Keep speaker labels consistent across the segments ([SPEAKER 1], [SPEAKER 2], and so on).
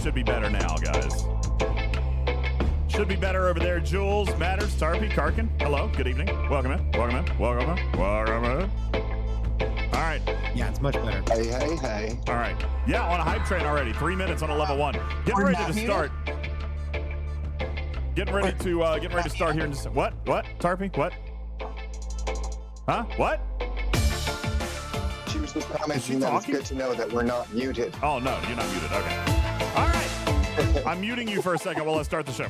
[SPEAKER 1] should be better now, guys. Should be better over there. Jules, Matters, Tarpy, Karkin. Hello, good evening. Welcome in. Welcome in. Welcome in. Welcome in. All right.
[SPEAKER 2] Yeah, it's much better.
[SPEAKER 3] Hey.
[SPEAKER 1] All right. Yeah, on a hype train already. 3 minutes on a level 1. Getting ready to start. Getting ready to start here in just what? Tarpy? What? Huh? What?
[SPEAKER 3] She was just commenting that it's good to know that we're not muted.
[SPEAKER 1] Oh no, you're not muted. Okay. All right. I'm muting you for a second while I start the show.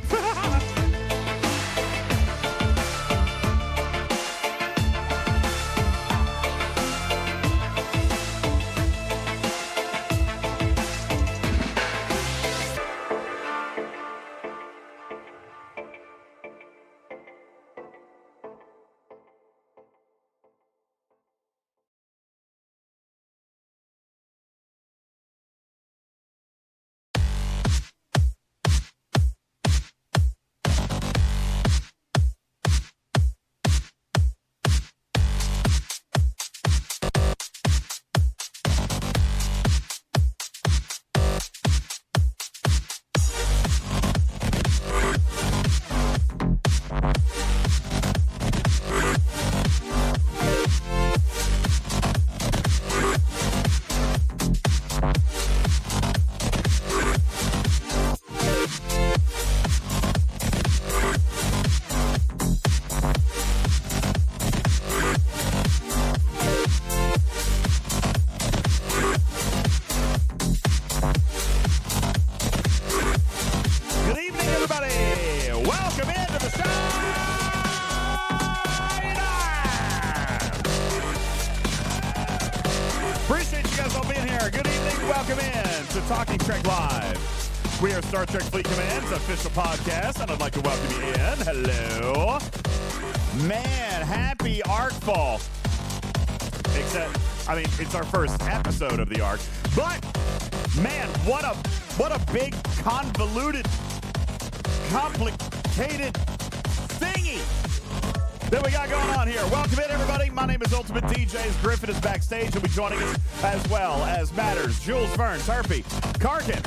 [SPEAKER 1] Star Trek Fleet Command's official podcast, and I'd like to welcome you in. Hello. Man, happy Arkfall. Except, it's our first episode of the Ark. But, man, what a big, convoluted, complicated thingy that we got going on here. Welcome in, everybody. My name is Ultimate DJs. Griffin is backstage. He'll be joining us as well as Matters, Jules Verne, Tarpy, Karkin,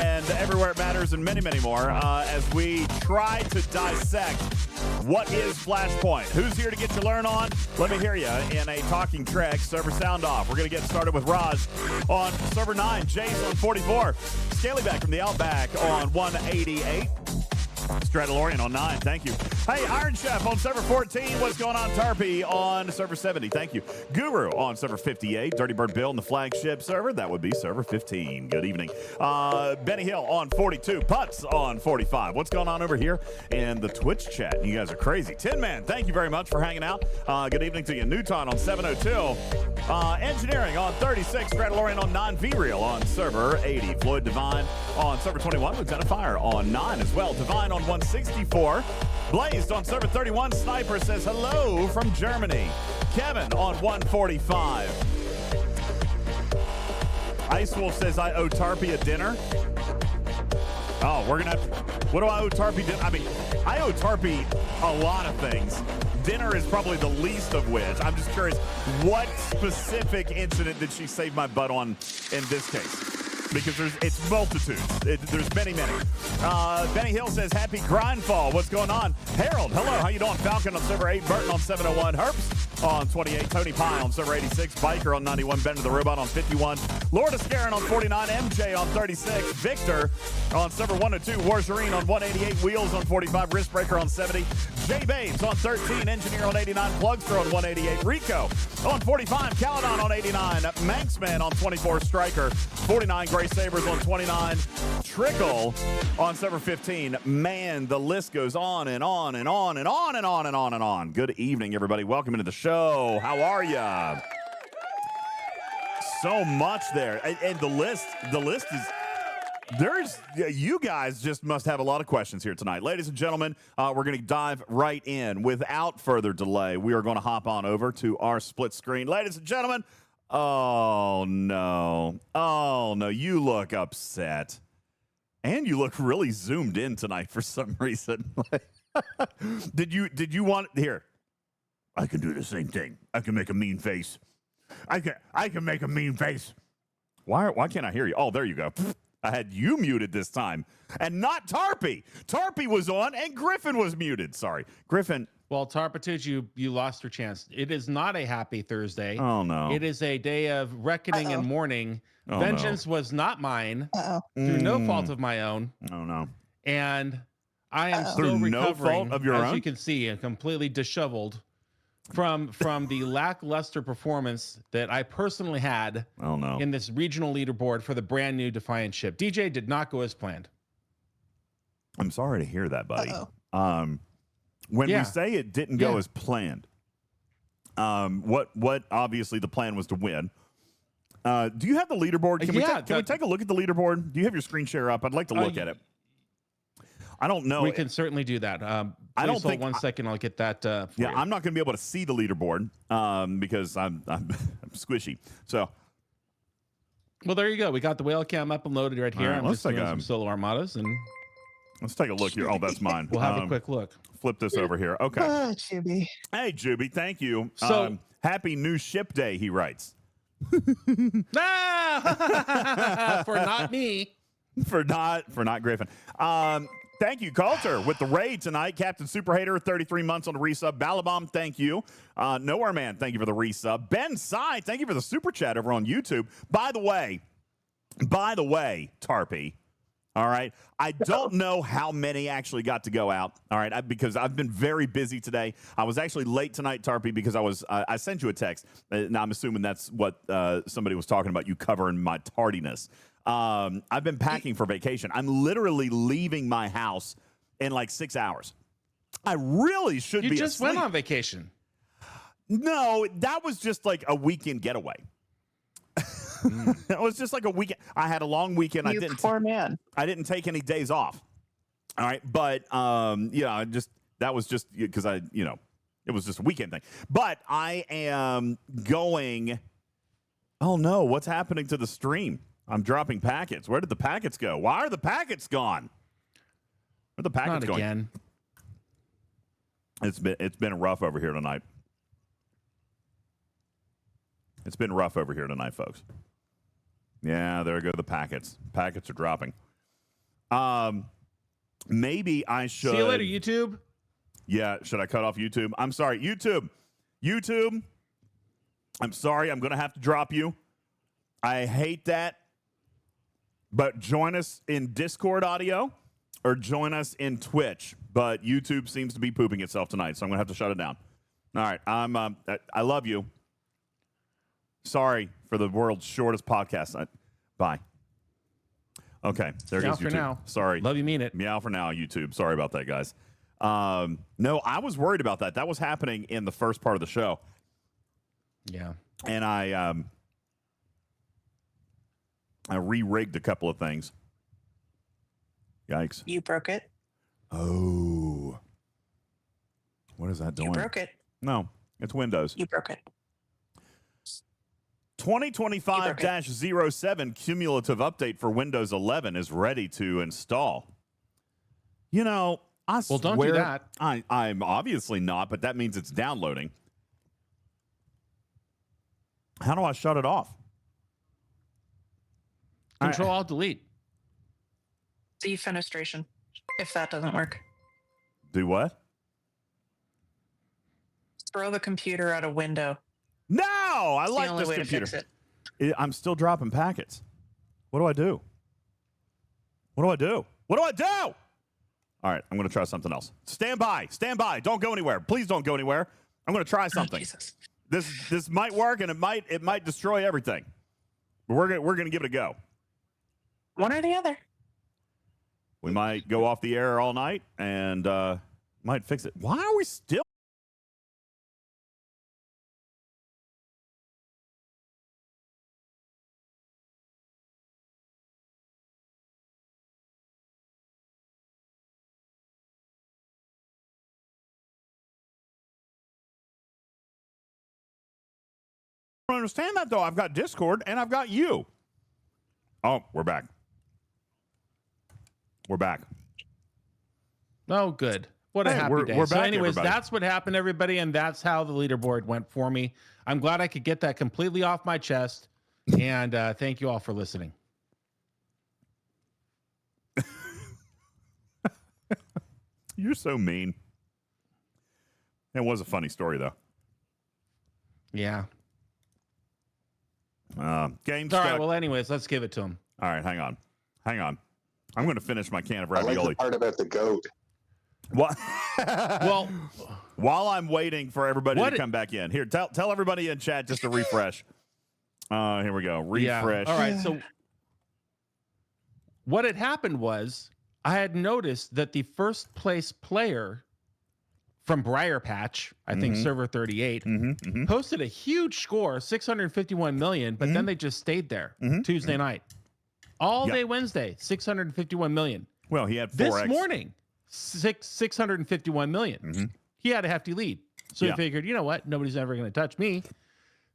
[SPEAKER 1] and Everywhere It Matters, and many, many more as we try to dissect what is Flashpoint. Who's here to get you learn on? Let me hear you in a talking Trek server sound off. We're going to get started with Raj on server 9, Jace on 44, Scalyback from the Outback on 188. Stradalorian on 9, thank you. Hey, Iron Chef on server 14. What's going on, Tarpy on server 70? Thank you. Guru on server 58. Dirty Bird Bill on the flagship server. That would be server 15. Good evening. Benny Hill on 42. Putz on 45. What's going on over here in the Twitch chat? You guys are crazy. Tin Man, thank you very much for hanging out. Good evening to you. Newton on 702. Engineering on 36. Stradalorian on 9. V-Real on server 80. Floyd Divine on server 21. Lieutenant Fire on 9 as well. Divine on 164. Blazed on server 31. Sniper says hello from Germany. Kevin on 145. Ice Wolf says I owe Tarpy a dinner. Oh, we're gonna have, what do I owe Tarpy? I owe Tarpy a lot of things. Dinner is probably the least of which. I'm just curious, what specific incident did she save my butt on in this case? Because it's multitudes. There's many. Benny Hill says, happy Grindfall. What's going on? Harold, hello. How you doing? Falcon on server 8. Burton on 701. Herps on 28. Tony Pye on server 86. Biker on 91. Bender the Robot on 51. Lord of Scarin on 49. MJ on 36. Victor on server 102. Warzarine on 188. Wheels on 45. Wristbreaker on 70. J Babes on 13. Engineer on 89. Plugster on 188. Rico on 45. Caledon on 89. Manxman on 24. Striker 49. Gray Sabers on 29. Trickle on server 15. Man, the list goes on and on and on and on and on and on and on. Good evening, everybody. Welcome into the show. How are ya? So much there. And the list is, you guys just must have a lot of questions here tonight. Ladies and gentlemen, we're going to dive right in. Without further delay, we are going to hop on over to our split screen. Ladies and gentlemen, oh no, you look upset. And you look really zoomed in tonight for some reason. Did you want, here, I can do the same thing. I can make a mean face. I can make a mean face. Why can't I hear you? Oh, there you go. I had you muted this time, and not Tarpy. Tarpy was on, and Griffin was muted. Sorry, Griffin.
[SPEAKER 2] Well, Tarpitude, you lost your chance. It is not a happy Thursday.
[SPEAKER 1] Oh, no.
[SPEAKER 2] It is a day of reckoning and mourning.
[SPEAKER 1] Oh,
[SPEAKER 2] Vengeance was not mine through no fault of my own.
[SPEAKER 1] Oh, no.
[SPEAKER 2] And I am still
[SPEAKER 1] Through
[SPEAKER 2] recovering,
[SPEAKER 1] no fault of your
[SPEAKER 2] as
[SPEAKER 1] own?
[SPEAKER 2] you can see, and completely disheveled from the lackluster performance that I personally had
[SPEAKER 1] Oh, no.
[SPEAKER 2] in this regional leaderboard for the brand new Defiant ship. DJ did not go as planned.
[SPEAKER 1] I'm sorry to hear that, buddy. When we say it didn't go as planned, what obviously the plan was to win. Do you have the leaderboard? Can we take a look at the leaderboard? Do you have your screen share up? I'd like to look at it. I don't know.
[SPEAKER 2] We can certainly do that. I don't think 1 second. I'll get that. For you.
[SPEAKER 1] I'm not going to be able to see the leaderboard because I'm squishy. So,
[SPEAKER 2] well, there you go. We got the whale cam up and loaded right here.
[SPEAKER 1] Right,
[SPEAKER 2] I'm just doing some solo armadas, and
[SPEAKER 1] let's take a look here. Oh, that's mine.
[SPEAKER 2] We'll have a quick look.
[SPEAKER 1] Flip this over here. Okay.
[SPEAKER 3] Juby.
[SPEAKER 1] Hey, Juby. Thank you.
[SPEAKER 2] So,
[SPEAKER 1] happy new ship day. He writes.
[SPEAKER 2] For not me.
[SPEAKER 1] For not Griffin. Thank you, Coulter, with the raid tonight. Captain Super Hater, 33 months on the resub. Balabom, thank you. Nowhere Man, thank you for the resub. Ben Sai, thank you for the super chat over on YouTube. By the way, Tarpy, all right, I don't know how many actually got to go out, all right, because I've been very busy today. I was actually late tonight, Tarpy, because I sent you a text. Now I'm assuming that's what somebody was talking about, you covering my tardiness. I've been packing for vacation. I'm literally leaving my house in like 6 hours. I really should be asleep.
[SPEAKER 2] You just went on vacation.
[SPEAKER 1] No, that was just like a weekend getaway. It was just like a weekend. I had a long weekend.
[SPEAKER 3] Poor man.
[SPEAKER 1] I didn't take any days off. All right, but that was just because it was just a weekend thing. But I am going. Oh no, what's happening to the stream? I'm dropping packets. Where did the packets go? Why are the packets gone? Where are the packets
[SPEAKER 2] Not
[SPEAKER 1] going?
[SPEAKER 2] Again.
[SPEAKER 1] It's been rough over here tonight. It's been rough over here tonight, folks. Yeah, there go the packets. Packets are dropping. Maybe I should.
[SPEAKER 2] See you later, YouTube.
[SPEAKER 1] Yeah, should I cut off YouTube? I'm sorry, YouTube. I'm sorry. I'm going to have to drop you. I hate that. But join us in Discord audio or join us in Twitch. But YouTube seems to be pooping itself tonight, so I'm going to have to shut it down. All right. I love you. Sorry for the world's shortest podcast. Bye. Okay. There goes YouTube.
[SPEAKER 2] For now.
[SPEAKER 1] Sorry.
[SPEAKER 2] Love you, mean it.
[SPEAKER 1] Meow for now, YouTube. Sorry about that, guys. No, I was worried about that. That was happening in the first part of the show.
[SPEAKER 2] Yeah.
[SPEAKER 1] And I re-rigged a couple of things. Yikes.
[SPEAKER 4] You broke it.
[SPEAKER 1] Oh. What is that doing?
[SPEAKER 4] You broke it.
[SPEAKER 1] No, it's Windows.
[SPEAKER 4] You broke it.
[SPEAKER 1] 2025-07 cumulative update for Windows 11 is ready to install. You know, I swear,
[SPEAKER 2] don't do that.
[SPEAKER 1] I'm obviously not, but that means it's downloading. How do I shut it off?
[SPEAKER 2] Control-Alt-Delete.
[SPEAKER 4] Defenestration. If that doesn't work,
[SPEAKER 1] Do what?
[SPEAKER 4] throw the computer out a window.
[SPEAKER 1] No, I
[SPEAKER 4] It's
[SPEAKER 1] like
[SPEAKER 4] the only
[SPEAKER 1] this
[SPEAKER 4] way
[SPEAKER 1] computer.
[SPEAKER 4] to fix
[SPEAKER 1] I'm still dropping packets. What do I do? What do I do? What do I do? All right, I'm going to try something else. Stand by. Stand by. Don't go anywhere. Please don't go anywhere. I'm going to try something.
[SPEAKER 4] Jesus.
[SPEAKER 1] This might work, and it might destroy everything. But we're gonna give it a go.
[SPEAKER 4] One or the other.
[SPEAKER 1] We might go off the air all night and might fix it. Why are we still? I don't understand that though. I've got Discord and I've got you. Oh, we're back. We're back.
[SPEAKER 2] Oh, good. What a
[SPEAKER 1] Hey,
[SPEAKER 2] happy day.
[SPEAKER 1] we're
[SPEAKER 2] So
[SPEAKER 1] back,
[SPEAKER 2] anyways,
[SPEAKER 1] everybody.
[SPEAKER 2] that's what happened, everybody, and that's how the leaderboard went for me. I'm glad I could get that completely off my chest, and thank you all for listening.
[SPEAKER 1] You're so mean. It was a funny story, though.
[SPEAKER 2] Yeah.
[SPEAKER 1] Game
[SPEAKER 2] All
[SPEAKER 1] stuck.
[SPEAKER 2] right. Well, anyways, let's give it to him.
[SPEAKER 1] All right, hang on. I'm going to finish my can of
[SPEAKER 3] I like
[SPEAKER 1] ravioli.
[SPEAKER 3] the part about the goat.
[SPEAKER 1] What?
[SPEAKER 2] Well,
[SPEAKER 1] while I'm waiting for everybody to come back in, here, tell everybody in chat just to refresh. Here we go. Refresh.
[SPEAKER 2] Yeah. All right. So what had happened was I had noticed that the first place player from Briar Patch, I think server 38, posted a huge score, 651 million, but then they just stayed there Tuesday night. All day Wednesday, 651 million.
[SPEAKER 1] Well, he had 4x.
[SPEAKER 2] This morning, 651 million. He had a hefty lead. So he figured, you know what? Nobody's ever going to touch me.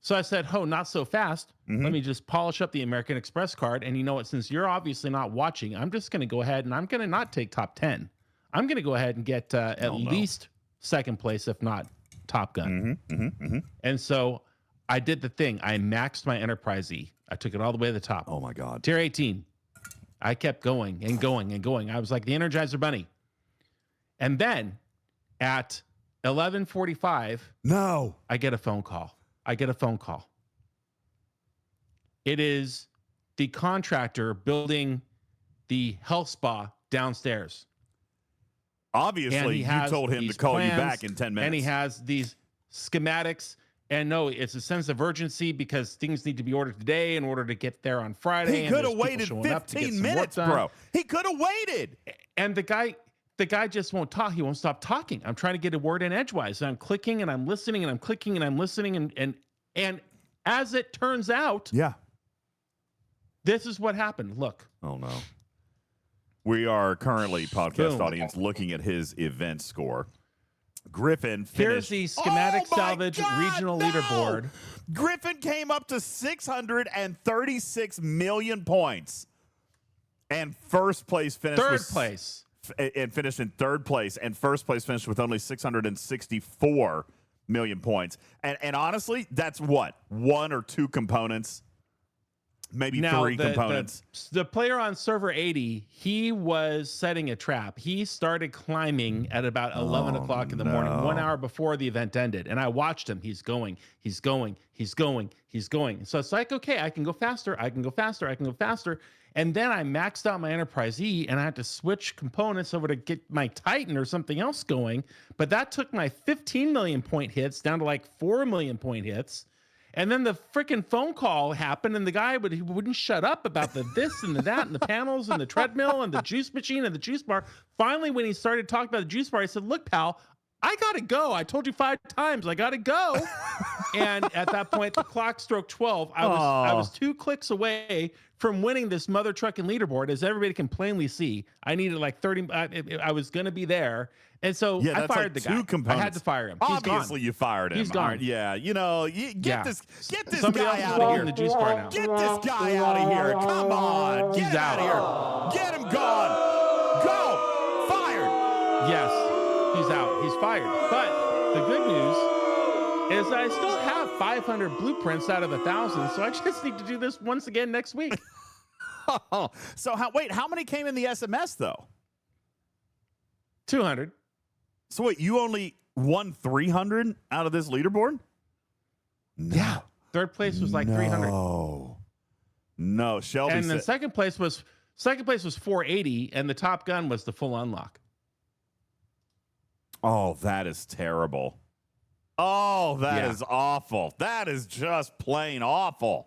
[SPEAKER 2] So I said, oh, not so fast. Let me just polish up the American Express card. And you know what? Since you're obviously not watching, I'm just going to go ahead and I'm going to not take top 10. I'm going to go ahead and get at least second place, if not Top Gun. And so I did the thing. I maxed my Enterprise E. I took it all the way to the top.
[SPEAKER 1] Oh, my God.
[SPEAKER 2] Tier 18. I kept going and going and going. I was like the Energizer Bunny. And then at 11:45,
[SPEAKER 1] no,
[SPEAKER 2] I get a phone call. It is the contractor building the health spa downstairs.
[SPEAKER 1] Obviously, you told him to call you back in 10 minutes.
[SPEAKER 2] And he has these schematics. And no, it's a sense of urgency because things need to be ordered today in order to get there on Friday.
[SPEAKER 1] He could have waited 15 minutes, bro. He could have waited.
[SPEAKER 2] And the guy just won't talk. He won't stop talking. I'm trying to get a word in edgewise. And I'm clicking and I'm listening and I'm clicking and I'm listening. And as it turns out, this is what happened. Look.
[SPEAKER 1] Oh, no. We are currently, podcast audience, looking at his event score. Griffin finished.
[SPEAKER 2] Here's the schematic salvage regional leaderboard.
[SPEAKER 1] Griffin came up to 636 million points. And first place finished finished in third place. And first place finished with only 664 million points. And honestly, that's what? One or two components? Maybe three components.
[SPEAKER 2] The player on server 80, he was setting a trap. He started climbing at about 11 o'clock in the morning, 1 hour before the event ended. And I watched him. He's going. So it's like, okay, I can go faster. And then I maxed out my Enterprise E, and I had to switch components over to get my Titan or something else going. But that took my 15 million point hits down to like 4 million point hits. And then the freaking phone call happened, and the guy wouldn't shut up about the this and the that and the panels and the treadmill and the juice machine and the juice bar. Finally, when he started talking about the juice bar, I said, look, pal, I got to go. I told you 5 times. I got to go. And at that point, the clock struck 12. I was 2 clicks away from winning this mother trucking leaderboard. As everybody can plainly see, I needed like 30. I was going to be there. And so I fired the guy. I had to fire him.
[SPEAKER 1] Obviously, you fired him.
[SPEAKER 2] He's gone.
[SPEAKER 1] Right, yeah, you know, get this
[SPEAKER 2] Somebody
[SPEAKER 1] guy
[SPEAKER 2] else
[SPEAKER 1] out of here.
[SPEAKER 2] The juice bar now.
[SPEAKER 1] Get this guy out of here. Come on. Get him out of here. Get him gone. Go. Fired.
[SPEAKER 2] Yes, he's out. He's fired. But the good news is I still have 500 blueprints out of 1,000, so I just need to do this once again next week.
[SPEAKER 1] So how many came in the SMS though?
[SPEAKER 2] 200.
[SPEAKER 1] So wait, you only won 300 out of this leaderboard? No.
[SPEAKER 2] Yeah. Third place was like 300.
[SPEAKER 1] No, Shelby.
[SPEAKER 2] And then second place was 480, and the Top Gun was the full unlock.
[SPEAKER 1] Oh, that is terrible. Oh, that is awful. That is just plain awful.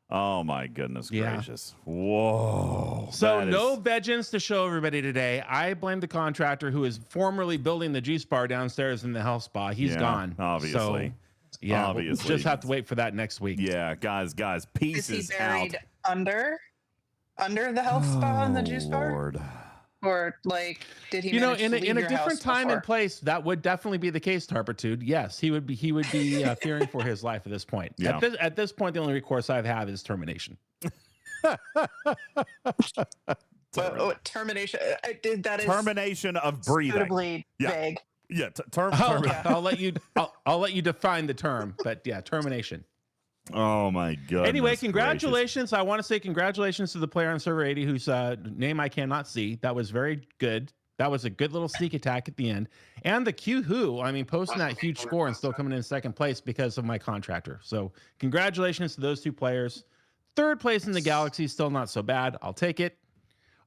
[SPEAKER 1] Oh, my goodness gracious. Whoa.
[SPEAKER 2] So no vengeance to show everybody today. I blame the contractor who is formerly building the juice bar downstairs in the health spa. He's gone.
[SPEAKER 1] Obviously.
[SPEAKER 2] So, we'll just have to wait for that next week.
[SPEAKER 1] Yeah, guys, pieces
[SPEAKER 4] Is he buried
[SPEAKER 1] out.
[SPEAKER 4] under the health spa and the juice bar?
[SPEAKER 1] Lord.
[SPEAKER 4] Or like, did he?
[SPEAKER 2] In a different time and place, that would definitely be the case. Tarpitude, yes, he would be fearing for his life at this point.
[SPEAKER 1] Yeah.
[SPEAKER 2] At this point, the only recourse I have is termination.
[SPEAKER 4] Termination. That is
[SPEAKER 1] Termination of breathing.
[SPEAKER 4] suitably vague.
[SPEAKER 1] Yeah,
[SPEAKER 2] I'll let you define the term, but yeah, termination.
[SPEAKER 1] Oh my god.
[SPEAKER 2] Anyway, congratulations. I want to say congratulations to the player on server 80 whose name I cannot see. That was very good. That was a good little sneak attack at the end. And the Q Who, I mean, posting that huge score and still coming in second place because of my contractor. So congratulations to those two players. Third place in the Galaxy, still not so bad. I'll take it.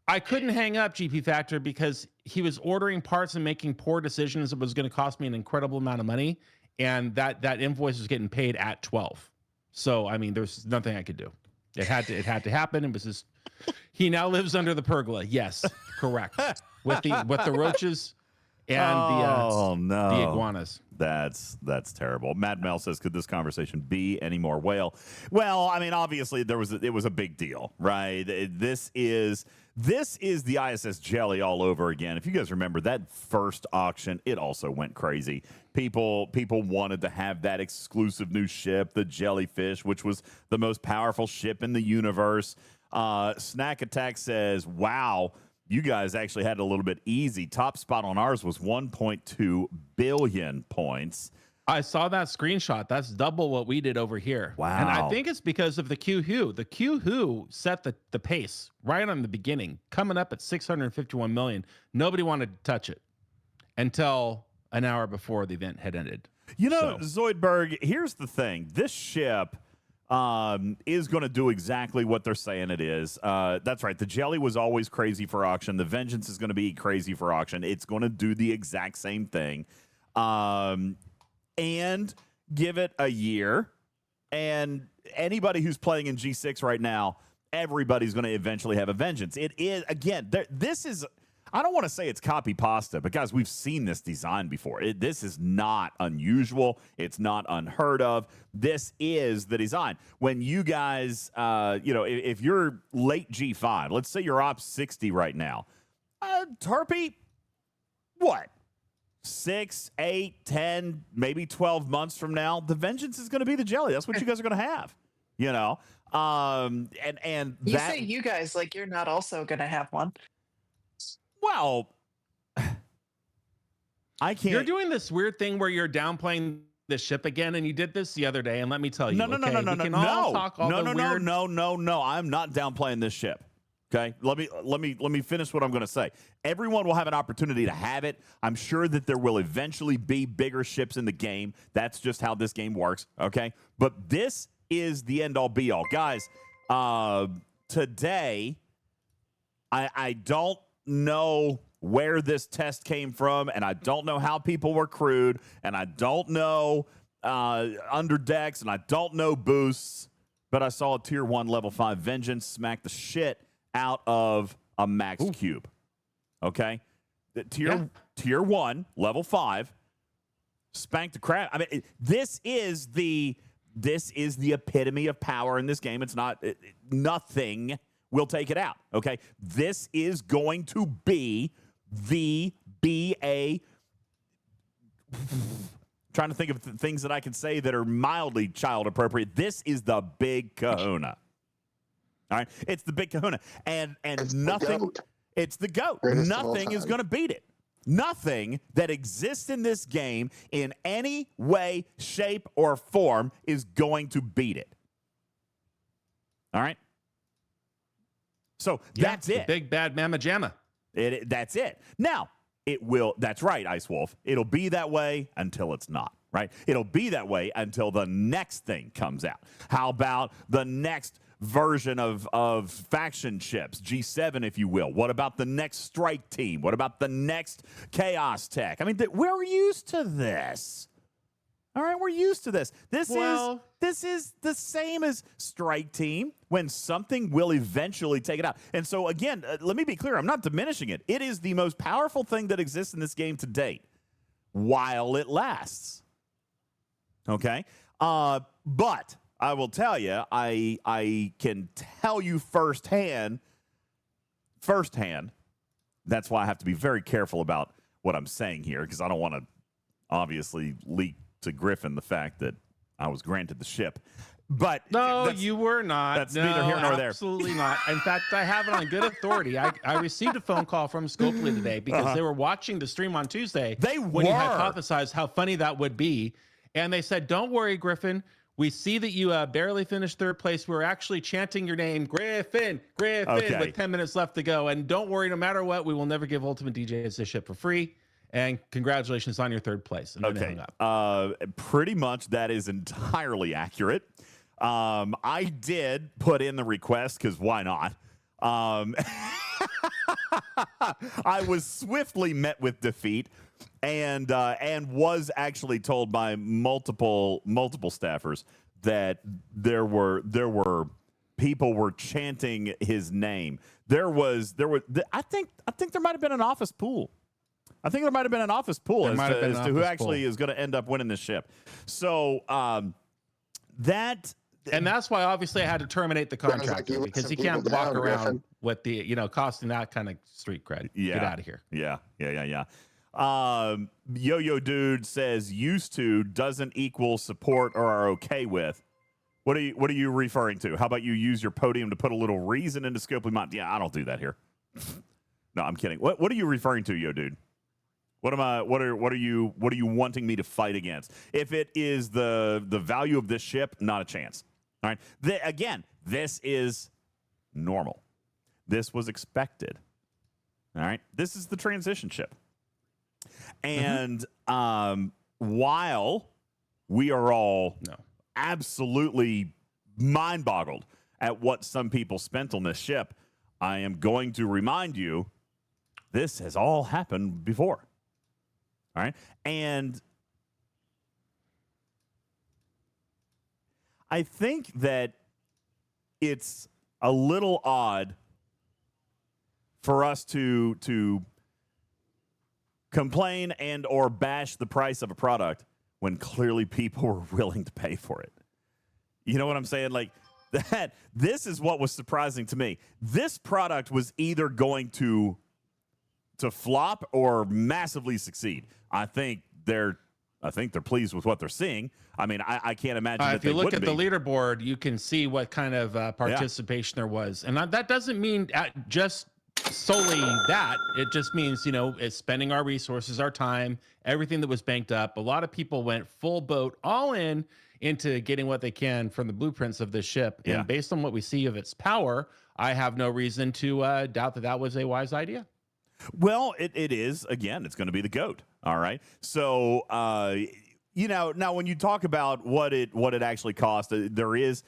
[SPEAKER 2] I couldn't hang up GP Factor because he was ordering parts and making poor decisions. It was going to cost me an incredible amount of money. And that invoice was getting paid at 12. So, I mean, there's nothing I could do. It had to happen. It was just, he now lives under the pergola. Yes, correct. With the roaches and the iguanas.
[SPEAKER 1] That's terrible. Mad Mel says, could this conversation be any more whale? Well, I mean, obviously it was a big deal, right? This is the ISS jelly all over again. If you guys remember that first auction, it also went crazy. People wanted to have that exclusive new ship, the Jellyfish, which was the most powerful ship in the universe. Snack Attack says, wow, you guys actually had it a little bit easy. Top spot on ours was 1.2 billion points.
[SPEAKER 2] I saw that screenshot. That's double what we did over here.
[SPEAKER 1] Wow.
[SPEAKER 2] And I think it's because of the Q Who. The Q Who set the pace right on the beginning, coming up at 651 million. Nobody wanted to touch it until an hour before the event had ended.
[SPEAKER 1] You know, Zoidberg, here's the thing. This ship is going to do exactly what they're saying it is. That's right. The Jelly was always crazy for auction. The Vengeance is going to be crazy for auction. It's going to do the exact same thing. And give it a year. And anybody who's playing in G6 right now, everybody's going to eventually have a Vengeance. It is, again, this is, I don't want to say it's copy pasta, but guys, we've seen this design before. This is not unusual. It's not unheard of. This is the design. When you guys, if you're late G5, let's say you're Ops 60 right now, Tarpy, what? 6, 8, 10, maybe 12 months from now, the Vengeance is going to be the Jelly. That's what you guys are going to have, you know? And
[SPEAKER 4] you say you guys, like you're not also going to have one.
[SPEAKER 1] Well, I can't.
[SPEAKER 2] You're doing this weird thing where you're downplaying the ship again, and you did this the other day. And let me tell you,
[SPEAKER 1] no. I'm not downplaying this ship. Okay, let me finish what I'm going to say. Everyone will have an opportunity to have it. I'm sure that there will eventually be bigger ships in the game. That's just how this game works. Okay, but this is the end all be all, guys. Today, I don't know where this test came from, and I don't know how people were crewed, and I don't know underdecks, and I don't know boosts, but I saw a tier 1 level 5 Vengeance smack the shit out of a max cube. Okay, tier 1 level 5 spanked the crap. I mean, this is the epitome of power in this game. It's not nothing will take it out. Okay, this is going to be the BA. Trying to think of things that I can say that are mildly child appropriate. This is the big kahuna. All right, it's the big kahuna, and
[SPEAKER 3] it's
[SPEAKER 1] nothing. It's the GOAT. Nothing is going to beat it. Nothing that exists in this game in any way, shape, or form is going to beat it. All right. So that's it.
[SPEAKER 2] Big bad mama jamma.
[SPEAKER 1] That's it. Now it will. That's right, Ice Wolf. It'll be that way until it's not. Right. It'll be that way until the next thing comes out. How about the next version of faction ships, G7, if you will? What about the next strike team? What about the next chaos tech? I mean, we're used to this. All right, we're used to this. This is the same as strike team when something will eventually take it out. And so again, let me be clear. I'm not diminishing it. It is the most powerful thing that exists in this game to date while it lasts. Okay. But I will tell you, I can tell you firsthand. That's why I have to be very careful about what I'm saying here, because I don't want to obviously leak to Griffin the fact that I was granted the ship. But
[SPEAKER 2] no, you were not.
[SPEAKER 1] That's neither here nor there.
[SPEAKER 2] Absolutely not. In fact, I have it on good authority. I received a phone call from Scopely today because they were watching the stream on Tuesday.
[SPEAKER 1] When
[SPEAKER 2] you hypothesized how funny that would be. And they said, don't worry, Griffin. We see that you barely finished third place. We're actually chanting your name, Griffin, Griffin, with 10 minutes left to go. And don't worry, no matter what, we will never give Ultimate DJs this ship for free. And congratulations on your third place. And then they hung up.
[SPEAKER 1] Pretty much that is entirely accurate. I did put in the request because why not? I was swiftly met with defeat and was actually told by multiple staffers that there were people were chanting his name. I think there might have been an office pool. I think there might have been an office pool as to who actually is going to end up winning this ship. So that.
[SPEAKER 2] And that's why, obviously, I had to terminate the contract because you can't walk around with the, costing that kind of street cred.
[SPEAKER 1] Yeah.
[SPEAKER 2] Get out of here.
[SPEAKER 1] Yeah. Yo-Yo Dude says used to doesn't equal support or are okay with. What are you referring to? How about you use your podium to put a little reason into Scopely Mind? Yeah, I don't do that here. No, I'm kidding. What are you referring to, Yo Dude? What are you wanting me to fight against? If it is the value of this ship, not a chance. All right. Again, this is normal. This was expected. All right. This is the transition ship. And while we are all absolutely mind-boggled at what some people spent on this ship, I am going to remind you this has all happened before. All right. And I think that it's a little odd for us to complain and or bash the price of a product when clearly people were willing to pay for it. You know what I'm saying? Like that. This is what was surprising to me. This product was either going to flop or massively succeed. I think they're pleased with what they're seeing. I mean, I can't imagine that
[SPEAKER 2] if you look at the
[SPEAKER 1] be.
[SPEAKER 2] leaderboard, you can see what kind of participation there was. And that doesn't mean just solely that. It just means, it's spending our resources, our time, everything that was banked up. A lot of people went full boat, all in into getting what they can from the blueprints of this ship.
[SPEAKER 1] Yeah.
[SPEAKER 2] And based on what we see of its power, I have no reason to doubt that was a wise idea.
[SPEAKER 1] Well, it is. Again, it's going to be the GOAT. All right. So, now when you talk about what it actually cost, there is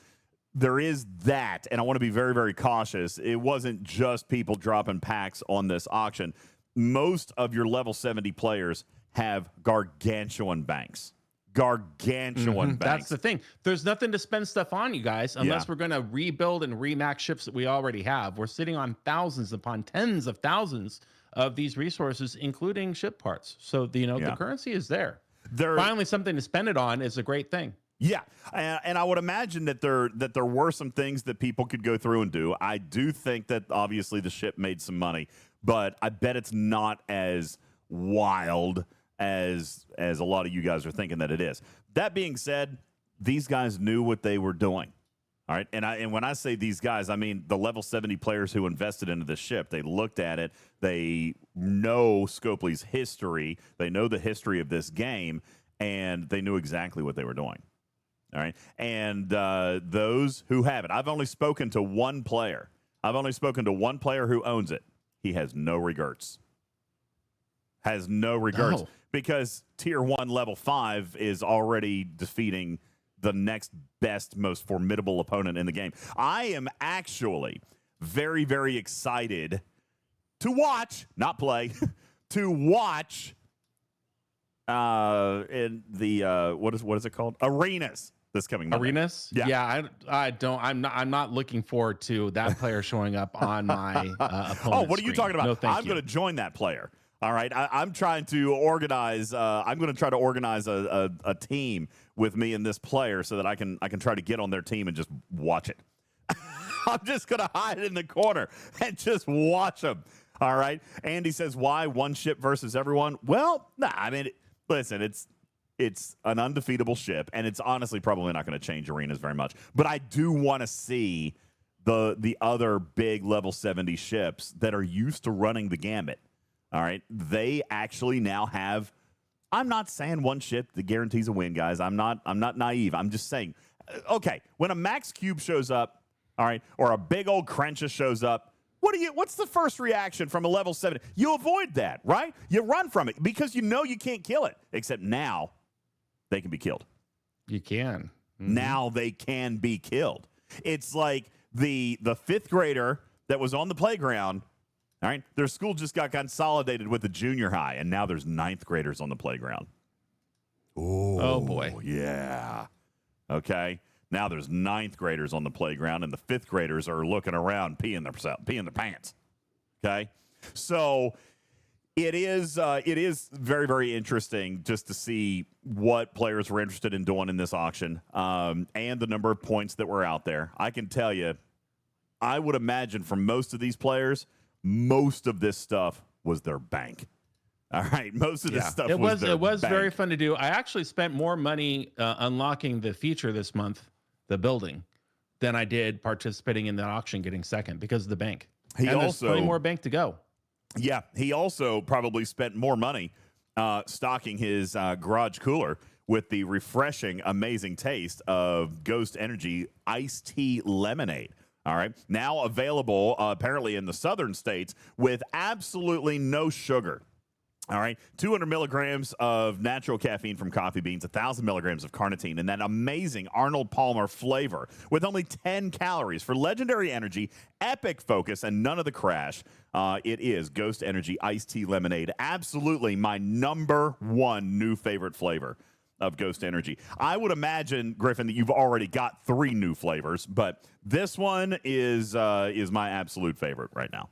[SPEAKER 1] that, and I want to be very, very cautious. It wasn't just people dropping packs on this auction. Most of your level 70 players have gargantuan banks. Gargantuan banks.
[SPEAKER 2] That's the thing. There's nothing to spend stuff on, you guys, unless we're going to rebuild and remax ships that we already have. We're sitting on thousands upon tens of thousands of these resources, including ship parts. So, the currency is there. Finally, something to spend it on is a great thing.
[SPEAKER 1] Yeah, and I would imagine that there were some things that people could go through and do. I do think that obviously the ship made some money, but I bet it's not as wild as a lot of you guys are thinking that it is. That being said, these guys knew what they were doing. All right, and when I say these guys, I mean the level 70 players who invested into this ship. They looked at it. They know Scopely's history. They know the history of this game, and they knew exactly what they were doing. All right, and those who have it, I've only spoken to one player. Who owns it. He has no regrets.
[SPEAKER 2] No.
[SPEAKER 1] Because tier 1 level 5 is already defeating the next best, most formidable opponent in the game. I am actually very, very excited to watch, not play, to watch in the what is it called? Arenas this coming Monday.
[SPEAKER 2] Arenas? Yeah. I'm not looking forward to that player showing up on my opponent's
[SPEAKER 1] what are you
[SPEAKER 2] screen.
[SPEAKER 1] talking about?
[SPEAKER 2] No, thank
[SPEAKER 1] I'm
[SPEAKER 2] you.
[SPEAKER 1] going to join that player. All right, I'm trying to organize. I'm going to try to organize a team with me and this player so that I can try to get on their team and just watch it. I'm just going to hide in the corner and just watch them. All right. Andy says, "Why one ship versus everyone?" Well, I mean, listen, it's an undefeatable ship, and it's honestly probably not going to change arenas very much. But I do want to see the other big level 70 ships that are used to running the gambit. All right, they actually now have. I'm not saying one ship that guarantees a win, guys. I'm not naive. I'm just saying okay, when a Max Cube shows up, all right, or a big old Crenchus shows up, what's the first reaction from a level 7? You avoid that, right? You run from it because you know you can't kill it. Except now they can be killed.
[SPEAKER 2] You can.
[SPEAKER 1] Now they can be killed. It's like the 5th grader that was on the playground. All right, their school just got consolidated with the junior high, and now there's 9th graders on the playground.
[SPEAKER 2] Oh boy.
[SPEAKER 1] Yeah. Okay. Now there's 9th graders on the playground, and the 5th graders are looking around, peeing their pants. Okay. So it is very, very interesting just to see what players were interested in doing in this auction, and the number of points that were out there. I can tell you, I would imagine for most of these players, most of this stuff was their bank. All right, most of this stuff was their bank.
[SPEAKER 2] Very fun to do. I actually spent more money unlocking the feature this month, the building, than I did participating in the auction, getting second because of the bank. There's plenty more bank to go.
[SPEAKER 1] Yeah, he also probably spent more money stocking his garage cooler with the refreshing, amazing taste of Ghost Energy Iced Tea Lemonade. All right, now available apparently in the southern states with absolutely no sugar. All right, 200 milligrams of natural caffeine from coffee beans, 1,000 milligrams of carnitine, and that amazing Arnold Palmer flavor with only 10 calories for legendary energy, epic focus, and none of the crash. It is Ghost Energy Iced Tea Lemonade. Absolutely my number one new favorite flavor of Ghost Energy. I would imagine, Griffin, that you've already got 3 new flavors, but this one is my absolute favorite right now.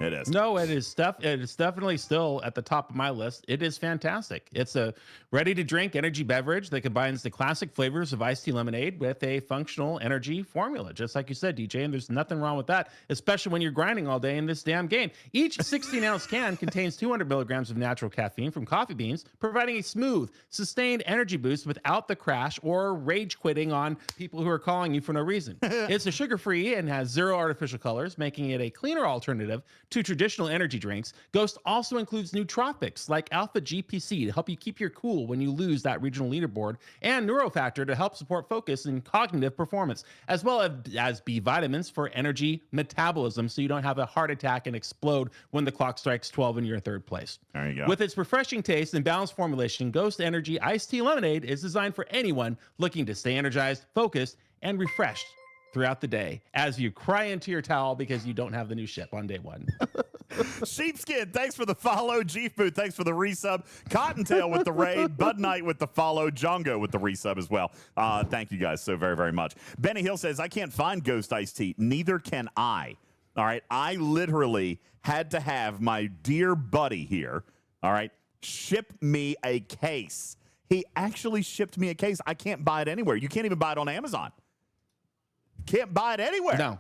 [SPEAKER 1] It is.
[SPEAKER 2] No, it is definitely still at the top of my list. It is fantastic. It's a ready-to-drink energy beverage that combines the classic flavors of iced tea lemonade with a functional energy formula, just like you said, DJ, and there's nothing wrong with that, especially when you're grinding all day in this damn game. Each 16-ounce can contains 200 milligrams of natural caffeine from coffee beans, providing a smooth, sustained energy boost without the crash or rage quitting on people who are calling you for no reason. It's a sugar-free and has 0 artificial colors, making it a cleaner alternative to traditional energy drinks. Ghost also includes nootropics like Alpha GPC to help you keep your cool when you lose that regional leaderboard, and Neurofactor to help support focus and cognitive performance, as well as B vitamins for energy metabolism so you don't have a heart attack and explode when the clock strikes 12 and you're in 3rd place.
[SPEAKER 1] There you go.
[SPEAKER 2] With its refreshing taste and balanced formulation, Ghost Energy Iced Tea Lemonade is designed for anyone looking to stay energized, focused, and refreshed throughout the day as you cry into your towel because you don't have the new ship on day 1.
[SPEAKER 1] Sheepskin, thanks for the follow. Jeef Boot, thanks for the resub. Cottontail with the raid. Bud Knight with the follow. Jongo with the resub as well. Thank you guys so very, very much. Benny Hill says, I can't find Ghost Iced Tea. Neither can I. All right. I literally had to have my dear buddy here, all right, ship me a case. He actually shipped me a case. I can't buy it anywhere. You can't even buy it on Amazon. Can't buy it anywhere.
[SPEAKER 2] No.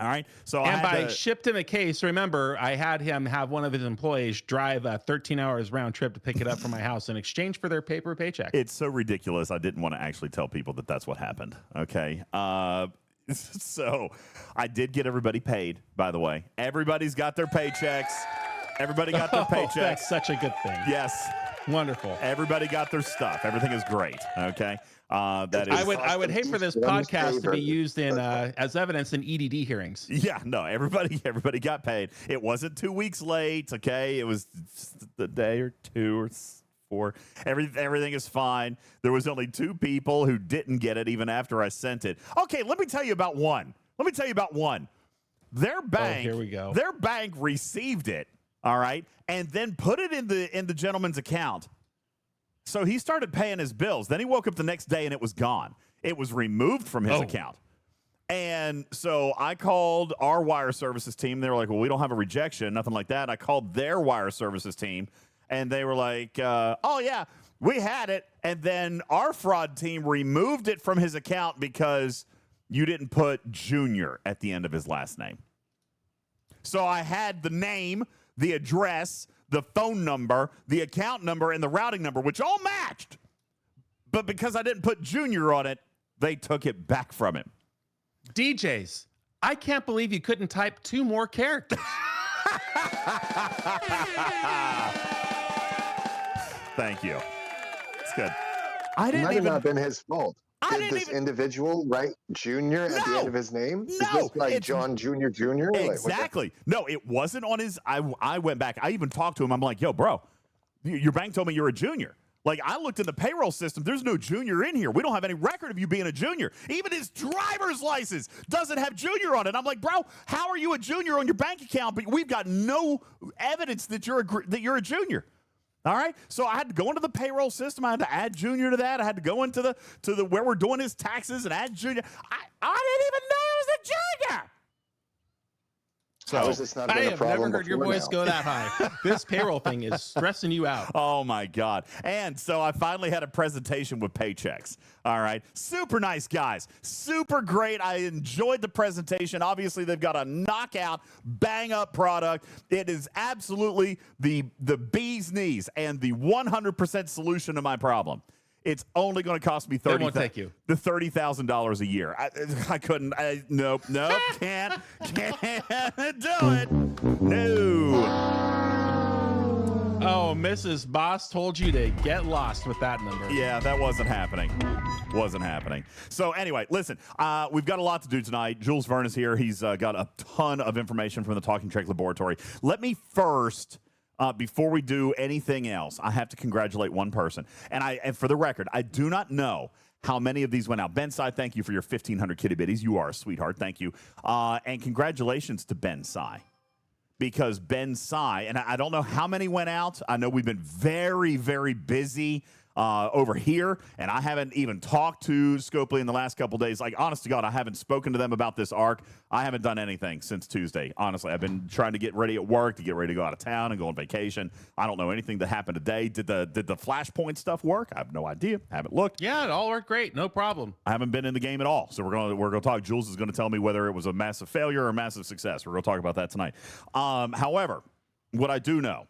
[SPEAKER 1] All right. So
[SPEAKER 2] shipped him a case, remember, I had him have one of his employees drive 13 hours round trip to pick it up from my house in exchange for their paper paycheck.
[SPEAKER 1] It's so ridiculous. I didn't want to actually tell people that that's what happened. Okay. So I did get everybody paid, by the way. Everybody's got their paychecks. Everybody got their paychecks.
[SPEAKER 2] That's such a good thing.
[SPEAKER 1] Yes.
[SPEAKER 2] Wonderful.
[SPEAKER 1] Everybody got their stuff. Everything is great. Okay. That is.
[SPEAKER 2] I would hate for this podcast to be used in as evidence in EDD hearings.
[SPEAKER 1] Yeah, no, everybody got paid. It wasn't 2 weeks late. Okay, it was just a day or 2 or 4. Everything is fine. There was only 2 people who didn't get it even after I sent it. Okay, let me tell you about one. Their bank.
[SPEAKER 2] Here we go.
[SPEAKER 1] Their bank received it. All right, and then put it in the gentleman's account. So he started paying his bills. Then he woke up the next day and it was gone. It was removed from his account. And so I called our wire services team. They were like, well, we don't have a rejection, nothing like that. I called their wire services team, and they were like, oh, yeah, we had it. And then our fraud team removed it from his account because you didn't put Junior at the end of his last name. So I had the name, the address, the phone number, the account number, and the routing number, which all matched. But because I didn't put Junior on it, they took it back from him.
[SPEAKER 2] DJs, I can't believe you couldn't type 2 more characters.
[SPEAKER 1] Thank you. It's good.
[SPEAKER 3] It might have not been his fault. Did this individual write Junior at the end of his name? Is this like John Junior Jr.?
[SPEAKER 1] Exactly. No, it wasn't on his. I went back. I even talked to him. I'm like, yo, bro, your bank told me you're a junior. Like, I looked in the payroll system. There's no junior in here. We don't have any record of you being a junior. Even his driver's license doesn't have junior on it. I'm like, bro, how are you a junior on your bank account? But we've got no evidence that you're a junior. All right. So I had to go into the payroll system. I had to add junior to that. I had to go into the where we're doing his taxes and add junior. I didn't even know he was a junior.
[SPEAKER 3] So how is this not
[SPEAKER 2] I
[SPEAKER 3] been a
[SPEAKER 2] have
[SPEAKER 3] problem
[SPEAKER 2] never heard your voice go that high. This payroll thing is stressing you out.
[SPEAKER 1] Oh, my God. And so I finally had a presentation with Paychecks. All right. Super nice guys. Super great. I enjoyed the presentation. Obviously, they've got a knockout, bang-up product. It is absolutely the bee's knees and the 100% solution to my problem. It's only going to cost me $30,000 a year. I couldn't. Nope. Can't do it. No.
[SPEAKER 2] Oh, Mrs. Boss told you to get lost with that number.
[SPEAKER 1] Yeah, that wasn't happening. So anyway, listen, we've got a lot to do tonight. Jules Verne is here. He's got a ton of information from the Talking Trek Laboratory. Let me first... before we do anything else, I have to congratulate one person. And for the record, I do not know how many of these went out. Ben Tsai, thank you for your 1,500 kitty bitties. You are a sweetheart. Thank you. And congratulations to Ben Tsai. Because Ben Tsai, and I don't know how many went out. I know we've been very, very busy over here, and I haven't even talked to Scopely in the last couple days. Like, honest to God, I haven't spoken to them about this arc. I haven't done anything since Tuesday. Honestly, I've been trying to get ready at work, to get ready to go out of town and go on vacation. I don't know anything that happened today. Did the Flashpoint stuff work? I have no idea. Haven't looked.
[SPEAKER 2] Yeah, it all worked great. No problem.
[SPEAKER 1] I haven't been in the game at all. So we're gonna talk. Jules is gonna tell me whether it was a massive failure or a massive success. We're gonna talk about that tonight. However, what I do know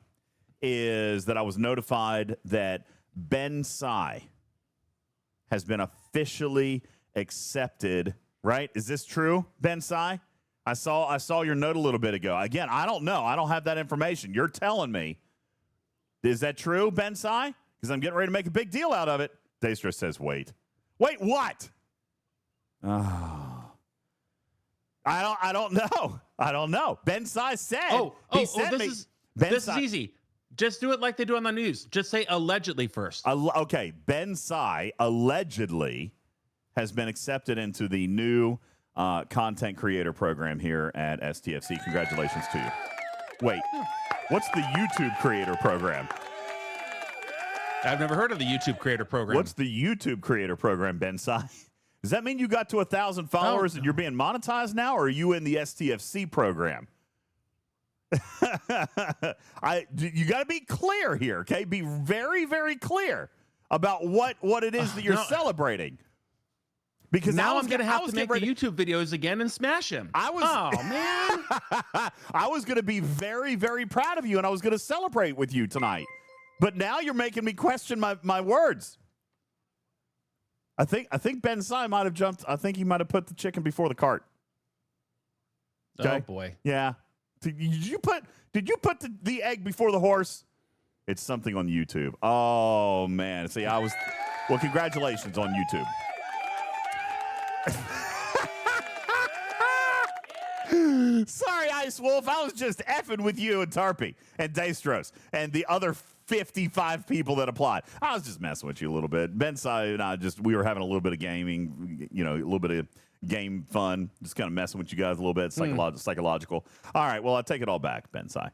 [SPEAKER 1] is that I was notified that Ben Tsai has been officially accepted, right? Is this true, Ben Tsai? I saw your note a little bit ago. Again, I don't know. I don't have that information. You're telling me. Is that true, Ben Tsai? Because I'm getting ready to make a big deal out of it. Daystra says, wait. Wait, what? Oh. I don't know. I don't know. Ben Tsai said.
[SPEAKER 2] This is easy. Just do it like they do on the news. Just say allegedly first.
[SPEAKER 1] Okay. Ben Tsai allegedly has been accepted into the new content creator program here at STFC. Congratulations to you. Wait, what's the YouTube creator program?
[SPEAKER 2] I've never heard of the YouTube creator program.
[SPEAKER 1] What's the YouTube creator program, Ben Tsai? Does that mean you got to 1,000 followers and you're being monetized now, or are you in the STFC program? You got to be clear here, okay? Be very, very clear about what it is that you're celebrating. Because
[SPEAKER 2] now I'm going to have to make the YouTube videos again and smash him. Oh, man.
[SPEAKER 1] I was going to be very, very proud of you, and I was going to celebrate with you tonight. But now you're making me question my words. I think Ben Tsai might have jumped. I think he might have put the chicken before the cart.
[SPEAKER 2] Okay? Oh, boy.
[SPEAKER 1] Yeah. Did you put the egg before the horse? It's something on YouTube. Oh, man. See, well, congratulations on YouTube. Sorry, Ice Wolf. I was just effing with you and Tarpy and Daystros and the other 55 people that applied. I was just messing with you a little bit. Ben Tsai and I we were having a little bit of gaming, a little bit of game fun, just kind of messing with you guys a little bit, psychological. All right, well, I take it all back, Ben Tsai.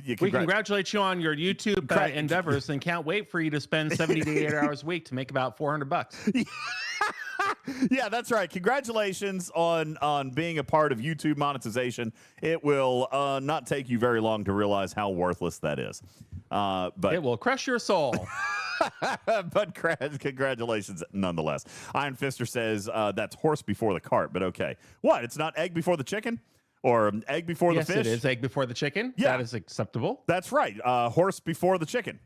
[SPEAKER 2] We congratulate you on your YouTube endeavors and can't wait for you to spend 70 to 80 hours a week to make about $400.
[SPEAKER 1] Yeah, that's right. Congratulations on being a part of YouTube monetization. It will not take you very long to realize how worthless that is. But
[SPEAKER 2] it will crush your soul.
[SPEAKER 1] But congratulations nonetheless. Iron Fister says that's horse before the cart, but okay. What? It's not egg before the chicken? Or egg before the fish?
[SPEAKER 2] Yes, it is egg before the chicken. Yeah. That is acceptable.
[SPEAKER 1] That's right. Horse before the chicken.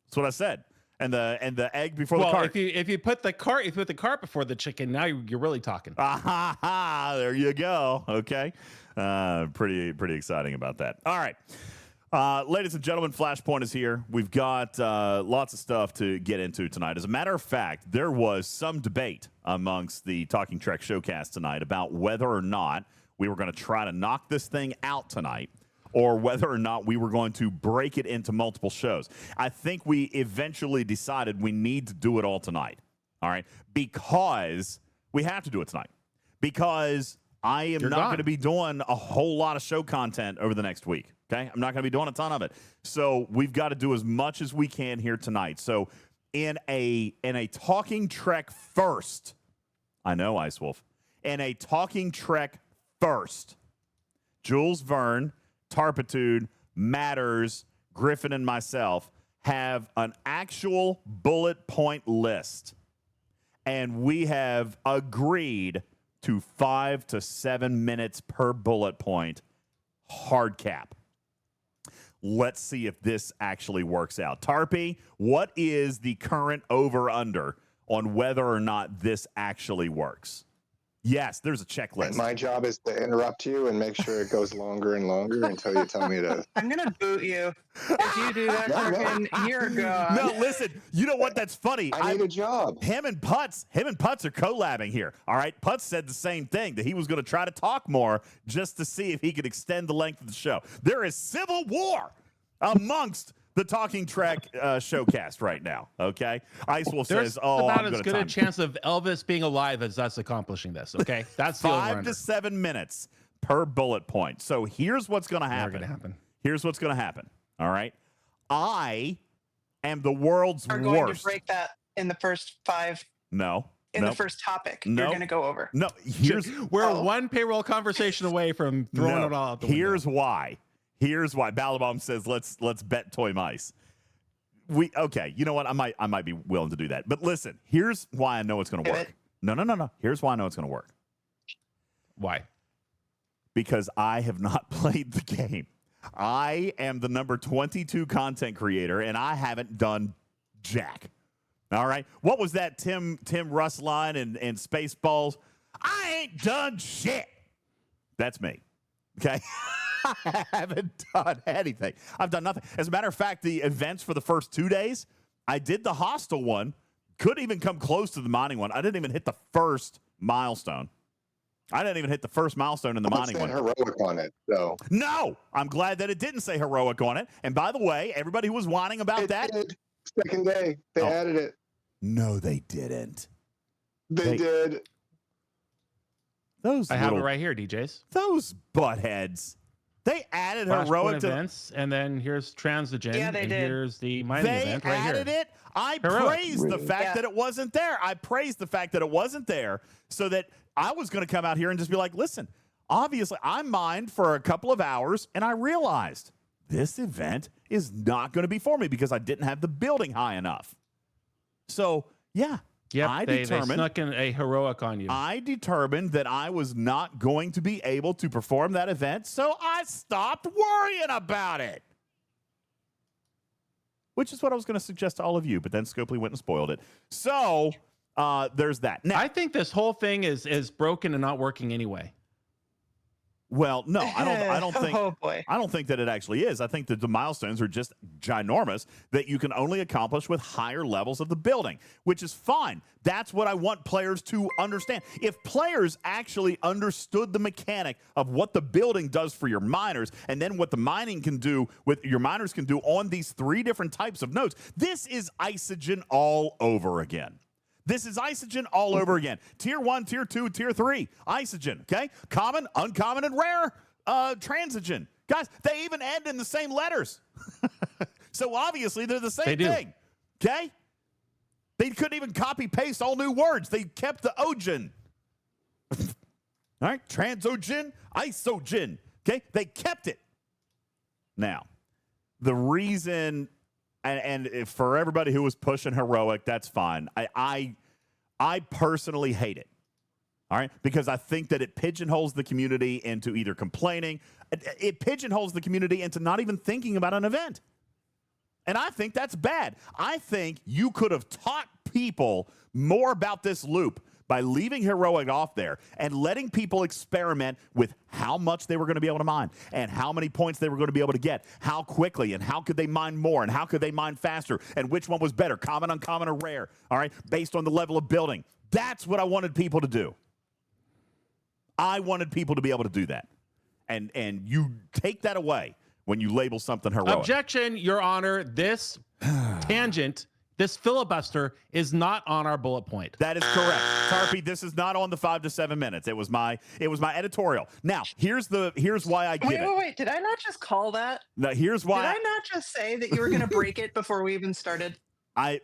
[SPEAKER 1] That's what I said. And the egg before the cart.
[SPEAKER 2] If you put the cart before the chicken, now you're really talking.
[SPEAKER 1] There you go. Okay. Pretty exciting about that. All right. Ladies and gentlemen, Flashpoint is here. We've got lots of stuff to get into tonight. As a matter of fact, there was some debate amongst the Talking Trek showcast tonight about whether or not we were going to try to knock this thing out tonight or whether or not we were going to break it into multiple shows. I think we eventually decided we need to do it all tonight, all right, because we have to do it tonight because I am not going to be doing a whole lot of show content over the next week. Okay, I'm not going to be doing a ton of it. So we've got to do as much as we can here tonight. So in a Talking Trek first, I know, Ice Wolf, in a Talking Trek first, Jules Verne, Tarpitude, Matters, Griffin, and myself have an actual bullet point list. And we have agreed to 5 to 7 minutes per bullet point, hard cap. Let's see if this actually works out. Tarpy, what is the current over-under on whether or not this actually works? Yes, there's a checklist.
[SPEAKER 3] My job is to interrupt you and make sure it goes longer and longer until you tell me to.
[SPEAKER 4] I'm going to boot you. If you do that, Griffin, you're gone.
[SPEAKER 1] No, listen, you know what? That's funny.
[SPEAKER 3] I need a job.
[SPEAKER 1] Him and Putz are collabing here. All right. Putz said the same thing, that he was going to try to talk more just to see if he could extend the length of the show. There is civil war amongst the Talking Trek showcast right now. Okay. Ice Wolf says, "Oh,
[SPEAKER 2] about
[SPEAKER 1] I'm
[SPEAKER 2] as good a chance of Elvis being alive as us accomplishing this." Okay, that's the
[SPEAKER 1] 5 to 7 minutes per bullet point. So here's what's going to happen. Here's what's going to happen. All right. I am the world's
[SPEAKER 4] We're going
[SPEAKER 1] worst.
[SPEAKER 4] to break that in the first 5.
[SPEAKER 1] No.
[SPEAKER 4] In the first topic, you're going to go over.
[SPEAKER 1] No.
[SPEAKER 2] We're one payroll conversation away from throwing it all out the window.
[SPEAKER 1] Here's why. Balabom says let's bet toy mice. Okay, you know what? I might be willing to do that. But listen, here's why I know it's going to work. No. Here's why I know it's going to work.
[SPEAKER 2] Why?
[SPEAKER 1] Because I have not played the game. I am the number 22 content creator, and I haven't done jack. All right? What was that Tim Russ line in Spaceballs? I ain't done shit. That's me. Okay? I haven't done anything. I've done nothing. As a matter of fact, the events for the first 2 days, I did the hostile one, couldn't even come close to the mining one. I didn't even hit the first milestone. I didn't even hit the first milestone in the mining one.
[SPEAKER 3] Heroic on it, though.
[SPEAKER 1] No, I'm glad that it didn't say heroic on it. And by the way, everybody who was whining about that.
[SPEAKER 3] Second day, they added it.
[SPEAKER 1] No, they didn't.
[SPEAKER 3] They did.
[SPEAKER 1] I
[SPEAKER 2] have it right here, DJs.
[SPEAKER 1] Those buttheads. They added
[SPEAKER 2] Flashpoint
[SPEAKER 1] heroic
[SPEAKER 2] events, and then here's Transogen.
[SPEAKER 4] Yeah, they did.
[SPEAKER 2] Here's the mining event right here.
[SPEAKER 1] They added it. I praised the fact that it wasn't there. I praised the fact that it wasn't there so that I was going to come out here and just be like, listen, obviously I mined for a couple of hours and I realized this event is not going to be for me because I didn't have the building high enough. So, yeah.
[SPEAKER 2] Yep, they snuck in a heroic on you.
[SPEAKER 1] I determined that I was not going to be able to perform that event, so I stopped worrying about it. Which is what I was going to suggest to all of you, but then Scopely went and spoiled it. So there's that. Now,
[SPEAKER 2] I think this whole thing is broken and not working anyway.
[SPEAKER 1] Well, no, I don't think.
[SPEAKER 4] Oh boy.
[SPEAKER 1] I don't think that it actually is. I think that the milestones are just ginormous that you can only accomplish with higher levels of the building, which is fine. That's what I want players to understand. If players actually understood the mechanic of what the building does for your miners and then what the mining can do with your miners can do on these 3 different types of nodes, this is Isogen all over again. This is Isogen all over again. Tier 1, Tier 2, Tier 3. Isogen, okay? Common, uncommon, and rare Transogen. Guys, they even end in the same letters. So obviously they're the same thing, okay? They couldn't even copy-paste all new words. They kept the ogen. All right? Transogen, Isogen, okay? They kept it. Now, the reason... And for everybody who was pushing heroic, that's fine. I personally hate it, all right? Because I think that it pigeonholes the community into either complaining. It pigeonholes the community into not even thinking about an event. And I think that's bad. I think you could have taught people more about this loop by leaving heroic off there and letting people experiment with how much they were going to be able to mine and how many points they were going to be able to get, how quickly, and how could they mine more and how could they mine faster, and which one was better, common, uncommon, or rare, all right, based on the level of building. That's what I wanted people to do. I wanted people to be able to do that. And you take that away when you label something heroic.
[SPEAKER 2] Objection, Your Honor. This tangent, this filibuster is not on our bullet point.
[SPEAKER 1] That is correct. Tarpy, this is not on the 5 to 7 minutes. It was my editorial. Now, here's why I get it.
[SPEAKER 4] Wait. Did I not just call that?
[SPEAKER 1] No, here's why.
[SPEAKER 4] Did I not just say that you were going to break it before we even started?
[SPEAKER 1] I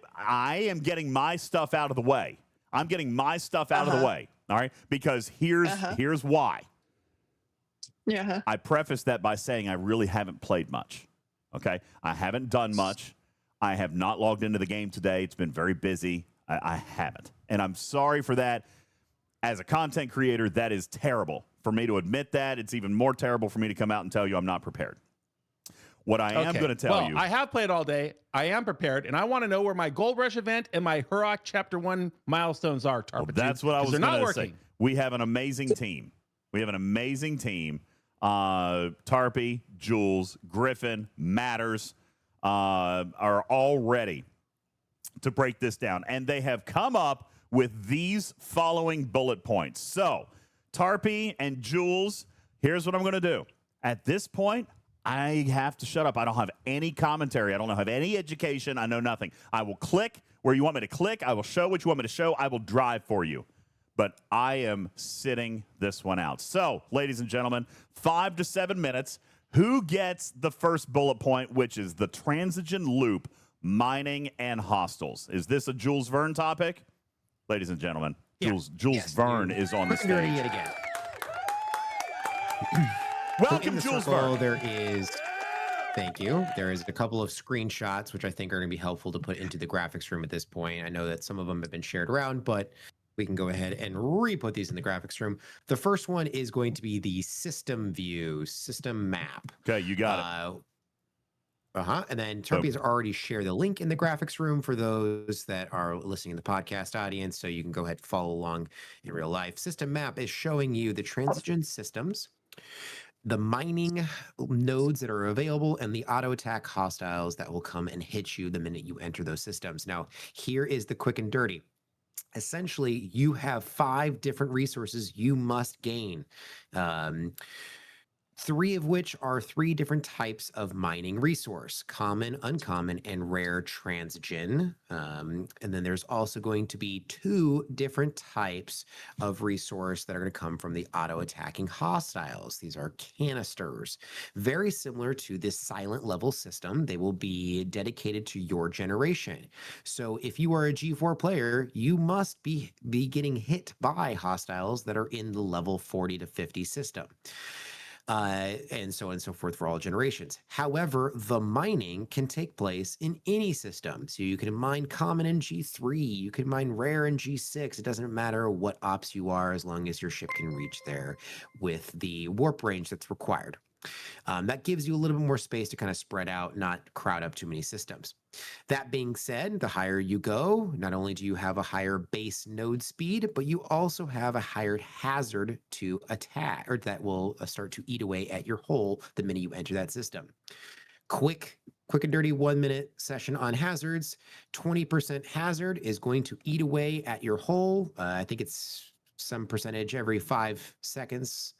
[SPEAKER 1] am getting my stuff out of the way. I'm getting my stuff out of the way. All right? Because here's why.
[SPEAKER 4] Yeah.
[SPEAKER 1] I preface that by saying I really haven't played much. Okay? I haven't done much. I have not logged into the game today. It's been very busy. I haven't. And I'm sorry for that. As a content creator, that is terrible. For me to admit that, it's even more terrible for me to come out and tell you I'm not prepared. What I am going to tell you.
[SPEAKER 2] I have played all day. I am prepared, and I want to know where my Gold Rush event and my Hurok Chapter 1 milestones are, Tarpitude.
[SPEAKER 1] Well, that's what I was going to say.
[SPEAKER 2] Working.
[SPEAKER 1] We have an amazing team. Tarpy, Jules, Griffin, Matters are all ready to break this down. And they have come up with these following bullet points. So, Tarpy and Jules, here's what I'm going to do. At this point, I have to shut up. I don't have any commentary. I don't have any education. I know nothing. I will click where you want me to click. I will show what you want me to show. I will drive for you. But I am sitting this one out. So, ladies and gentlemen, 5 to 7 minutes. Who gets the first bullet point, which is the Transogen loop, mining and hostels? Is this a Jules Verne topic? Ladies and gentlemen, Jules Verne is on the stage.
[SPEAKER 5] Yet again.
[SPEAKER 1] Welcome, Jules Verne.
[SPEAKER 5] There is, thank you. There is a couple of screenshots, which I think are going to be helpful to put into the graphics room at this point. I know that some of them have been shared around, but we can go ahead and re-put these in the graphics room. The first one is going to be the system view, system map.
[SPEAKER 1] Okay, you got it.
[SPEAKER 5] And then Tarpy has already shared the link in the graphics room for those that are listening in the podcast audience, so you can go ahead and follow along in real life. System map is showing you the Transogen systems, the mining nodes that are available, and the auto attack hostiles that will come and hit you the minute you enter those systems. Now, here is the quick and dirty. Essentially, you have 5 different resources you must gain. 3 of which are 3 different types of mining resource: common, uncommon, and rare Transogen. And then there's also going to be 2 different types of resource that are going to come from the auto-attacking hostiles. These are canisters. Very similar to this silent level system. They will be dedicated to your generation. So if you are a G4 player, you must be getting hit by hostiles that are in the level 40 to 50 system. And so on and so forth for all generations. However, the mining can take place in any system. So you can mine common in G3, you can mine rare in G6. It doesn't matter what ops you are, as long as your ship can reach there with the warp range that's required. That gives you a little bit more space to kind of spread out, not crowd up too many systems. That being said, the higher you go, not only do you have a higher base node speed, but you also have a higher hazard to attack, or that will start to eat away at your hull the minute you enter that system. Quick and dirty 1 minute session on hazards. 20% hazard is going to eat away at your hull. I think it's some percentage every 5 seconds.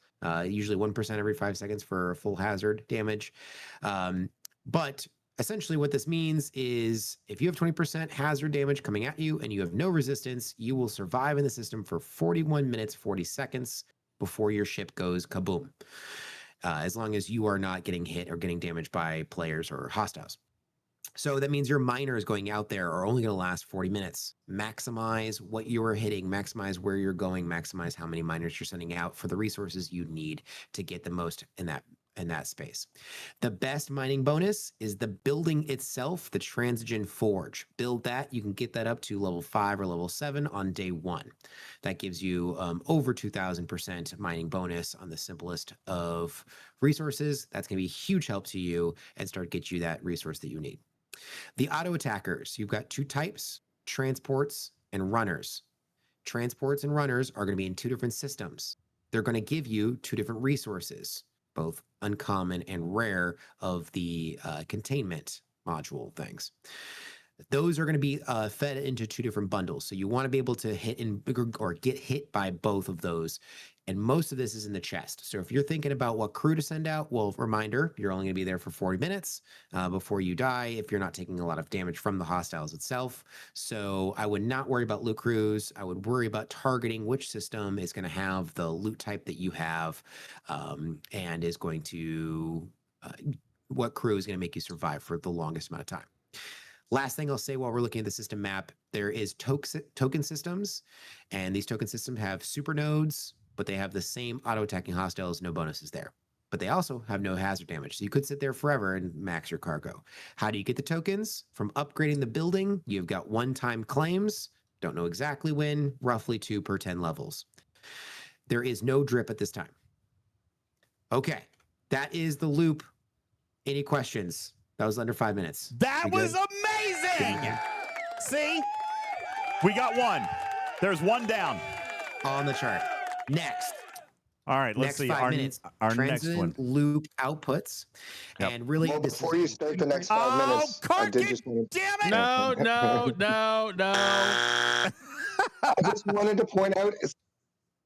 [SPEAKER 5] Usually 1% every 5 seconds for full hazard damage. But essentially what this means is if you have 20% hazard damage coming at you and you have no resistance, you will survive in the system for 41 minutes, 40 seconds before your ship goes kaboom. As long as you are not getting hit or getting damaged by players or hostiles. So that means your miners going out there are only going to last 40 minutes. Maximize what you are hitting, maximize where you're going, maximize how many miners you're sending out for the resources you need to get the most in that space. The best mining bonus is the building itself, the Transogen Forge. Build that. You can get that up to level 5 or level 7 on day 1. That gives you over 2,000% mining bonus on the simplest of resources. That's going to be a huge help to you and start get you that resource that you need. The auto attackers, you've got 2 types: transports and runners. transports and runners are going to be in two different systems. They're going to give you two different resources, both uncommon and rare of the containment module things. Those are going to be fed into two different bundles. So you want to be able to hit or get hit by both of those. And most of this is in the chest. So if you're thinking about what crew to send out, well, reminder, you're only going to be there for 40 minutes before you die if you're not taking a lot of damage from the hostiles itself. So I would not worry about loot crews. I would worry about targeting which system is going to have the loot type that you have and is going to, what crew is going to make you survive for the longest amount of time. Last thing I'll say while we're looking at the system map, there is token systems, and these token systems have super nodes, but they have the same auto-attacking hostiles, no bonuses there. But they also have no hazard damage, so you could sit there forever and max your cargo. How do you get the tokens? From upgrading the building, you've got one-time claims, don't know exactly when, roughly 2 per 10 levels. There is no drip at this time. Okay, that is the loop. Any questions? That was under 5 minutes.
[SPEAKER 1] That was amazing.
[SPEAKER 5] Yeah.
[SPEAKER 1] See? We got one. There's one down.
[SPEAKER 5] On the chart. Next.
[SPEAKER 1] All right, let's see.
[SPEAKER 5] Our next one. Loop outputs.
[SPEAKER 1] Yep.
[SPEAKER 5] And really,
[SPEAKER 3] Well, before you start the next 5 minutes, I did just want to,
[SPEAKER 1] damn it!
[SPEAKER 2] No.
[SPEAKER 3] I just wanted to point out,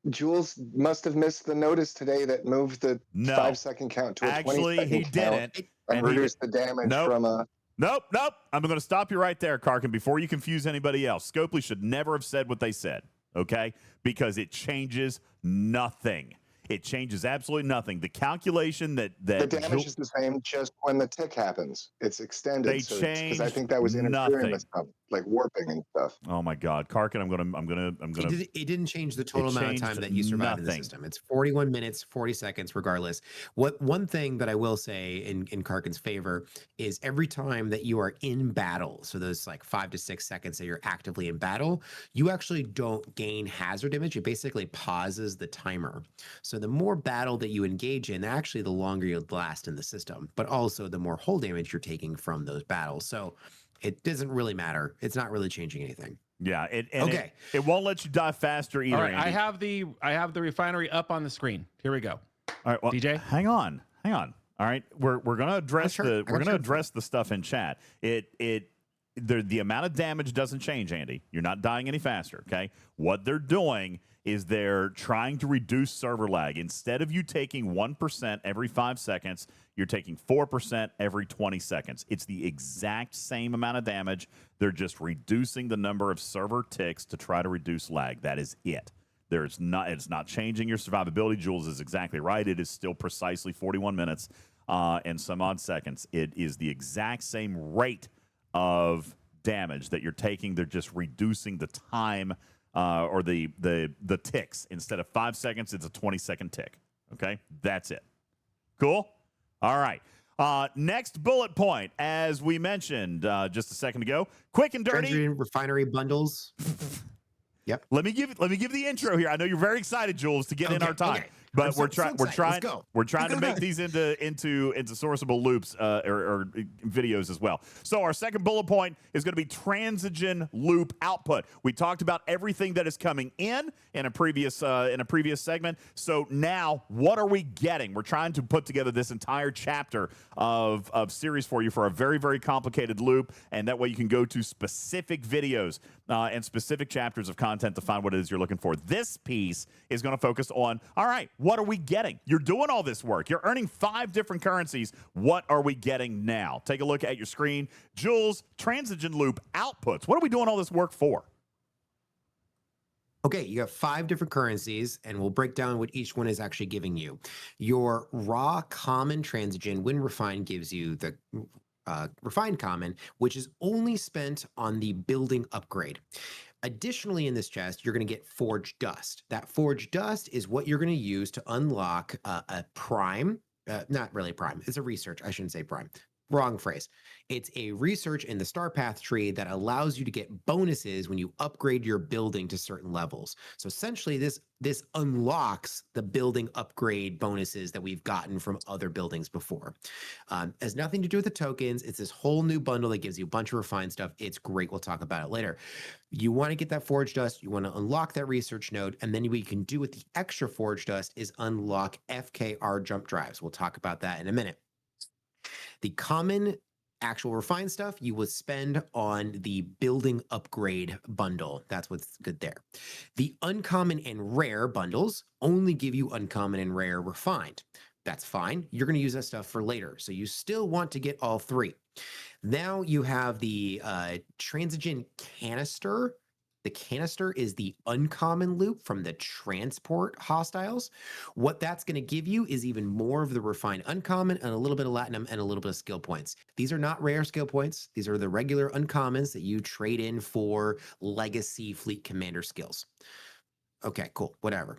[SPEAKER 3] Jules must have missed the notice today that moved the 5-second count to a 20-second
[SPEAKER 1] he
[SPEAKER 3] count
[SPEAKER 1] didn't.
[SPEAKER 3] and reduced the damage from a...
[SPEAKER 1] Nope. I'm going to stop you right there, Karkin, before you confuse anybody else. Scopely should never have said what they said, okay? Because it changes nothing. It changes absolutely nothing. The calculation that
[SPEAKER 3] the damage is the same, just when the tick happens, it's extended.
[SPEAKER 1] They changed
[SPEAKER 3] because I think that was interfering
[SPEAKER 1] nothing.
[SPEAKER 3] with stuff, like warping and stuff.
[SPEAKER 1] Oh my God, Karkin, I'm gonna.
[SPEAKER 5] It didn't change the total amount of time that you survived in the system. It's 41 minutes, 40 seconds, regardless. One thing that I will say in Karkin's favor is every time that you are in battle, so those like 5 to 6 seconds that you're actively in battle, you actually don't gain hazard damage. It basically pauses the timer. So the more battle that you engage in, actually the longer you'll last in the system, but also the more hull damage you're taking from those battles. So it doesn't really matter. It's not really changing anything.
[SPEAKER 1] Yeah. It won't let you die faster either.
[SPEAKER 2] All right,
[SPEAKER 1] Andy.
[SPEAKER 2] I have the refinery up on the screen. Here we go.
[SPEAKER 1] All right, well,
[SPEAKER 2] DJ,
[SPEAKER 1] hang on. All right, we're gonna address the stuff in chat. The amount of damage doesn't change, Andy. You're not dying any faster. Okay. What they're doing is they're trying to reduce server lag. Instead of you taking 1% every 5 seconds, you're taking 4% every 20 seconds. It's the exact same amount of damage. They're just reducing the number of server ticks to try to reduce lag. That is it. It's not changing your survivability. Jules is exactly right. It is still precisely 41 minutes and some odd seconds. It is the exact same rate of damage that you're taking. They're just reducing the time or the ticks. Instead of 5 seconds, it's a 20-second tick. Okay, that's it. Cool. All right. Next bullet point, as we mentioned just a second ago, quick and dirty
[SPEAKER 5] Refinery bundles. Yep.
[SPEAKER 1] Let me give the intro here. I know you're very excited, Jules, to get in our time, but we're trying to make these into sourceable loops or videos as well. So our second bullet point is going to be Transogen loop output. We talked about everything that is coming in a previous segment. So now, what are we getting? We're trying to put together this entire chapter of series for you for a very, very complicated loop, and that way you can go to specific videos and specific chapters of content to find what it is you're looking for. This piece is going to focus on, all right, what are we getting? You're doing all this work. You're earning 5 different currencies. What are we getting now? Take a look at your screen. Jules, Transogen loop outputs. What are we doing all this work for?
[SPEAKER 5] Okay, you have 5 different currencies, and we'll break down what each one is actually giving you. Your raw common Transogen, when refined, gives you the refined common, which is only spent on the building upgrade. Additionally, in this chest, you're going to get forged dust. That forged dust is what you're going to use to unlock a prime, not really prime, it's a research, I shouldn't say prime, Wrong phrase. It's a research in the star path tree that allows you to get bonuses when you upgrade your building to certain levels. So essentially this unlocks the building upgrade bonuses that we've gotten from other buildings before. Has nothing to do with the tokens. It's this whole new bundle that gives you a bunch of refined stuff. It's great. We'll talk about it later. You want to get that forge dust. You want to unlock that research node. And then what you can do with the extra forge dust is unlock FKR jump drives. We'll talk about that in a minute. The common actual refined stuff you will spend on the building upgrade bundle. That's what's good there. The uncommon and rare bundles only give you uncommon and rare refined. That's fine. You're going to use that stuff for later. So you still want to get all three. Now you have the Transogen canister. The canister is the uncommon loop from the transport hostiles. What that's going to give you is even more of the refined uncommon and a little bit of latinum and a little bit of skill points. These are not rare skill points. These are the regular uncommons that you trade in for legacy fleet commander skills. Okay, cool, whatever.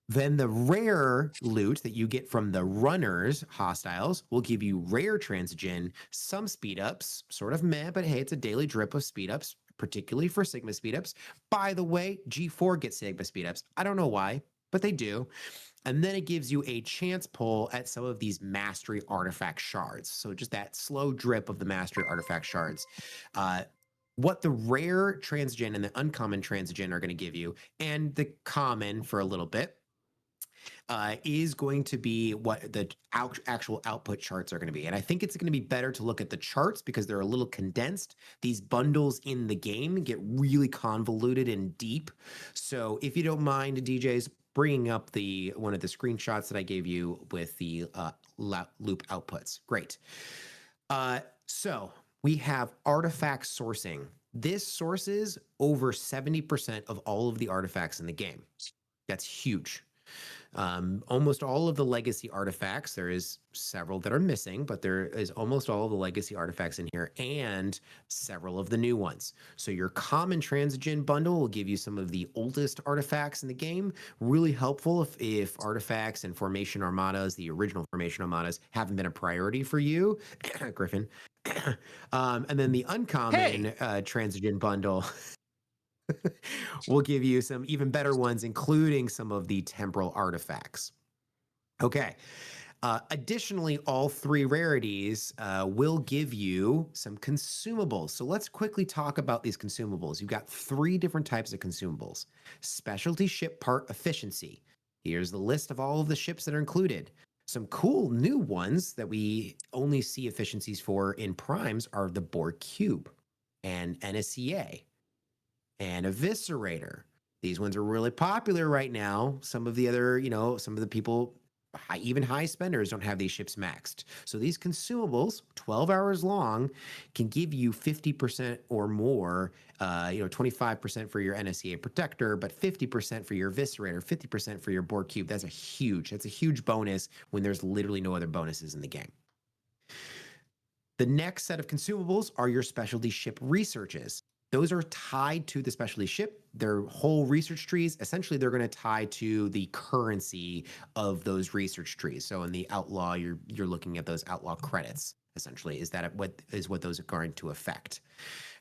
[SPEAKER 5] Then the rare loot that you get from the runners hostiles will give you rare Transogen, some speed ups, sort of meh, but hey, it's a daily drip of speed ups, particularly for Sigma speedups. By the way, G4 gets Sigma speedups. I don't know why, but they do. And then it gives you a chance pull at some of these mastery artifact shards. So just that slow drip of the mastery artifact shards. What the rare Transogen and the uncommon Transogen are going to give you, and the common for a little bit, is going to be what the actual output charts are going to be. And I think it's going to be better to look at the charts because they're a little condensed. These bundles in the game get really convoluted and deep. So if you don't mind, DJs, bringing up one of the screenshots that I gave you with the loop outputs. Great. So we have artifact sourcing. This sources over 70% of all of the artifacts in the game. That's huge. Almost all of the legacy artifacts, there is several that are missing, but there is almost all of the legacy artifacts in here and several of the new ones. So your common Transogen bundle will give you some of the oldest artifacts in the game. Really helpful if artifacts and formation armadas, the original formation armadas, haven't been a priority for you, Griffin. And then the uncommon Transogen bundle we'll give you some even better ones, including some of the temporal artifacts. Okay. Additionally, all three rarities will give you some consumables. So let's quickly talk about these consumables. You've got three different types of consumables. Specialty ship part efficiency. Here's the list of all of the ships that are included. Some cool new ones that we only see efficiencies for in primes are the Borg Cube and NSCA. And Eviscerator. These ones are really popular right now. Some of the other, some of the people, even high spenders, don't have these ships maxed. So these consumables, 12 hours long, can give you 50% or more, 25% for your NSCA protector, but 50% for your Eviscerator, 50% for your Borg Cube. That's a huge bonus when there's literally no other bonuses in the game. The next set of consumables are your specialty ship researches. Those are tied to the specialty ship. Their whole research trees, essentially, they're going to tie to the currency of those research trees. So in the outlaw, you're looking at those outlaw credits, essentially, is what those are going to affect.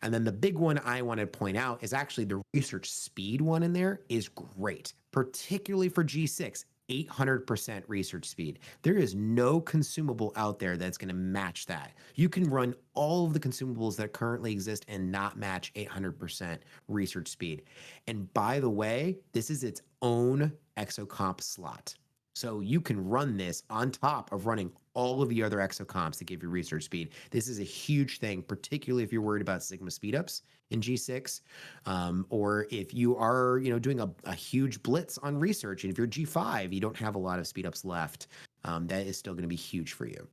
[SPEAKER 5] And then the big one I want to point out is actually the research speed one in there is great, particularly for G6. 800% research speed. There is no consumable out there that's going to match that. You can run all of the consumables that currently exist and not match 800% research speed. And by the way, this is its own exocomp slot. So you can run this on top of running all of the other exocomps that give you research speed. This is a huge thing, particularly if you're worried about Sigma speedups in G6, or if you are, doing a huge blitz on research. And if you're G5, you don't have a lot of speedups left. That is still going to be huge for you.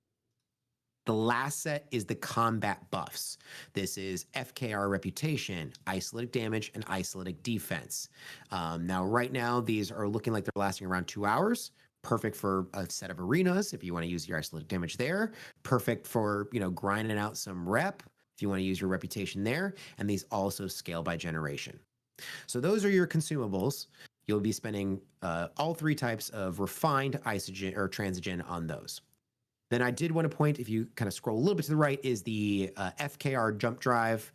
[SPEAKER 5] The last set is the combat buffs. This is FKR reputation, isolated damage, and isolated defense. Now, right now, these are looking like they're lasting around 2 hours. Perfect for a set of arenas if you want to use your isolated damage there. Perfect for, grinding out some rep if you want to use your reputation there. And these also scale by generation. So those are your consumables. You'll be spending all three types of refined isogen or transogen on those. Then I did want to point, if you kind of scroll a little bit to the right, is the FKR jump drive.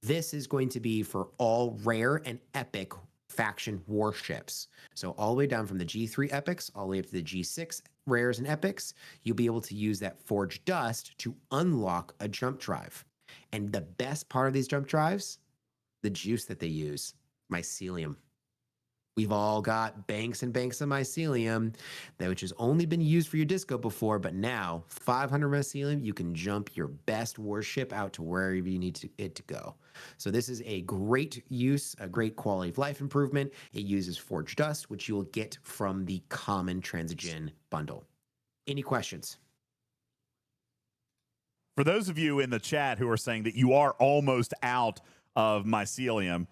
[SPEAKER 5] This is going to be for all rare and epic faction warships. So all the way down from the G3 epics, all the way up to the G6 rares and epics, you'll be able to use that Forged Dust to unlock a jump drive. And the best part of these jump drives, the juice that they use, mycelium. We've all got banks and banks of mycelium, which has only been used for your disco before, but now 500 mycelium, you can jump your best warship out to wherever you need it to go. So this is a great use, a great quality of life improvement. It uses Forged Dust, which you will get from the common Transogen bundle. Any questions?
[SPEAKER 1] For those of you in the chat who are saying that you are almost out of mycelium,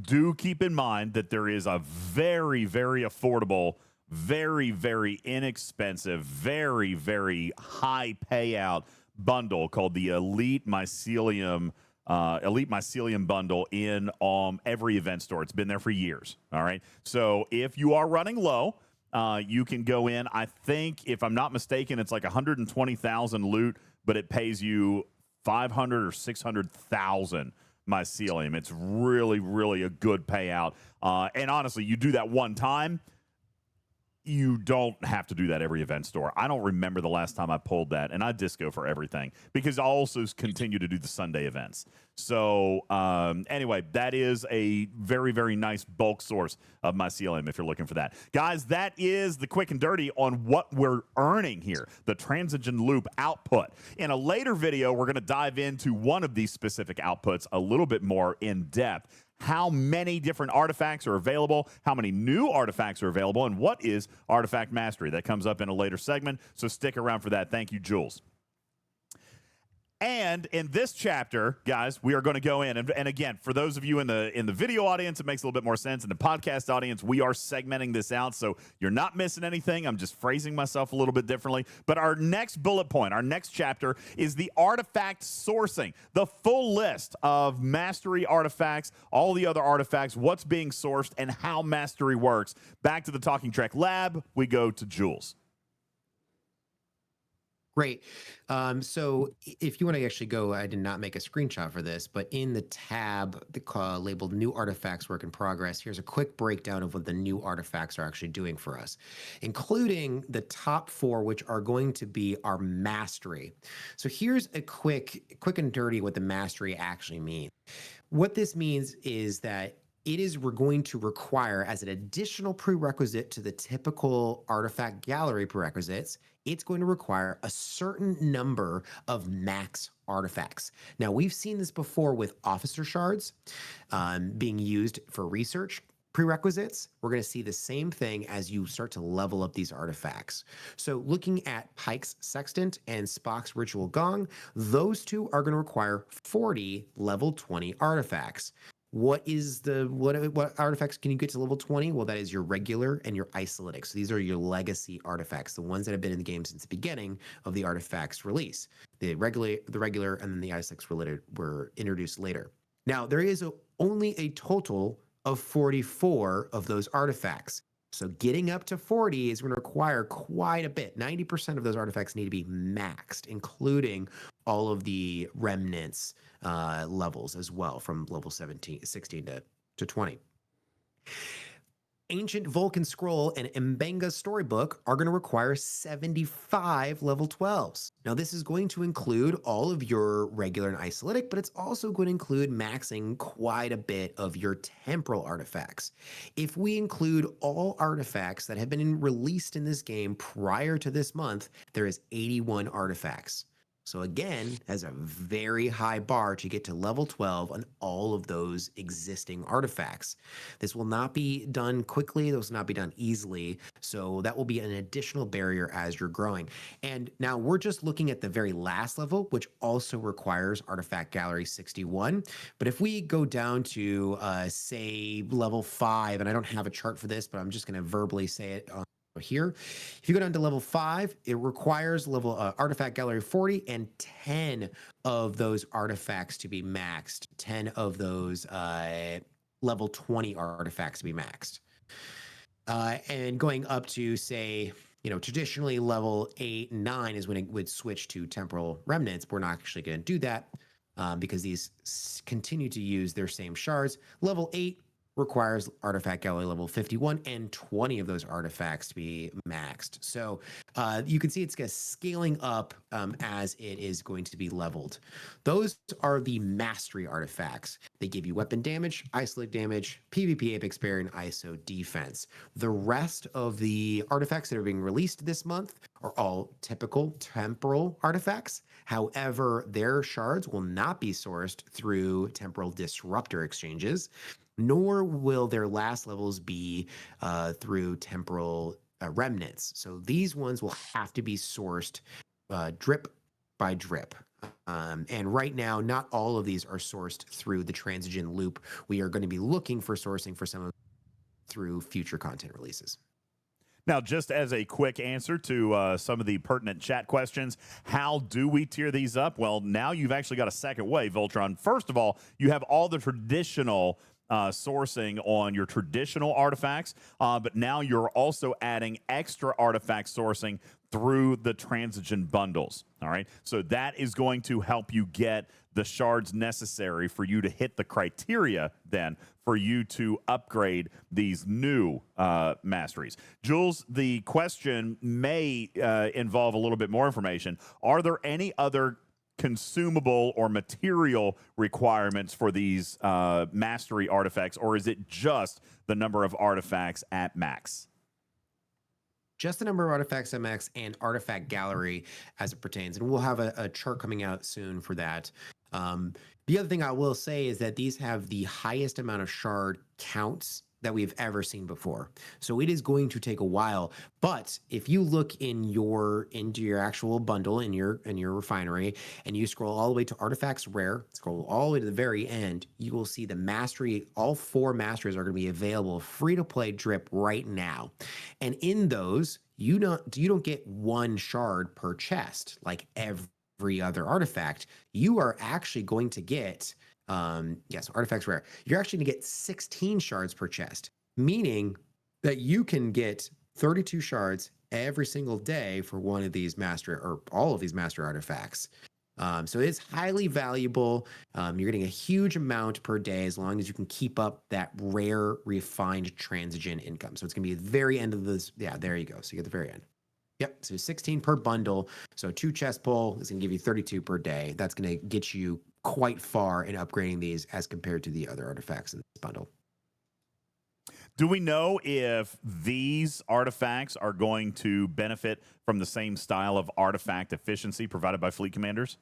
[SPEAKER 1] do keep in mind that there is a very, very affordable, very, very inexpensive, very, very high payout bundle called the Elite Mycelium bundle in every event store. It's been there for years. All right. So if you are running low, you can go in. I think, if I'm not mistaken, it's like 120,000 loot, but it pays you 500 or 600,000 mycelium. It's really, really a good payout. And honestly, you do that one time, you don't have to do that every event store. I don't remember the last time I pulled that, and I disco for everything because I also continue to do the Sunday events. So anyway, that is a very, very nice bulk source of mycelium if you're looking for that. Guys, that is the quick and dirty on what we're earning here, the Transogen loop output. In a later video, we're going to dive into one of these specific outputs a little bit more in depth. How many different artifacts are available, how many new artifacts are available, and what is artifact mastery. That comes up in a later segment, so stick around for that. Thank you, Jules. And in this chapter, guys, we are going to go in, and again, for those of you in the video audience, it makes a little bit more sense. In the podcast audience, we are segmenting this out, so you're not missing anything. I'm just phrasing myself a little bit differently. But our next bullet point, our next chapter, is the artifact sourcing, the full list of mastery artifacts, all the other artifacts, what's being sourced, and how mastery works. Back to the Talking Trek Lab, we go to Jules.
[SPEAKER 5] Great. So if you want to actually go, I did not make a screenshot for this, but in the tab labeled New Artifacts Work in Progress, here's a quick breakdown of what the new artifacts are actually doing for us, including the top 4, which are going to be our mastery. So here's a quick and dirty what the mastery actually means. What this means is that we're going to require, as an additional prerequisite to the typical artifact gallery prerequisites, it's going to require a certain number of max artifacts. Now, we've seen this before with officer shards being used for research prerequisites. We're going to see the same thing as you start to level up these artifacts. So looking at Pike's Sextant and Spock's Ritual Gong, those two are going to require 40 level 20 artifacts. What artifacts can you get to level 20? Well, that is your regular and your isolatic. So these are your legacy artifacts, the ones that have been in the game since the beginning of the artifacts release. The regular, and then the isolacs were introduced later. Now, there is only a total of 44 of those artifacts. So getting up to 40 is going to require quite a bit. 90% of those artifacts need to be maxed, including all of the remnants levels as well, from level 16 to 20. Ancient Vulcan Scroll and Mbenga Storybook are going to require 75 level 12s. Now, this is going to include all of your regular and isolatic, but it's also going to include maxing quite a bit of your temporal artifacts. If we include all artifacts that have been released in this game prior to this month, there is 81 artifacts. So again, has a very high bar to get to level 12 on all of those existing artifacts. This will not be done quickly. Those will not be done easily. So that will be an additional barrier as you're growing. And now we're just looking at the very last level, which also requires Artifact Gallery 61. But if we go down to, say, level 5, and I don't have a chart for this, but I'm just going to verbally say it here. If you go down to level 5, it requires Artifact Gallery 40 and 10 of those artifacts to be maxed. 10 of those level 20 artifacts to be maxed. And going up to, say, traditionally level 8 and 9 is when it would switch to temporal remnants. We're not actually going to do that because these continue to use their same shards. Level 8 requires artifact gallery level 51 and 20 of those artifacts to be maxed. So you can see it's scaling up as it is going to be leveled. Those are the mastery artifacts. They give you weapon damage, isolate damage, PvP apex barrier, and ISO defense. The rest of the artifacts that are being released this month are all typical temporal artifacts. However, their shards will not be sourced through temporal disruptor exchanges, nor will their last levels be through temporal remnants. So these ones will have to be sourced drip by drip. And right now, not all of these are sourced through the Transogen loop. We are going to be looking for sourcing for some of them through future content releases.
[SPEAKER 1] Now, just as a quick answer to some of the pertinent chat questions, how do we tier these up? Well, now you've actually got a second way, Voltron. First of all, you have all the traditional sourcing on your traditional artifacts, but now you're also adding extra artifact sourcing through the Transogen bundles. All right, so that is going to help you get the shards necessary for you to hit the criteria then for you to upgrade these new masteries. Jules, the question may involve a little bit more information. Are there any other consumable or material requirements for these mastery artifacts, or is it just the number of artifacts at max?
[SPEAKER 5] Just the number of artifacts at max and artifact gallery as it pertains. And we'll have a chart coming out soon for that. The other thing I will say is that these have the highest amount of shard counts that we've ever seen before. So it is going to take a while. But if you look into your actual bundle in your refinery and you scroll all the way to artifacts rare, scroll all the way to the very end, you will see the mastery, all 4 masteries are going to be available free to play drip right now. And in those, you don't get 1 shard per chest like every other artifact. You are actually going to get yes, artifacts rare. You're actually going to get 16 shards per chest, meaning that you can get 32 shards every single day for one of these master or all of these master artifacts. So it's highly valuable. You're getting a huge amount per day as long as you can keep up that rare, refined Transogen income. So it's going to be at the very end of this. Yeah, there you go. So you get the very end. Yep. So 16 per bundle. So 2 chest pull is going to give you 32 per day. That's going to get you quite far in upgrading these as compared to the other artifacts in this bundle.
[SPEAKER 1] Do we know if these artifacts are going to benefit from the same style of artifact efficiency provided by fleet commanders?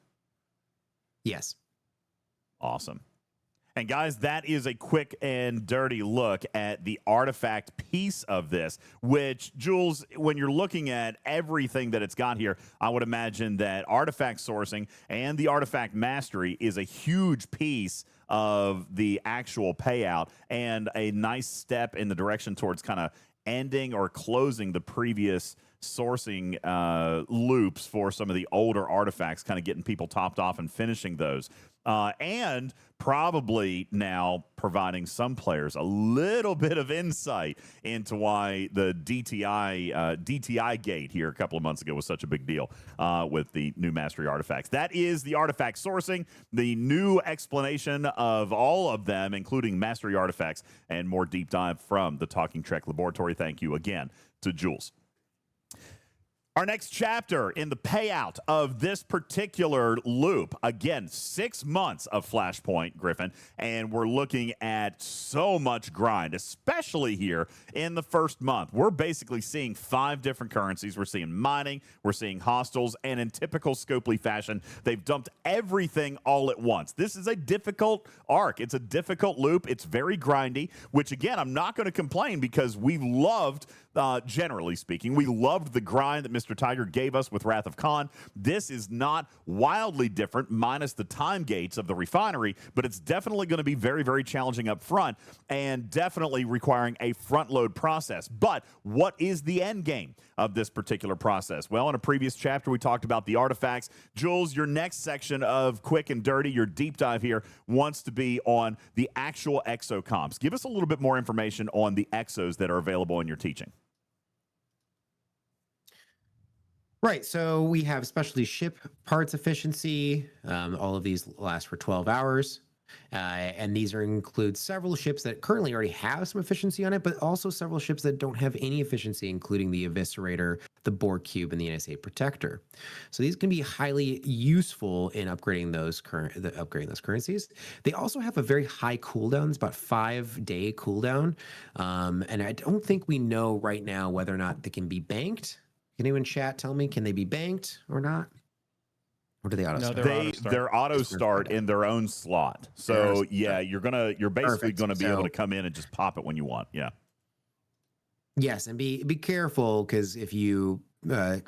[SPEAKER 5] Yes.
[SPEAKER 1] Awesome. And guys, that is a quick and dirty look at the artifact piece of this, which, Jules, when you're looking at everything that it's got here, I would imagine that artifact sourcing and the artifact mastery is a huge piece of the actual payout and a nice step in the direction towards kind of ending or closing the previous sourcing loops for some of the older artifacts, kind of getting people topped off and finishing those. And probably now providing some players a little bit of insight into why the DTI gate here a couple of months ago was such a big deal with the new mastery artifacts. That is the artifact sourcing, the new explanation of all of them, including mastery artifacts, and more deep dive from the Talking Trek Laboratory. Thank you again to Jules. Our next chapter in the payout of this particular loop, again, 6 months of Flashpoint, Griffin, and we're looking at so much grind, especially here in the first month. We're basically seeing 5 different currencies. We're seeing mining, we're seeing hostiles, and in typical Scopely fashion, they've dumped everything all at once. This is a difficult arc. It's a difficult loop. It's very grindy, which, again, I'm not going to complain because we loved, generally speaking, we loved the grind that Mr. Tiger gave us with Wrath of Khan. This is not wildly different, minus the time gates of the refinery, but it's definitely going to be very, very challenging up front and definitely requiring a front load process. But what is the end game of this particular process? Well, in a previous chapter, we talked about the artifacts. Jules, your next section of Quick and Dirty, your deep dive here, wants to be on the actual exo comps. Give us a little bit more information on the exos that are available in your teaching.
[SPEAKER 5] Right. So we have specialty ship parts efficiency. All of these last for 12 hours. And these include several ships that currently already have some efficiency on it, but also several ships that don't have any efficiency, including the Eviscerator, the Borg Cube, and the NSA Protector. So these can be highly useful in upgrading those currencies. They also have a very high cooldown. It's about 5-day cooldown, and I don't think we know right now whether or not they can be banked. Can anyone in chat tell me, can they be banked or not? Or do they auto start?
[SPEAKER 1] They're auto start in their own slot. So yeah, you're basically gonna be able to come in and just pop it when you want. Yeah.
[SPEAKER 5] Yes, and be careful, because if you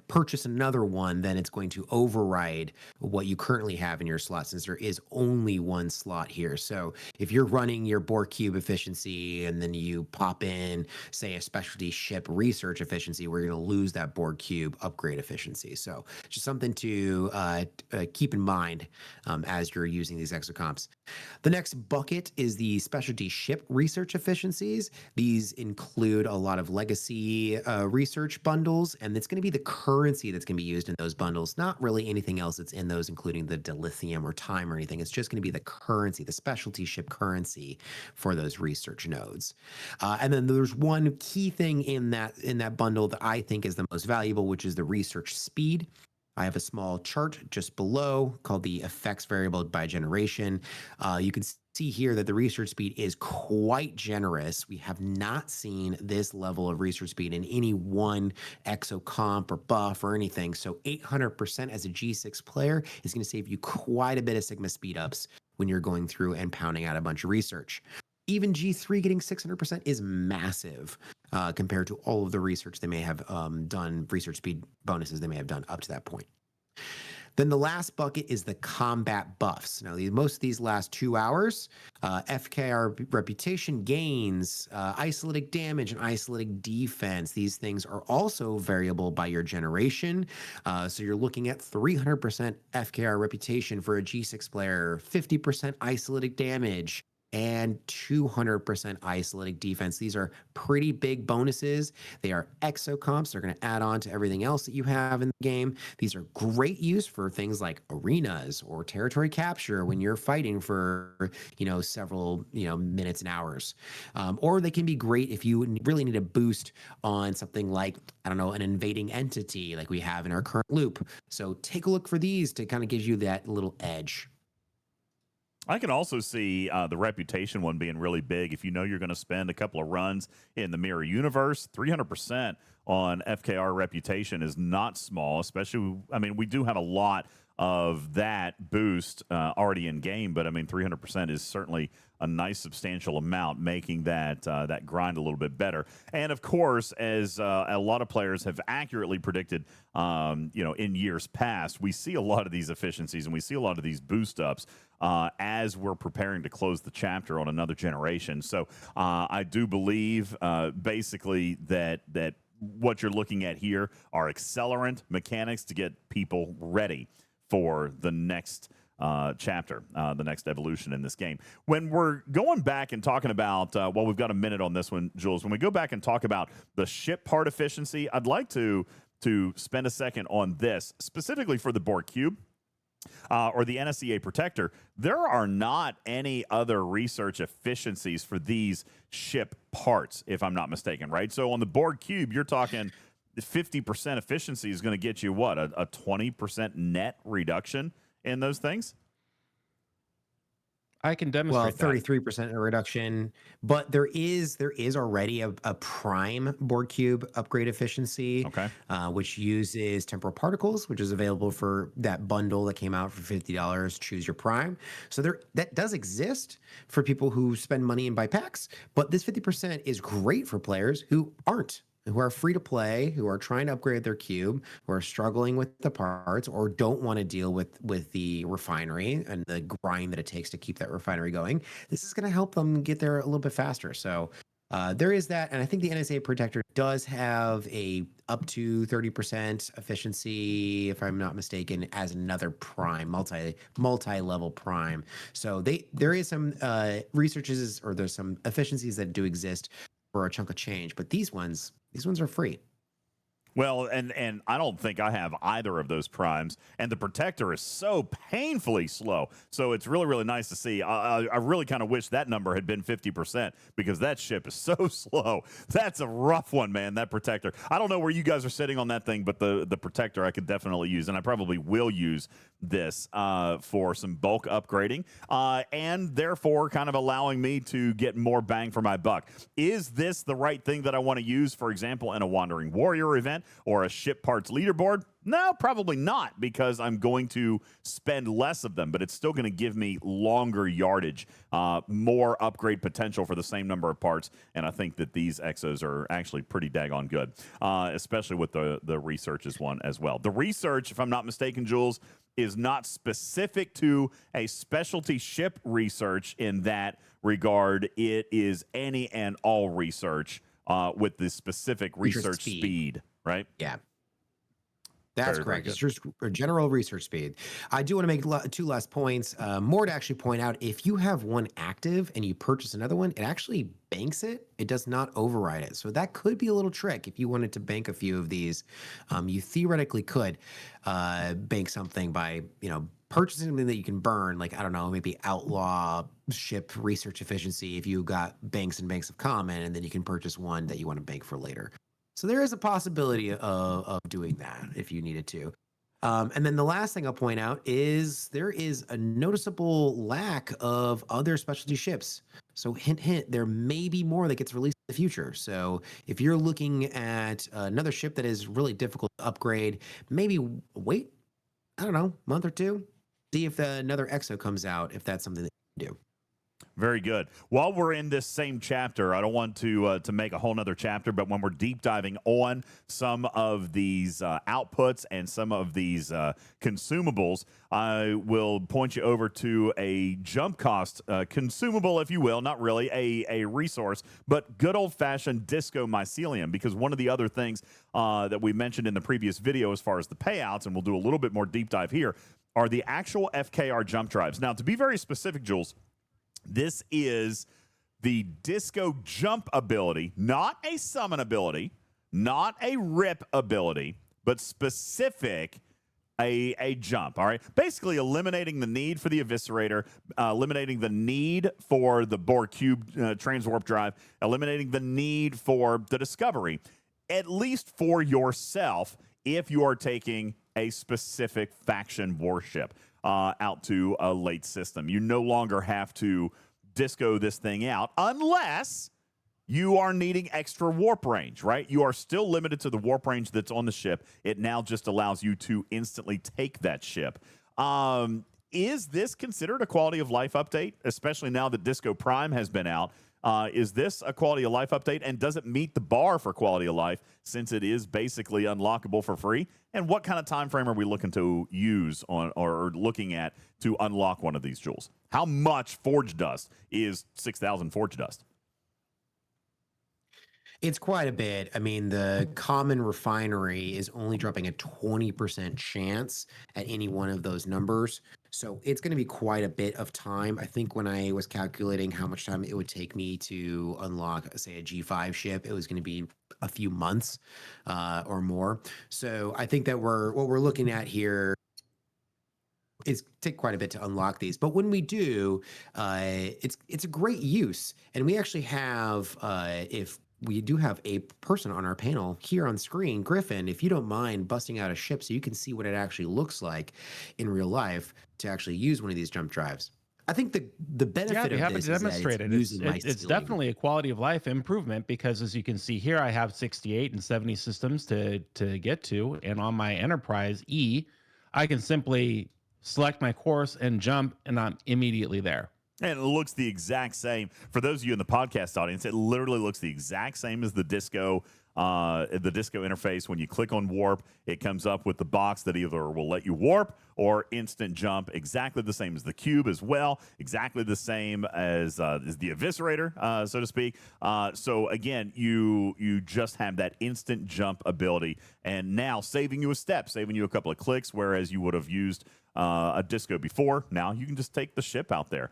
[SPEAKER 5] purchase another one, then it's going to override what you currently have in your slot, since there is only one slot here. So if you're running your Borg Cube efficiency and then you pop in, say, a specialty ship research efficiency, we're going to lose that Borg Cube upgrade efficiency. So just something to keep in mind as you're using these exocomps. The next bucket is the specialty ship research efficiencies. These include a lot of legacy research bundles, and it's going to be the currency that's going to be used in those bundles, not really anything else that's in those, including the dilithium or time or anything. It's just going to be the currency, the specialty ship currency for those research nodes. And then there's one key thing in that bundle that I think is the most valuable, which is the research speed. I have a small chart just below called the effects variable by generation. You can see here that the research speed is quite generous. We have not seen this level of research speed in any one exocomp or buff or anything. So 800% as a G6 player is going to save you quite a bit of Sigma speed ups when you're going through and pounding out a bunch of research. Even G3 getting 600% is massive compared to all of the research they may have done, research speed bonuses they may have done up to that point. Then the last bucket is the combat buffs. Now, most of these last 2 hours, FKR reputation gains, isolatic damage, and isolatic defense. These things are also variable by your generation. So you're looking at 300% FKR reputation for a G6 player, 50% isolatic damage, and 200% isolatic defense. These are pretty big bonuses. They are exocomps. They're going to add on to everything else that you have in the game. These are great use for things like arenas or territory capture when you're fighting for, several, minutes and hours. Or they can be great if you really need a boost on something like, an invading entity like we have in our current loop. So take a look for these to kind of give you that little edge.
[SPEAKER 1] I can also see the reputation one being really big. If you know you're going to spend a couple of runs in the mirror universe, 300% on FKR reputation is not small, especially, we do have a lot of that boost already in game, but 300% is certainly a nice substantial amount, making that that grind a little bit better. And of course, as a lot of players have accurately predicted, in years past, we see a lot of these efficiencies and we see a lot of these boost ups as we're preparing to close the chapter on another generation. So I do believe basically that what you're looking at here are accelerant mechanics to get people ready for the next chapter, the next evolution in this game. When we're going back and talking about, we've got a minute on this one, Jules. When we go back and talk about the ship part efficiency, I'd like to spend a second on this, specifically for the Borg Cube. Or the NSEA Protector. There are not any other research efficiencies for these ship parts, if I'm not mistaken, right? So on the Borg Cube, you're talking 50% efficiency is going to get you what, a 20% net reduction in those things?
[SPEAKER 2] I can demonstrate
[SPEAKER 5] 33% reduction, but there is already a prime Borg Cube upgrade efficiency,
[SPEAKER 1] okay,
[SPEAKER 5] which uses temporal particles, which is available for that bundle that came out for $50. Choose your prime. So that does exist for people who spend money and buy packs, but this 50% is great for players who are free to play, who are trying to upgrade their cube, who are struggling with the parts, or don't want to deal with the refinery and the grind that it takes to keep that refinery going. This is going to help them get there a little bit faster. So there is that, and I think the NSA Protector does have a up to 30% efficiency, if I'm not mistaken, as another prime, multi-level prime. So there is some researches, or there's some efficiencies that do exist for a chunk of change, but these ones are free.
[SPEAKER 1] Well, and I don't think I have either of those primes, and the protector is so painfully slow. So it's really, really nice to see. I really kind of wish that number had been 50% because that ship is so slow. That's a rough one, man, that protector. I don't know where you guys are sitting on that thing, but the protector I could definitely use, and I probably will use this for some bulk upgrading, and therefore kind of allowing me to get more bang for my buck. Is this the right thing that I want to use, for example, in a Wandering Warrior event or a ship parts leaderboard? No, probably not, because I'm going to spend less of them, but it's still going to give me longer yardage, more upgrade potential for the same number of parts, and I think that these exos are actually pretty daggone good, especially with the researches one as well. The research, if I'm not mistaken, Jules, is not specific to a specialty ship research in that regard. It is any and all research with the specific research speed, right?
[SPEAKER 5] Yeah. That's correct. It's just general research speed. I do want to make two last points. More to actually point out, if you have one active and you purchase another one, it actually banks it. It does not override it. So that could be a little trick. If you wanted to bank a few of these, you theoretically could bank something by, purchasing something that you can burn, like, I don't know, maybe outlaw ship research efficiency if you got banks and banks of common, and then you can purchase one that you want to bank for later. So there is a possibility of doing that if you needed to. And then the last thing I'll point out is there is a noticeable lack of other specialty ships. So hint, hint, there may be more that gets released in the future. So if you're looking at another ship that is really difficult to upgrade, maybe wait, I don't know, month or two, see if another EXO comes out, if that's something that you can do.
[SPEAKER 1] Very good. While we're in this same chapter, I don't want to make a whole nother chapter, but when we're deep diving on some of these outputs and some of these consumables, I will point you over to a jump cost consumable, if you will, not really a resource, but good old-fashioned disco mycelium, because one of the other things that we mentioned in the previous video as far as the payouts, and we'll do a little bit more deep dive here, are the actual FKR jump drives. Now, to be very specific, Jules, this is the disco jump ability, not a summon ability, not a rip ability, but specific a jump, all right? Basically eliminating the need for the eviscerator, eliminating the need for the Borg Cube transwarp drive, eliminating the need for the discovery, at least for yourself if you are taking a specific faction warship out to a late system. You no longer have to disco this thing out unless you are needing extra warp range, right? You are still limited to the warp range that's on the ship. It now just allows you to instantly take that ship. Is this considered a quality of life update, especially now that Disco Prime has been out? Is this a quality of life update, and does it meet the bar for quality of life since it is basically unlockable for free? And what kind of time frame are we looking to use on or looking at to unlock one of these jewels? How much Forge Dust is 6,000 Forge Dust?
[SPEAKER 5] It's quite a bit. I mean, the common refinery is only dropping a 20% chance at any one of those numbers. So it's going to be quite a bit of time. I think when I was calculating how much time it would take me to unlock, say, a G5 ship, it was going to be a few months or more. So I think that what we're looking at here is take quite a bit to unlock these. But when we do, it's a great use. And we actually have, if we do have a person on our panel here on screen, Griffin, if you don't mind busting out a ship so you can see what it actually looks like in real life to actually use one of these jump drives. I think the benefit of this is that it's
[SPEAKER 2] definitely a quality of life improvement, because as you can see here, I have 68 and 70 systems to get to. And on my Enterprise E, I can simply select my course and jump, and I'm immediately there.
[SPEAKER 1] And it looks the exact same. For those of you in the podcast audience, it literally looks the exact same as the disco interface. When you click on warp, it comes up with the box that either will let you warp or instant jump. Exactly the same as the cube as well. Exactly the same as the eviscerator, so to speak. So again, you just have that instant jump ability, and now saving you a step, saving you a couple of clicks, whereas you would have used a disco before. Now you can just take the ship out there,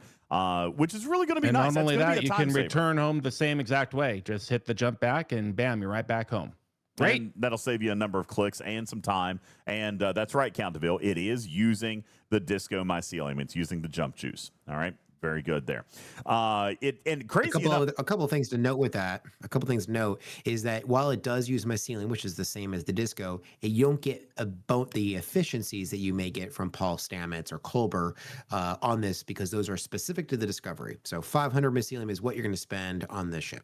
[SPEAKER 1] which is really going to be nice.
[SPEAKER 2] Not only that, you can
[SPEAKER 1] saver.
[SPEAKER 2] return home the same exact way. Just hit the jump back, and bam, you're right back home. Right.
[SPEAKER 1] And that'll save you a number of clicks and some time. And that's right, Countaville. It is using the Disco Mycelium. It's using the jump juice. All right. Very good there. And crazy enough,
[SPEAKER 5] a couple of things to note with that. A couple of things to note is that while it does use mycelium, which is the same as the Disco, you don't get about the efficiencies that you may get from Paul Stamets or Kolber on this, because those are specific to the Discovery. So 500 mycelium is what you're going to spend on this ship.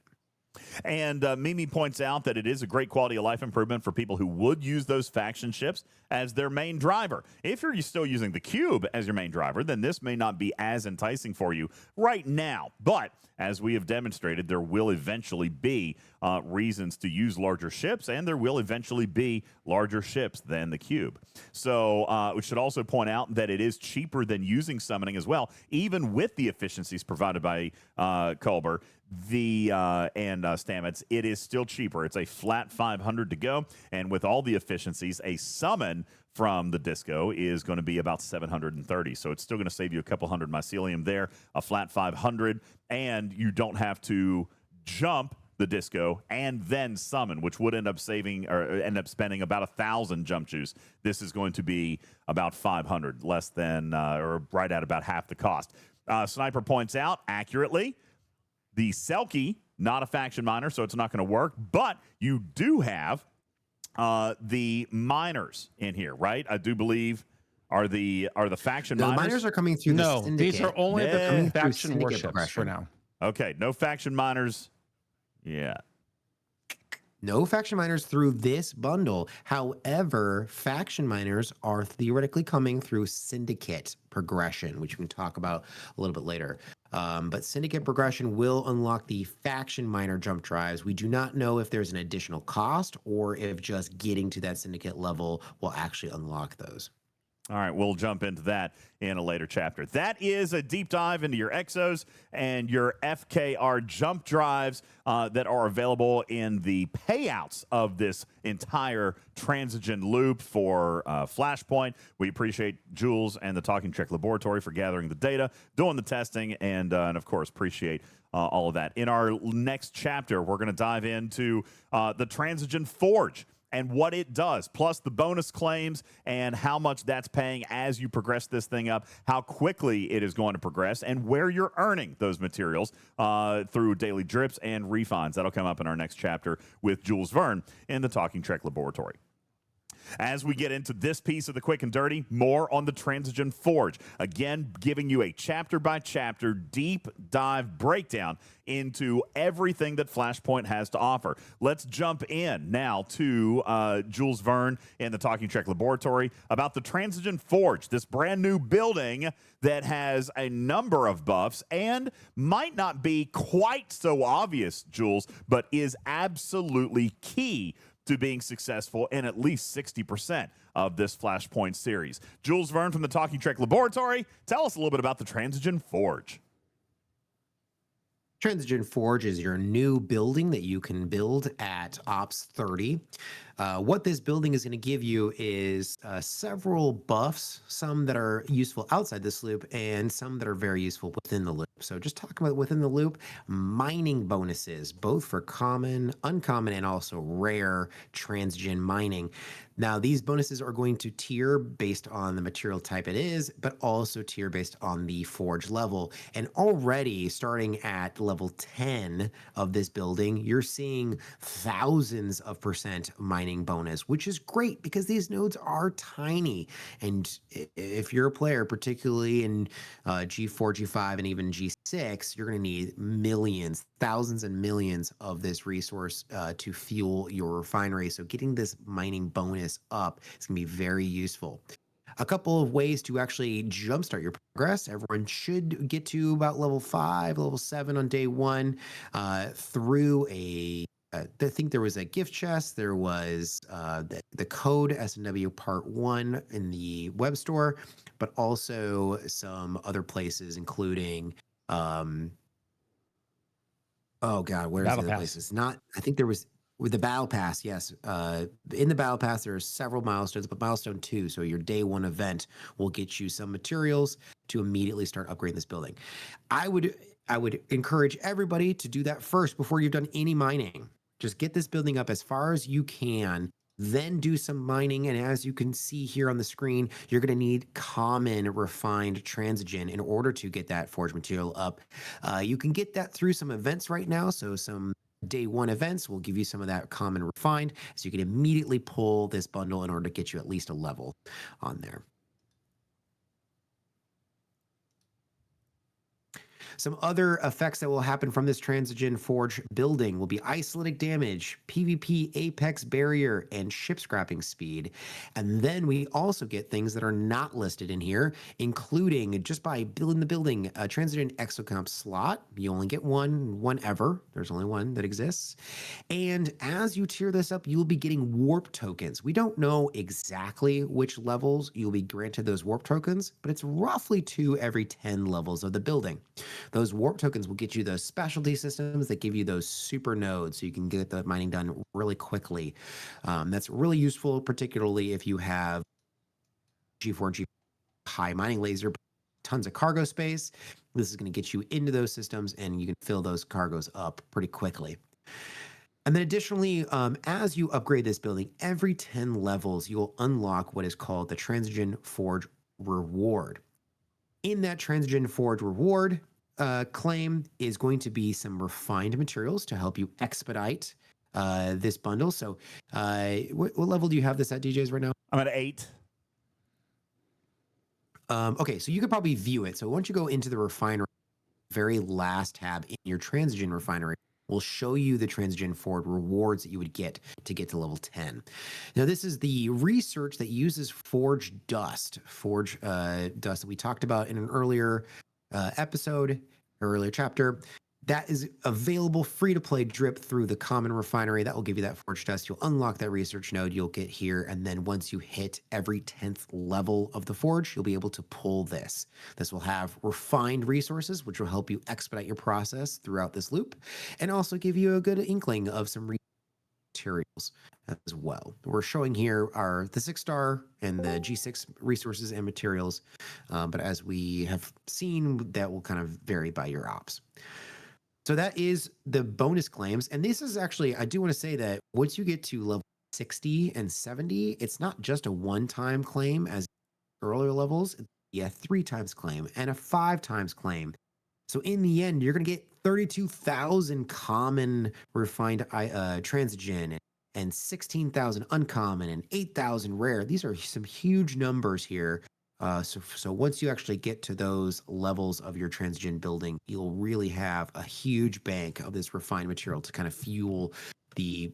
[SPEAKER 1] And Mimi points out that it is a great quality of life improvement for people who would use those faction ships as their main driver. If you're still using the Cube as your main driver, then this may not be as enticing for you right now. But as we have demonstrated, there will eventually be reasons to use larger ships, and there will eventually be larger ships than the Cube. So we should also point out that it is cheaper than using summoning as well, even with the efficiencies provided by Kolber and Stamets. It is still cheaper. It's a flat 500 to go, and with all the efficiencies, a summon from the Disco is going to be about 730. So it's still going to save you a couple hundred mycelium there, a flat 500, and you don't have to jump the Disco and then summon, which would end up spending about 1,000 jump juice. This is going to be about 500, less than or right at about half the cost. Sniper points out accurately, the Selkie, not a faction miner, so it's not going to work, but you do have the miners in here, right? I do believe are the faction miners.
[SPEAKER 5] The miners are coming through the Syndicate.
[SPEAKER 2] These are only the faction warships
[SPEAKER 5] progression
[SPEAKER 2] for now.
[SPEAKER 1] Okay, no faction miners. Yeah.
[SPEAKER 5] No faction miners through this bundle. However, faction miners are theoretically coming through Syndicate progression, which we can talk about a little bit later. But Syndicate progression will unlock the faction miner jump drives. We do not know if there's an additional cost or if just getting to that Syndicate level will actually unlock those.
[SPEAKER 1] All right, we'll jump into that in a later chapter. That is a deep dive into your Exos and your FKR jump drives that are available in the payouts of this entire Transogen loop for Flashpoint. We appreciate Jules and the Talking Trek Laboratory for gathering the data, doing the testing, and of course, appreciate all of that. In our next chapter, we're going to dive into the Transogen Forge and what it does, plus the bonus claims and how much that's paying as you progress this thing up, how quickly it is going to progress, and where you're earning those materials through daily drips and refines. That'll come up in our next chapter with Jules Verne in the Talking Trek Laboratory. As we get into this piece of the Quick and Dirty, more on the Transogen Forge. Again, giving you a chapter-by-chapter, deep dive breakdown into everything that Flashpoint has to offer. Let's jump in now to Jules Verne in the Talking Trek Laboratory about the Transogen Forge, this brand new building that has a number of buffs and might not be quite so obvious, Jules, but is absolutely key to being successful in at least 60% of this Flashpoint series. Jules Verne from the Talking Trek Laboratory, tell us a little bit about the Transogen Forge.
[SPEAKER 5] Transogen Forge is your new building that you can build at Ops 30. What this building is going to give you is several buffs, some that are useful outside this loop and some that are very useful within the loop. So just talking about within the loop, mining bonuses, both for common, uncommon, and also rare Transogen mining. Now, these bonuses are going to tier based on the material type it is, but also tier based on the forge level. And already starting at level 10 of this building, you're seeing thousands of % mining bonus, which is great because these nodes are tiny. And if you're a player, particularly in G4, G5, and even G6, you're going to need millions, thousands and millions of this resource to fuel your refinery. So getting this mining bonus up is going to be very useful. A couple of ways to actually jumpstart your progress. Everyone should get to about level 5, level 7 on day 1 through I think there was a gift chest. There was the code SNW Part 1 in the web store, but also some other places, including oh god, where's the other places? I think there was with the Battle Pass, yes. In the Battle Pass, there are several milestones, but milestone 2, so your day 1 event will get you some materials to immediately start upgrading this building. I would encourage everybody to do that first before you've done any mining. Just get this building up as far as you can, then do some mining. And as you can see here on the screen, you're going to need common refined transogen in order to get that forged material up. You can get that through some events right now. So some day one events will give you some of that common refined. So you can immediately pull this bundle in order to get you at least a level on there. Some other effects that will happen from this Transogen Forge building will be isolatic damage, PvP apex barrier, and ship scrapping speed. And then we also get things that are not listed in here, including just by building the building, a Transogen exocomp slot. You only get one ever. There's only one that exists. And as you tier this up, you'll be getting warp tokens. We don't know exactly which levels you'll be granted those warp tokens, but it's roughly 2 every 10 levels of the building. Those warp tokens will get you those specialty systems that give you those super nodes so you can get the mining done really quickly. That's really useful, particularly if you have G4, high mining laser, tons of cargo space. This is going to get you into those systems and you can fill those cargoes up pretty quickly. And then additionally, as you upgrade this building, every 10 levels, you will unlock what is called the Transogen Forge Reward. In that Transogen Forge Reward, claim is going to be some refined materials to help you expedite this bundle. So what level do you have this at, DJs, right now?
[SPEAKER 1] I'm at 8.
[SPEAKER 5] Okay, so you could probably view it. So once you go into the refinery, very last tab in your Transogen refinery will show you the Transogen Forge rewards that you would get to level 10. Now, this is the research that uses forge dust that we talked about in an earlier episode, earlier chapter. That is available free to play drip through the common refinery. That will give you that forge dust. You'll unlock that research node you'll get here. And then once you hit every 10th level of the forge, you'll be able to pull this. This will have refined resources, which will help you expedite your process throughout this loop and also give you a good inkling of some materials as well. We're showing here are the 6-star and the G6 resources and materials. But as we have seen, that will kind of vary by your ops. So that is the bonus claims. And this is actually, I do want to say that once you get to level 60 and 70, it's not just a one-time claim as earlier levels. It's a 3 times claim and a 5 times claim. So in the end, you're going to get 32,000 common refined transogen and 16,000 uncommon and 8,000 rare. These are some huge numbers here. So once you actually get to those levels of your transogen building, you'll really have a huge bank of this refined material to kind of fuel the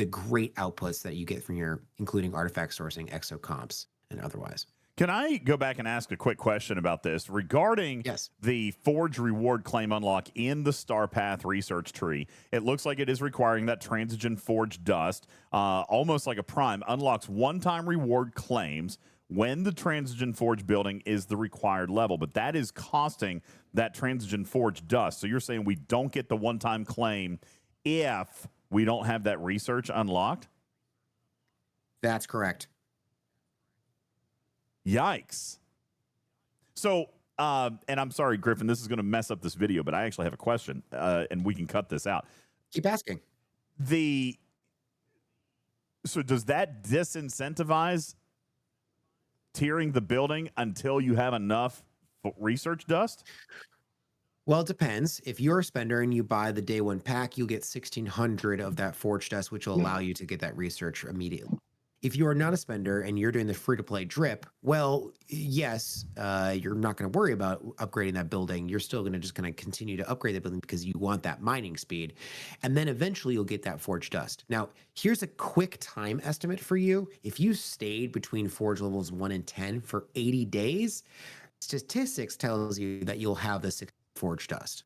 [SPEAKER 5] great outputs that you get from your, including artifact sourcing, exocomps, and otherwise.
[SPEAKER 1] Can I go back and ask a quick question about this regarding the Forge Reward claim unlock in the Star Path research tree? It looks like it is requiring that Transogen Forge Dust, almost like a prime, unlocks one-time reward claims when the Transogen Forge building is the required level, but that is costing that Transogen Forge Dust. So you're saying we don't get the one-time claim if we don't have that research unlocked?
[SPEAKER 5] That's correct.
[SPEAKER 1] Yikes. So, and I'm sorry, Griffin, this is going to mess up this video, but I actually have a question, and we can cut this out.
[SPEAKER 5] Keep asking.
[SPEAKER 1] So does that disincentivize tiering the building until you have enough research dust?
[SPEAKER 5] Well, it depends. If you're a spender and you buy the day one pack, you'll get 1,600 of that forge dust, which will allow you to get that research immediately. If you are not a spender and you're doing the free-to-play drip, well, yes, you're not going to worry about upgrading that building. You're still going to just kind of continue to upgrade the building because you want that mining speed. And then eventually you'll get that forge dust. Now, here's a quick time estimate for you. If you stayed between forge levels 1 and 10 for 80 days, statistics tells you that you'll have the 6 forge dust.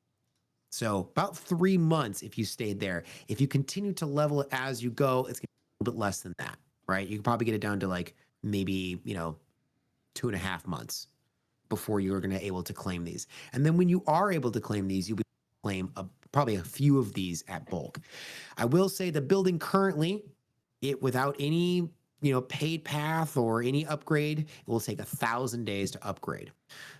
[SPEAKER 5] So about 3 months if you stayed there. If you continue to level it as you go, it's going to be a little bit less than that. Right? You can probably get it down to like maybe, 2.5 months before you're going to be able to claim these. And then when you are able to claim these, you'll be able to claim probably a few of these at bulk. I will say the building currently, without any paid path or any upgrade, it will take 1,000 days to upgrade.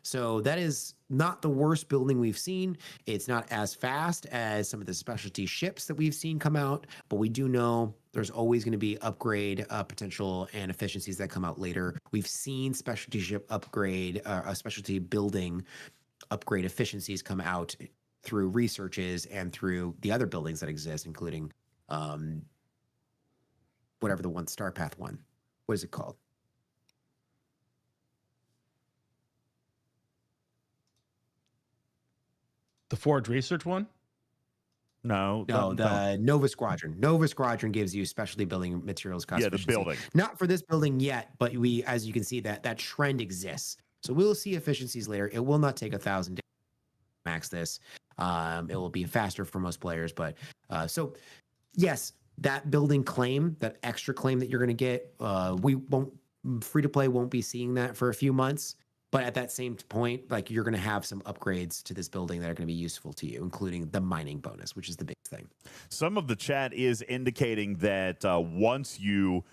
[SPEAKER 5] So that is not the worst building we've seen. It's not as fast as some of the specialty ships that we've seen come out, but we do know there's always going to be upgrade potential and efficiencies that come out later. We've seen specialty ship upgrade, a specialty building upgrade efficiencies come out through researches and through the other buildings that exist, including whatever the one Star Path one. What is it called?
[SPEAKER 2] The Forge Research one?
[SPEAKER 5] No, the Nova Squadron. Nova Squadron gives you specialty building materials cost.
[SPEAKER 1] Yeah, the building.
[SPEAKER 5] Not for this building yet, but as you can see, that trend exists. So we'll see efficiencies later. It will not take 1,000 days to max this. It will be faster for most players, but so yes, that building claim, that extra claim that you're going to get, free to play won't be seeing that for a few months. But at that same point, like, you're going to have some upgrades to this building that are going to be useful to you, including the mining bonus, which is the big thing.
[SPEAKER 1] Some of the chat is indicating that once you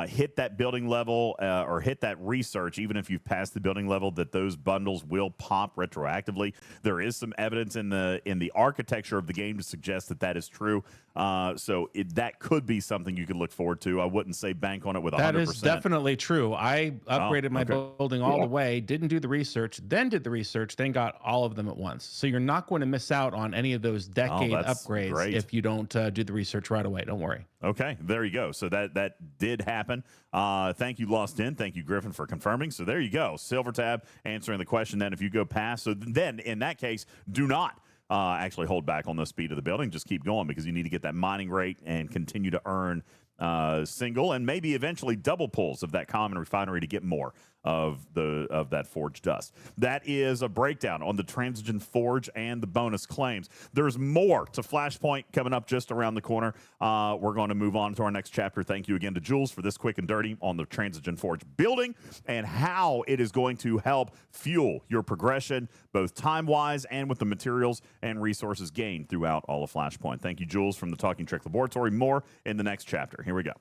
[SPEAKER 1] hit that building level or hit that research, even if you've passed the building level, that those bundles will pop retroactively. There is some evidence in the architecture of the game to suggest that is true. So that could be something you could look forward to. I wouldn't say bank on it with 100%.
[SPEAKER 2] That is definitely true. I upgraded my building all the way, didn't do the research, then did the research, then got all of them at once. So you're not going to miss out on any of those decade upgrades if you don't do the research right away. Don't worry.
[SPEAKER 1] Okay, there you go. So that did happen. Thank you, Lost In. Thank you, Griffin, for confirming. So there you go. Silver Tab answering the question. Then if you go past, so then in that case, do not actually hold back on the speed of the building. Just keep going, because you need to get that mining rate and continue to earn single and maybe eventually double pulls of that common refinery to get more of that forge dust. That is a breakdown on the Transogen Forge and the bonus claims. There's more to Flashpoint coming up just around the corner. We're going to move on to our next chapter. Thank you again to Jules for this quick and dirty on the Transogen Forge building and how it is going to help fuel your progression, both time-wise and with the materials and resources gained throughout all of Flashpoint. Thank you, Jules, from the Talking Trick Laboratory. More in the next chapter. Here we go.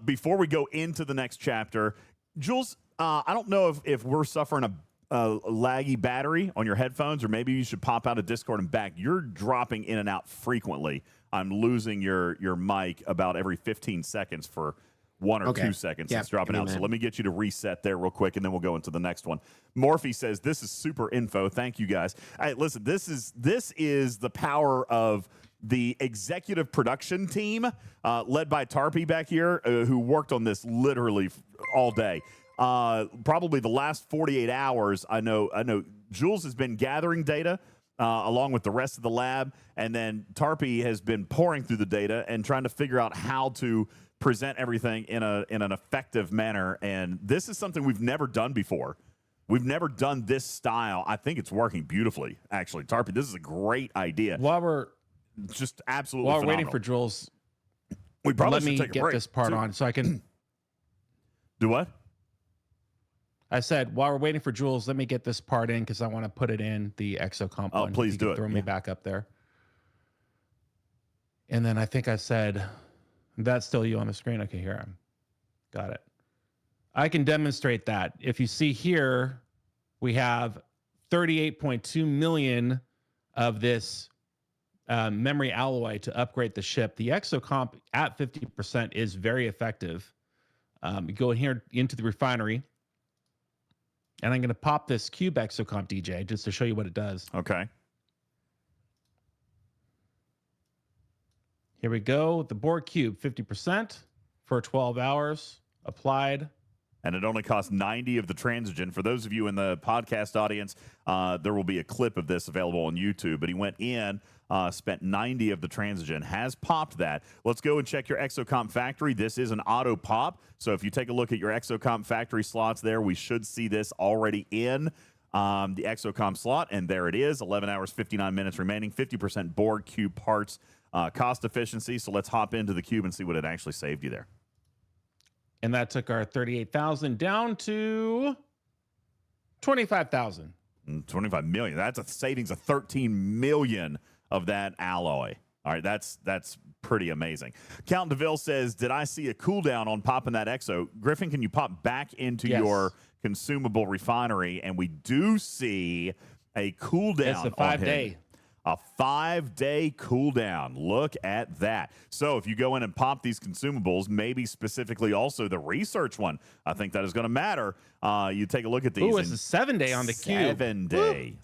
[SPEAKER 1] Before we go into the next chapter, Jules, I don't know if we're suffering a laggy battery on your headphones, or maybe you should pop out of Discord and back. You're dropping in and out frequently. I'm losing your mic about every 15 seconds for 1 or 2 seconds. It's dropping out. So let me get you to reset there real quick, and then we'll go into the next one. Morphe says, this is super info. Thank you, guys. Hey, listen, this is the power of the executive production team led by Tarpy back here, who worked on this literally all day. Probably the last 48 hours, I know Jules has been gathering data along with the rest of the lab, and then Tarpy has been pouring through the data and trying to figure out how to present everything in an effective manner. And this is something we've never done before. We've never done this style. I think it's working beautifully, actually. Tarpy, this is a great idea.
[SPEAKER 2] While we're
[SPEAKER 1] phenomenal.
[SPEAKER 2] waiting for Jules,
[SPEAKER 1] we probably
[SPEAKER 2] let me get this part on so I can
[SPEAKER 1] do what?
[SPEAKER 2] I said, while we're waiting for Jules, let me get this part in, because I want to put it in the exocomp.
[SPEAKER 1] Oh, please do it.
[SPEAKER 2] Throw me back up there. And then I think I said, that's still you on the screen. Okay, here I'm. Got it. I can demonstrate that. If you see here, we have 38.2 million of this memory alloy to upgrade the ship. The exocomp at 50% is very effective. You go in here into the refinery, and I'm going to pop this cube exocomp, DJ, just to show you what it does.
[SPEAKER 1] Okay.
[SPEAKER 2] Here we go. The board cube, 50% for 12 hours applied.
[SPEAKER 1] And it only costs 90 of the Transogen. For those of you in the podcast audience, there will be a clip of this available on YouTube. But he went in, spent 90 of the Transogen, has popped that. Let's go and check your exocomp factory. This is an auto pop. So if you take a look at your exocomp factory slots there, we should see this already in the exocomp slot. And there it is, 11 hours, 59 minutes remaining, 50% board cube parts cost efficiency. So let's hop into the cube and see what it actually saved you there.
[SPEAKER 2] And that took our 38,000 down to 25,000.
[SPEAKER 1] 25 million. That's a savings of 13 million of that alloy. All right, that's pretty amazing. Count DeVille says, did I see a cooldown on popping that EXO? Griffin, can you pop back into your consumable refinery? And we do see a cooldown.
[SPEAKER 2] It's a 5-day.
[SPEAKER 1] A 5-day cooldown. Look at that. So if you go in and pop these consumables, maybe specifically also the research one, I think that is going to matter. You take a look at these.
[SPEAKER 2] Ooh, it's a 7-day on the cube.
[SPEAKER 1] 7-day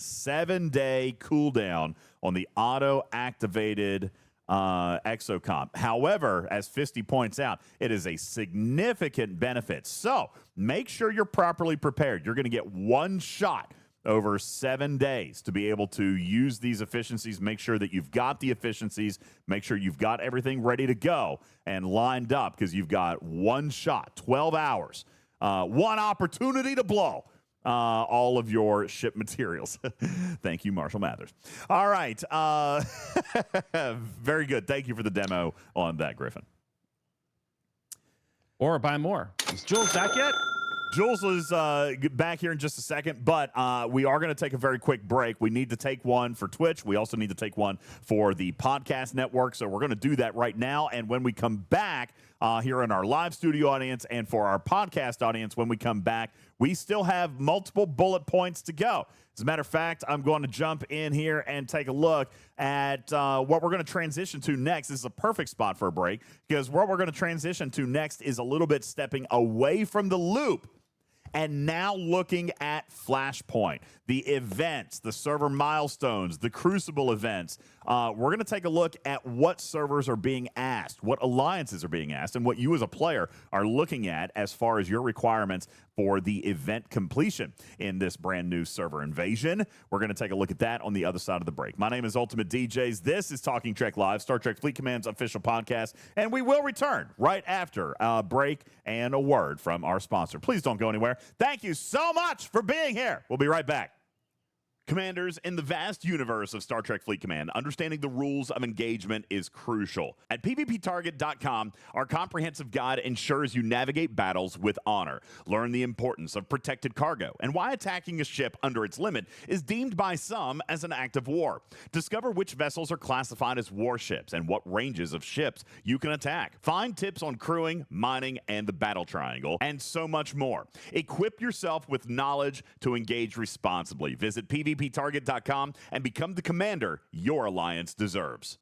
[SPEAKER 1] cooldown on the auto-activated exocomp. However, as Fisty points out, it is a significant benefit. So make sure you're properly prepared. You're going to get one shot over 7 days to be able to use these efficiencies. Make sure that you've got the efficiencies. Make sure you've got everything ready to go and lined up, because you've got one shot, 12 hours, one opportunity to blow all of your ship materials. Thank you, Marshall Mathers. All right. Very good. Thank you for the demo on that, Griffin.
[SPEAKER 2] Or buy more. Is Jules back yet?
[SPEAKER 1] Jules is back here in just a second, but we are going to take a very quick break. We need to take one for Twitch. We also need to take one for the podcast network, so we're going to do that right now. And when we come back here in our live studio audience and for our podcast audience, when we come back, we still have multiple bullet points to go. As a matter of fact, I'm going to jump in here and take a look at what we're going to transition to next. This is a perfect spot for a break, because what we're going to transition to next is a little bit stepping away from the loop and now looking at Flashpoint, the events, the server milestones, the Crucible events. We're going to take a look at what servers are being asked, what alliances are being asked, and what you as a player are looking at as far as your requirements for the event completion in this brand new server invasion. We're going to take a look at that on the other side of the break. My name is Ultimate DJs. This is Talking Trek Live, Star Trek Fleet Command's official podcast, and we will return right after a break and a word from our sponsor. Please don't go anywhere. Thank you so much for being here. We'll be right back. Commanders, in the vast universe of Star Trek Fleet Command, understanding the rules of engagement is crucial. At PvPtarget.com, our comprehensive guide ensures you navigate battles with honor. Learn the importance of protected cargo and why attacking a ship under its limit is deemed by some as an act of war. Discover which vessels are classified as warships and what ranges of ships you can attack. Find tips on crewing, mining, and the battle triangle, and so much more. Equip yourself with knowledge to engage responsibly. Visit PvPtarget.com and become the commander your alliance deserves.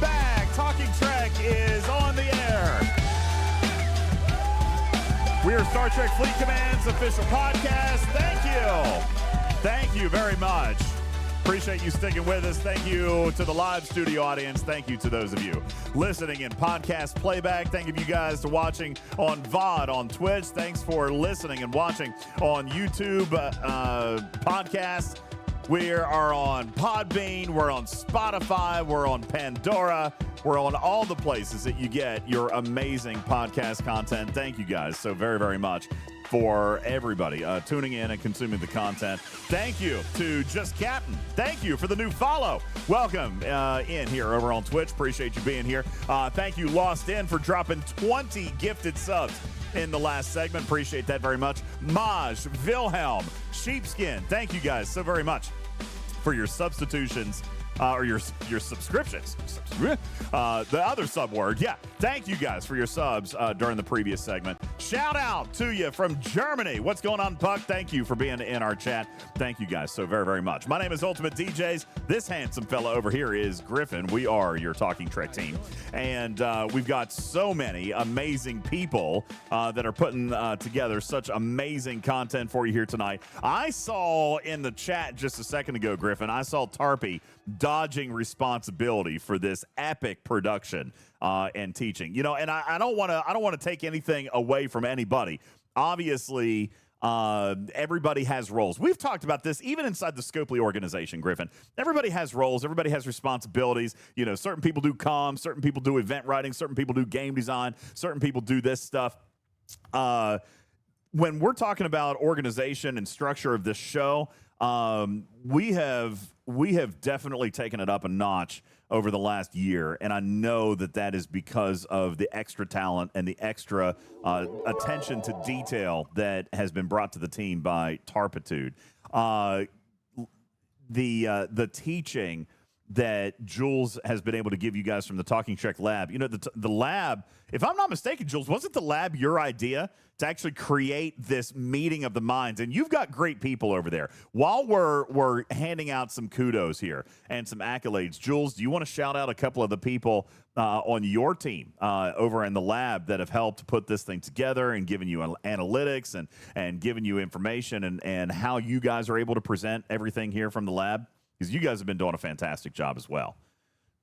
[SPEAKER 1] back. Talking Trek is on the air. We are Star Trek Fleet Command's official podcast. Thank you. Thank you very much. Appreciate you sticking with us. Thank you to the live studio audience. Thank you to those of you listening in podcast playback. Thank you guys for watching on VOD on Twitch. Thanks for listening and watching on YouTube podcasts. We are on Podbean. We're on Spotify. We're on Pandora. We're on all the places that you get your amazing podcast content. Thank you guys so very, very much for everybody tuning in and consuming the content. Thank you to Just Captain. Thank you for the new follow. Welcome in here over on Twitch. Appreciate you being here. Thank you, Lost In, for dropping 20 gifted subs in the last segment. Appreciate that very much. Maj, Wilhelm, Sheepskin, thank you guys so very much for your substitutions. Or your subscriptions. The other sub word. Yeah. Thank you guys for your subs during the previous segment. Shout out to you from Germany. What's going on, Puck? Thank you for being in our chat. Thank you guys so very, very much. My name is Ultimate DJs. This handsome fella over here is Griffin. We are your Talking Trek team. And we've got so many amazing people that are putting together such amazing content for you here tonight. I saw in the chat just a second ago, Griffin, I saw Tarpy dodging responsibility for this epic production and teaching. You know, and I don't want to take anything away from anybody. Obviously, everybody has roles. We've talked about this even inside the Scopely organization, Griffin. Everybody has roles. Everybody has responsibilities. You know, certain people do comms, certain people do event writing, certain people do game design, certain people do this stuff. When we're talking about organization and structure of this show, we have definitely taken it up a notch over the last year, and I know that is because of the extra talent and the extra attention to detail that has been brought to the team by Tarpitude. The teaching that Jules has been able to give you guys from the Talking Trek lab. You know, the lab, if I'm not mistaken, Jules, wasn't the lab your idea to actually create this meeting of the minds? And you've got great people over there. While we're handing out some kudos here and some accolades, Jules, do you want to shout out a couple of the people on your team over in the lab that have helped put this thing together and given you analytics and given you information and how you guys are able to present everything here from the lab? Because you guys have been doing a fantastic job as well.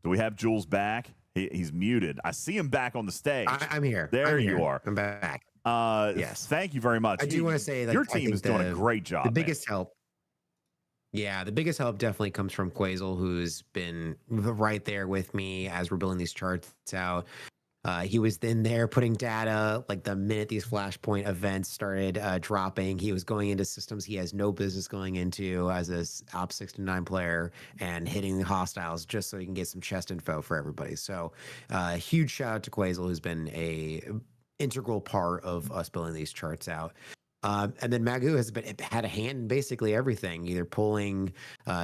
[SPEAKER 1] Do we have Jules back? He's muted. I see him back on the stage.
[SPEAKER 5] I'm here.
[SPEAKER 1] You are.
[SPEAKER 5] I'm back.
[SPEAKER 1] Yes. Thank you very much.
[SPEAKER 5] I do want to say that
[SPEAKER 1] your team is doing a great job.
[SPEAKER 5] The biggest help. Yeah, the biggest help definitely comes from Quasel, who's been right there with me as we're building these charts out. He was in there putting data like the minute these Flashpoint events started dropping. He was going into systems he has no business going into as a Op 69 player and hitting the hostiles just so he can get some chest info for everybody. So huge shout out to Quasel, who's been a integral part of us building these charts out. And then Magoo has had a hand in basically everything, either pulling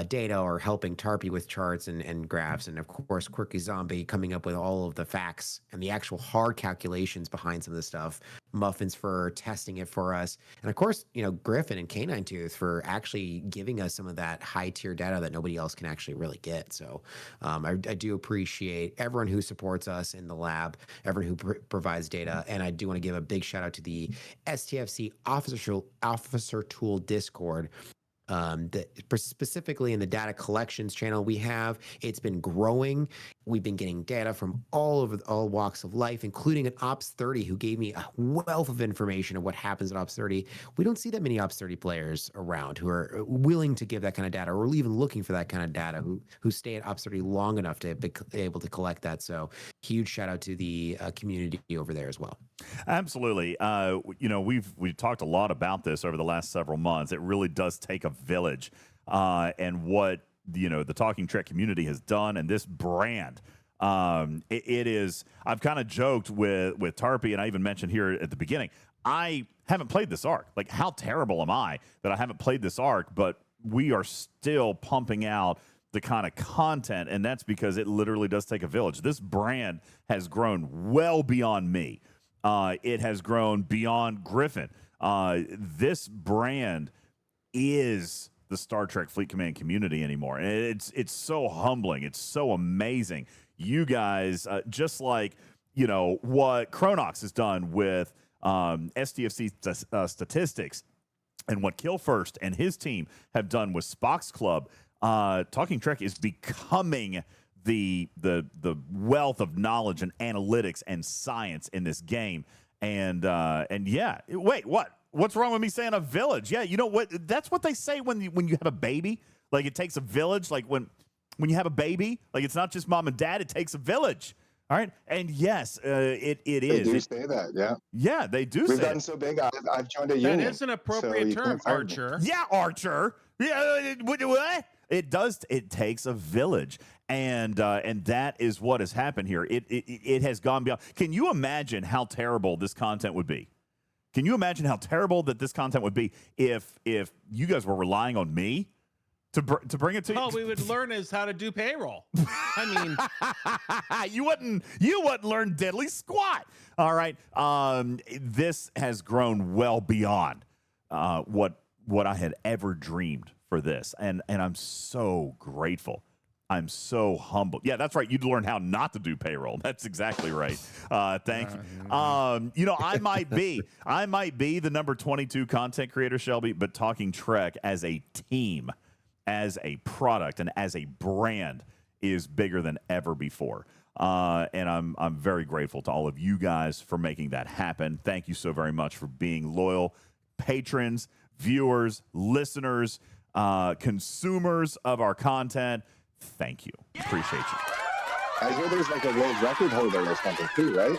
[SPEAKER 5] data or helping Tarpy with charts and graphs. And of course, Quirky Zombie coming up with all of the facts and the actual hard calculations behind some of this stuff. Muffins for testing it for us. And of course, you know, Griffin and Canine Tooth for actually giving us some of that high tier data that nobody else can actually really get. So I do appreciate everyone who supports us in the lab, everyone who provides data. And I do want to give a big shout out to the STFC Officer Tool Discord. Specifically in the data collections channel we have, it's been growing. We've been getting data from all walks of life, including an Ops 30 who gave me a wealth of information of what happens at Ops 30. We don't see that many Ops 30 players around who are willing to give that kind of data or even looking for that kind of data, who stay at Ops 30 long enough to be able to collect that. So huge shout out to the community over there as well.
[SPEAKER 1] Absolutely. You know, we've talked a lot about this over the last several months. It really does take a village, and what, you know, the Talking Trek community has done, and this brand, it is. I've kind of joked with Tarpy, and I even mentioned here at the beginning, I haven't played this arc. Like, how terrible am I that I haven't played this arc? But we are still pumping out the kind of content, and that's because it literally does take a village. This brand has grown well beyond me. It has grown beyond Griffin. This brand is the Star Trek Fleet Command community anymore. And it's so humbling. It's so amazing. You guys, just like, you know, what Chronox has done with STFC statistics and what Kill First and his team have done with Spock's Club, Talking Trek is becoming the wealth of knowledge and analytics and science in this game. And yeah, wait, what? What's wrong with me saying a village? Yeah, you know what? That's what they say when you have a baby. Like, it takes a village. Like, when you have a baby, like, it's not just mom and dad. It takes a village. All right. And yes, it is.
[SPEAKER 3] They do say that. Yeah.
[SPEAKER 1] Yeah, they do.
[SPEAKER 3] We've gotten so big. I've joined a union.
[SPEAKER 2] That is an appropriate term, Archer.
[SPEAKER 1] Yeah, Archer. Yeah. What? It does. It takes a village, and that is what has happened here. It has gone beyond. Can you imagine how terrible this content would be? Can you imagine how terrible that this content would be if you guys were relying on me to bring it to you?
[SPEAKER 2] All we would learn is how to do payroll. I mean,
[SPEAKER 1] you wouldn't learn diddly squat. All right. This has grown well beyond what I had ever dreamed for this, and I'm so grateful. I'm so humble. Yeah, that's right. You'd learn how not to do payroll. That's exactly right. Thank you. You know, I might be the number 22 content creator, Shelby, but Talking Trek as a team, as a product, and as a brand is bigger than ever before. And I'm very grateful to all of you guys for making that happen. Thank you so very much for being loyal patrons, viewers, listeners, consumers of our content. Thank you. Appreciate you.
[SPEAKER 3] I hear there's like a world record holder or something too, right?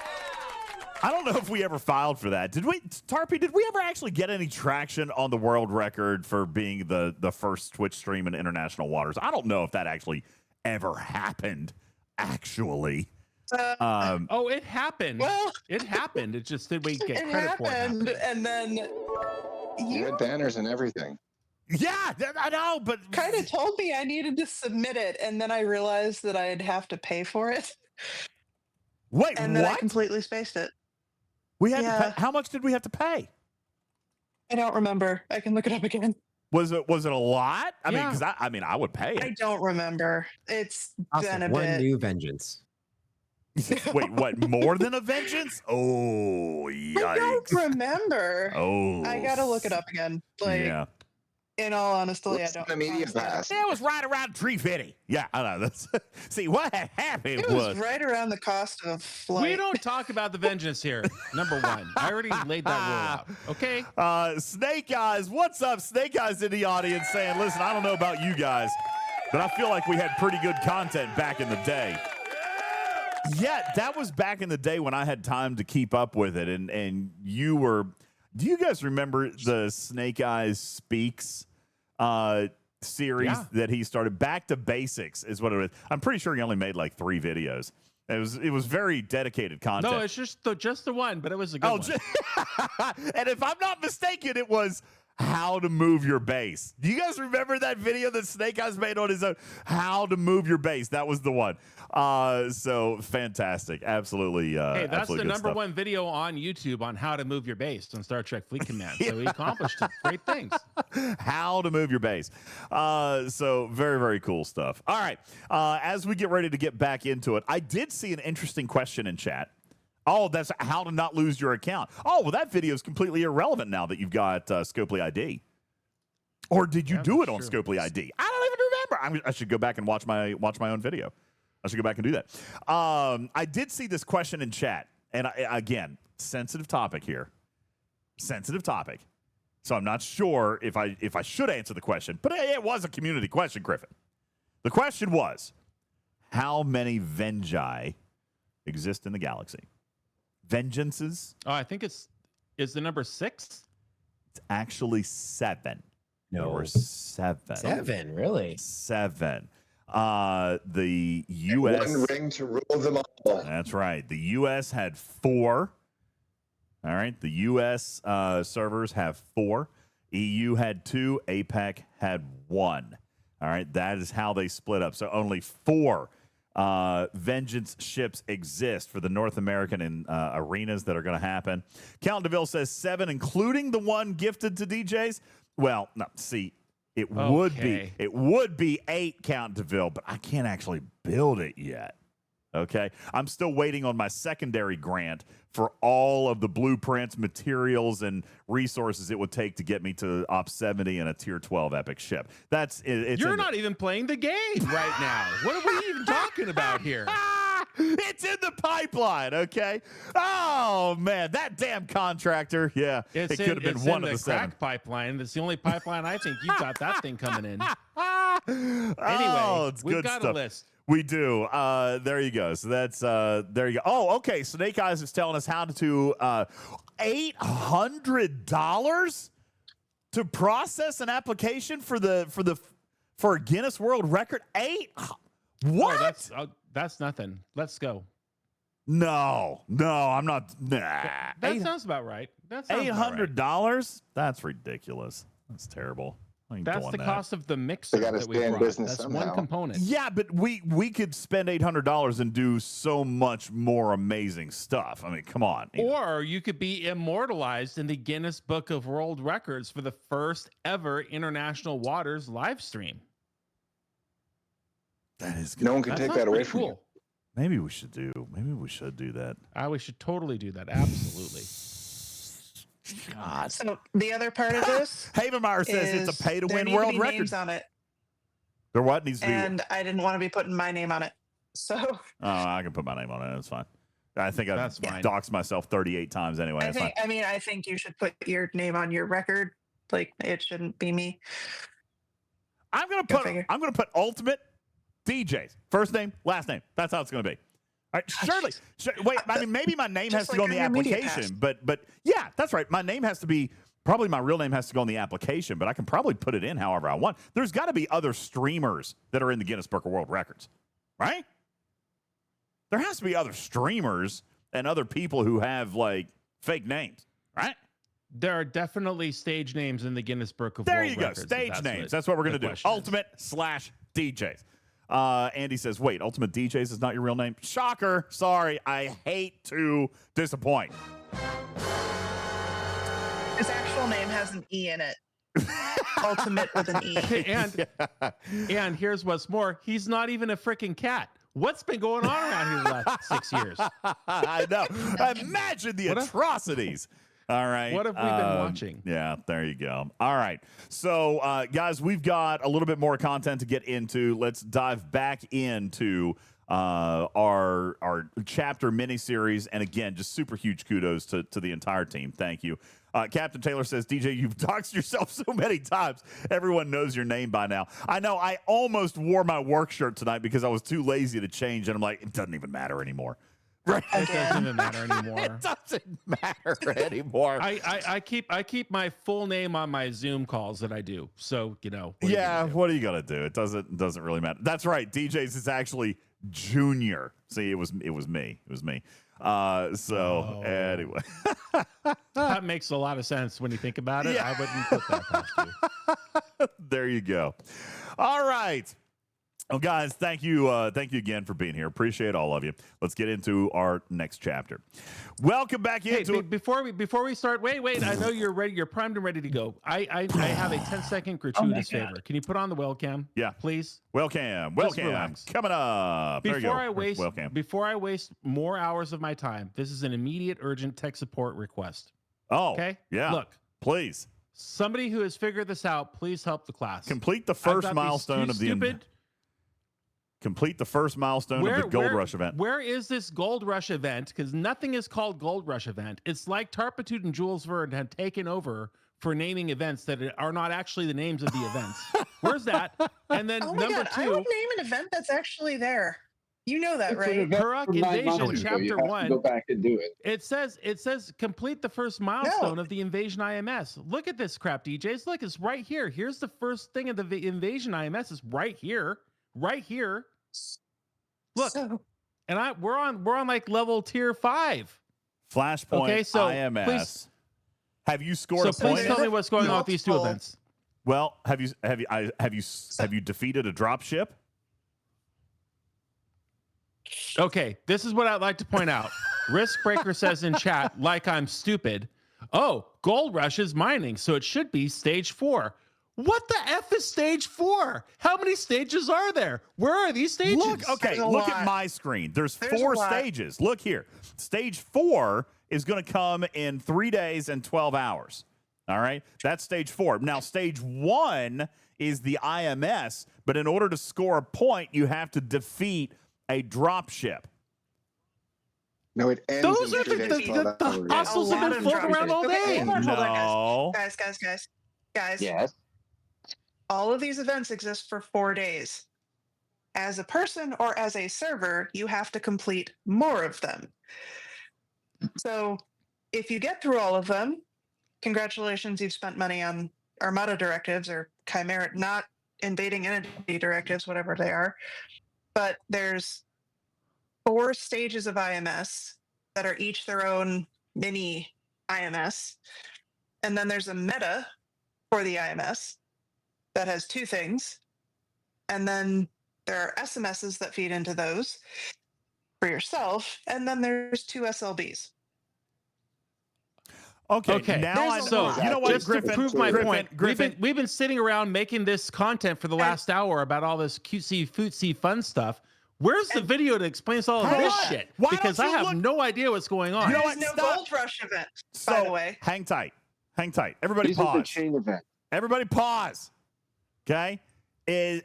[SPEAKER 1] I don't know if we ever filed for that. Did we, Tarpy, did we ever actually get any traction on the world record for being the first Twitch stream in international waters? I don't know if that actually ever happened, actually.
[SPEAKER 2] it happened.
[SPEAKER 4] Well,
[SPEAKER 2] it happened. It just did we get
[SPEAKER 4] it
[SPEAKER 2] credit for it?
[SPEAKER 4] happened, and then
[SPEAKER 3] You had banners and everything.
[SPEAKER 1] Yeah, I know, but
[SPEAKER 4] kind of told me I needed to submit it, and then I realized that I'd have to pay for it.
[SPEAKER 1] Wait,
[SPEAKER 4] And then I
[SPEAKER 1] what?
[SPEAKER 4] completely spaced it.
[SPEAKER 1] We had to
[SPEAKER 4] Yeah.
[SPEAKER 1] pay, how much did we have to pay?
[SPEAKER 4] I don't remember. I can look it up again.
[SPEAKER 1] Was it a lot? I mean,
[SPEAKER 2] Yeah.
[SPEAKER 1] because I would pay
[SPEAKER 4] I
[SPEAKER 1] it.
[SPEAKER 4] don't remember. It's been a
[SPEAKER 5] One
[SPEAKER 4] bit.
[SPEAKER 5] new vengeance.
[SPEAKER 1] Wait, what? More than a vengeance? Oh,
[SPEAKER 4] I
[SPEAKER 1] yikes!
[SPEAKER 4] don't remember.
[SPEAKER 1] Oh,
[SPEAKER 4] I gotta look it up again. Like,
[SPEAKER 1] yeah.
[SPEAKER 4] in all honesty, I
[SPEAKER 3] What's
[SPEAKER 4] don't.
[SPEAKER 3] the media
[SPEAKER 4] honestly, I don't-
[SPEAKER 3] pass?
[SPEAKER 1] It was right around 350. Yeah, I know. That's see what had happened
[SPEAKER 4] It was right around the cost of a flight.
[SPEAKER 2] We don't talk about the vengeance here. Number one, I already laid that rule out. Okay.
[SPEAKER 1] Snake Eyes. What's up, Snake Eyes in the audience saying, listen, I don't know about you guys, but I feel like we had pretty good content back in the day. Yeah, that was back in the day when I had time to keep up with it, and you were. Do you guys remember the Snake Eyes Speaks series that he started? Back to Basics is what it was. I'm pretty sure he only made like 3 videos. It was very dedicated content.
[SPEAKER 2] No, it's just the one, but it was a good one.
[SPEAKER 1] And if I'm not mistaken, it was how to move your base. Do you guys remember that video that Snake Eyes made on his own? How to move your base. That was the one. So fantastic. Absolutely.
[SPEAKER 2] Hey, that's
[SPEAKER 1] absolutely
[SPEAKER 2] the
[SPEAKER 1] good
[SPEAKER 2] number
[SPEAKER 1] stuff.
[SPEAKER 2] one video on YouTube on how to move your base on Star Trek Fleet Command. So he accomplished great things.
[SPEAKER 1] How to move your base. So very, very cool stuff. All right. As we get ready to get back into it, I did see an interesting question in chat. Oh, that's how to not lose your account. Oh, well, that video is completely irrelevant now that you've got Scopely ID. Or did you do it on Scopely ID? I don't even remember. I should go back and watch my own video. I should go back and do that. I did see this question in chat, and again, sensitive topic here. Sensitive topic. So I'm not sure if I should answer the question, but it was a community question, Griffin. The question was, how many Vengi exist in the galaxy? Vengeances?
[SPEAKER 2] Oh, I think is the number 6?
[SPEAKER 1] It's actually 7.
[SPEAKER 5] No.
[SPEAKER 1] There were 7.
[SPEAKER 5] 7, really?
[SPEAKER 1] 7. The U.S.
[SPEAKER 3] One ring to rule them all.
[SPEAKER 1] That's right. The U.S. had 4. All right. The U.S. Servers have 4. EU had 2. APAC had 1. All right. That is how they split up. So only 4 Vengeance ships exist for the North American and arenas that are going to happen. Count DeVille says 7, including the one gifted to DJs. Well, no, see, It would be 8 Countonville, but I can't actually build it yet. Okay. I'm still waiting on my secondary grant for all of the blueprints, materials, and resources it would take to get me to Op 70 and a Tier 12 epic ship.
[SPEAKER 2] You're not even playing the game right now. What are we even talking about here?
[SPEAKER 1] It's in the pipeline, okay? Oh, man, that damn contractor. Yeah, it could have been one of the 7.
[SPEAKER 2] Crack pipeline. That's the only pipeline I think you've got that thing coming in. Anyway,
[SPEAKER 1] it's
[SPEAKER 2] we've
[SPEAKER 1] good
[SPEAKER 2] got
[SPEAKER 1] stuff.
[SPEAKER 2] a list.
[SPEAKER 1] We do. There you go. So that's there you go. Oh, okay. Snake Eyes is telling us how to $800 to process an application for a Guinness World Record. What?
[SPEAKER 2] Oh, that's nothing. Let's go.
[SPEAKER 1] No, I'm not. Nah.
[SPEAKER 2] That sounds about right. That sounds
[SPEAKER 1] $800. That's ridiculous. That's terrible.
[SPEAKER 2] That's the cost of the mixer that we brought. That's
[SPEAKER 3] somehow.
[SPEAKER 2] one component.
[SPEAKER 1] Yeah, but we could spend $800 and do so much more amazing stuff. I mean, come on.
[SPEAKER 2] Or you could be immortalized in the Guinness Book of World Records for the first ever International Waters live stream.
[SPEAKER 1] That is good.
[SPEAKER 3] No one can take that away from you.
[SPEAKER 1] Maybe we should do that.
[SPEAKER 2] We should totally do that. Absolutely.
[SPEAKER 1] God.
[SPEAKER 4] So the other part of this,
[SPEAKER 1] Havenmeyer says it's a pay-to-win world record.
[SPEAKER 4] Names on it,
[SPEAKER 1] There what needs to be?
[SPEAKER 4] and I didn't want to be putting my name on it. So
[SPEAKER 1] I can put my name on it. That's fine. I think I've
[SPEAKER 2] That's fine.
[SPEAKER 1] doxed myself 38 times anyway.
[SPEAKER 4] I think you should put your name on your record. Like, it shouldn't be me.
[SPEAKER 1] I'm gonna put ultimate DJs. First name, last name. That's how it's gonna be. All right, surely. Wait, I mean, maybe my name has to go on the application, but yeah, that's right. My name has to be, probably my real name has to go on the application, but I can probably put it in however I want. There's got to be other streamers that are in the Guinness Book of World Records, right? There has to be other streamers and other people who have like fake names, right?
[SPEAKER 2] There are definitely stage names in the Guinness Book of
[SPEAKER 1] There
[SPEAKER 2] World
[SPEAKER 1] you go,
[SPEAKER 2] Records.
[SPEAKER 1] stage names. That's what we're gonna do. Ultimate/DJs. Andy says, wait, Ultimate DJs is not your real name? Shocker. Sorry. I hate to disappoint.
[SPEAKER 4] His actual name has an E in it. Ultimate with an E.
[SPEAKER 2] And here's what's more. He's not even a freaking cat. What's been going on around here the last 6 years?
[SPEAKER 1] I know. Imagine the atrocities. All right.
[SPEAKER 2] What have we been watching?
[SPEAKER 1] Yeah, there you go. All right. So, guys, we've got a little bit more content to get into. Let's dive back into our chapter miniseries. And again, just super huge kudos to the entire team. Thank you. Captain Taylor says, DJ, you've doxed yourself so many times. Everyone knows your name by now. I know. I almost wore my work shirt tonight because I was too lazy to change. And I'm like, it doesn't even matter anymore. Right.
[SPEAKER 2] It doesn't even matter anymore.
[SPEAKER 1] It doesn't matter anymore.
[SPEAKER 2] I keep my full name on my Zoom calls that I do. So, you know.
[SPEAKER 1] What are you gonna do? It doesn't really matter. That's right. DJ's is actually Junior. See, it was me. It was me. Anyway.
[SPEAKER 2] That makes a lot of sense when you think about it. Yeah. I wouldn't put that past you.
[SPEAKER 1] There you go. All right. Well, guys, thank you again for being here. Appreciate all of you. Let's get into our next chapter. Welcome back into it.
[SPEAKER 2] Before we start. Wait. I know you're ready. You're primed and ready to go. I have a 10-second gratuitous favor. Can you put on the webcam?
[SPEAKER 1] Yeah,
[SPEAKER 2] please.
[SPEAKER 1] Webcam coming up.
[SPEAKER 2] Before I waste more hours of my time, this is an immediate, urgent tech support request.
[SPEAKER 1] Oh,
[SPEAKER 2] okay.
[SPEAKER 1] Yeah.
[SPEAKER 2] Look,
[SPEAKER 1] please.
[SPEAKER 2] Somebody who has figured this out, please help the class.
[SPEAKER 1] Complete the first milestone of the. Complete the first milestone of the Gold Rush event.
[SPEAKER 2] Where is this Gold Rush event? Because nothing is called Gold Rush event. It's like Tarpitude and Jules Verne had taken over for naming events that are not actually the names of the events. Where's that? And then number 2.
[SPEAKER 4] I would name an event that's actually there. You know that, right?
[SPEAKER 2] Hurok Invasion Chapter 1.
[SPEAKER 6] Go back and do it.
[SPEAKER 2] It says complete the first milestone of the Invasion IMS. Look at this crap, DJs. Look, it's right here. Here's the first thing of the Invasion IMS. It's right here. Right here. Look. And we're on like level tier 5.
[SPEAKER 1] Flashpoint, okay, so IMS. Please, have you scored a point?
[SPEAKER 2] Please tell me what's going on with these two events.
[SPEAKER 1] Well, have you defeated a drop ship?
[SPEAKER 2] Okay, this is what I'd like to point out. Riskbreaker says in chat, like I'm stupid. Oh, Gold Rush is mining, so it should be stage 4. What the F is stage 4? How many stages are there? Where are these stages?
[SPEAKER 1] Look at my screen. There's 4 stages. Look here. Stage 4 is going to come in 3 days and 12 hours. All right? That's stage 4. Now, stage 1 is the IMS, but in order to score a point, you have to defeat a drop ship.
[SPEAKER 3] No, it ends
[SPEAKER 2] Those
[SPEAKER 3] in
[SPEAKER 2] are
[SPEAKER 3] 3 days, 12
[SPEAKER 2] the
[SPEAKER 3] hours.
[SPEAKER 2] hostiles have been floating around all day.
[SPEAKER 1] No.
[SPEAKER 4] Guys.
[SPEAKER 3] Yes.
[SPEAKER 4] All of these events exist for 4 days. As a person or as a server, you have to complete more of them. So if you get through all of them, congratulations, you've spent money on Armada directives or Chimera, not invading entity directives, whatever they are. But there's 4 stages of IMS that are each their own mini IMS. And then there's a meta for the IMS that has 2 things. And then there are SMSs that feed into those for yourself. And then there's 2 SLBs.
[SPEAKER 1] Okay. Now
[SPEAKER 2] you
[SPEAKER 1] know what,
[SPEAKER 2] just
[SPEAKER 1] Griffin,
[SPEAKER 2] to prove my point,
[SPEAKER 1] Griffin,
[SPEAKER 2] we've been sitting around making this content for the last hour about all this cutesy, footsy, fun stuff. Where's the video to explain all of this shit? Because I have no idea what's going on.
[SPEAKER 1] You know
[SPEAKER 4] There's no Gold Rush event, by the way.
[SPEAKER 1] Hang tight. Everybody
[SPEAKER 3] These
[SPEAKER 1] pause.
[SPEAKER 3] are the chain event.
[SPEAKER 1] Everybody pause. Okay?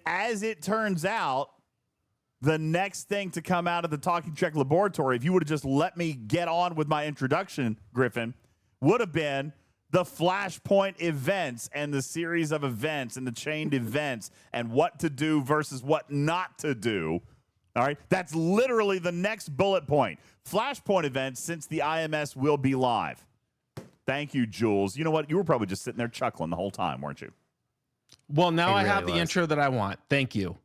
[SPEAKER 1] As it turns out, the next thing to come out of the Talking Trek Laboratory, if you would have just let me get on with my introduction, Griffin, would have been the Flashpoint events and the series of events and the chained events and what to do versus what not to do. All right? That's literally the next bullet point. Flashpoint events since the IMS will be live. Thank you, Jules. You know what? You were probably just sitting there chuckling the whole time, weren't you?
[SPEAKER 2] Well, now I have the intro that I want. Thank you.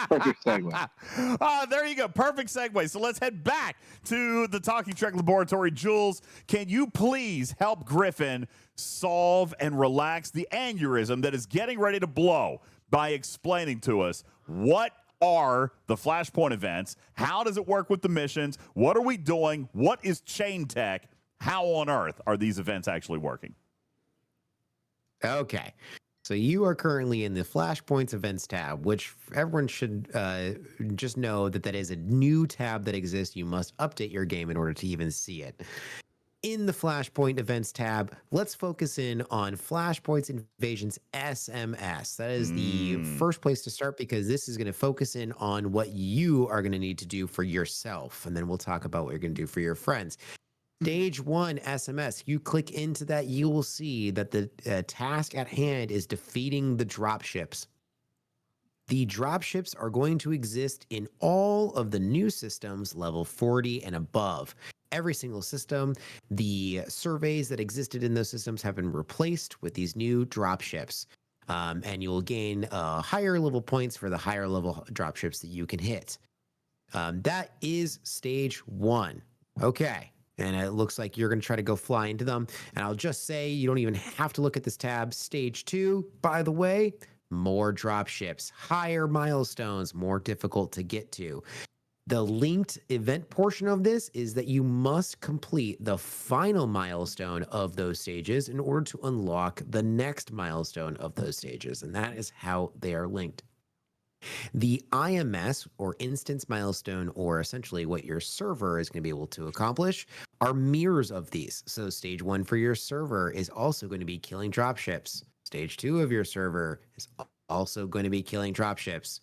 [SPEAKER 3] Perfect segue.
[SPEAKER 1] There you go. Perfect segue. So let's head back to the Talking Trek Laboratory. Jules, can you please help Griffin solve and relax the aneurysm that is getting ready to blow by explaining to us what are the Flashpoint events? How does it work with the missions? What are we doing? What is chain tech? How on earth are these events actually working?
[SPEAKER 5] Okay. So you are currently in the Flashpoints events tab, which everyone should just know that is a new tab that exists. You must update your game in order to even see it. In the Flashpoint events tab, let's focus in on Flashpoints Invasions SMS. That is the first place to start because this is going to focus in on what you are going to need to do for yourself. And then we'll talk about what you're going to do for your friends. Stage 1 SMS, you click into that, you will see that the task at hand is defeating the dropships. The dropships are going to exist in all of the new systems, level 40 and above. Every single system, the surveys that existed in those systems have been replaced with these new dropships. And you'll gain higher level points for the higher level dropships that you can hit. That is stage 1. Okay. And it looks like you're going to try to go fly into them. And I'll just say you don't even have to look at this tab. Stage 2, by the way, more dropships, higher milestones, more difficult to get to. The linked event portion of this is that you must complete the final milestone of those stages in order to unlock the next milestone of those stages. And that is how they are linked. The IMS, or instance milestone, or essentially what your server is going to be able to accomplish, are mirrors of these. So stage 1 for your server is also going to be killing dropships. Stage 2 of your server is also going to be killing dropships.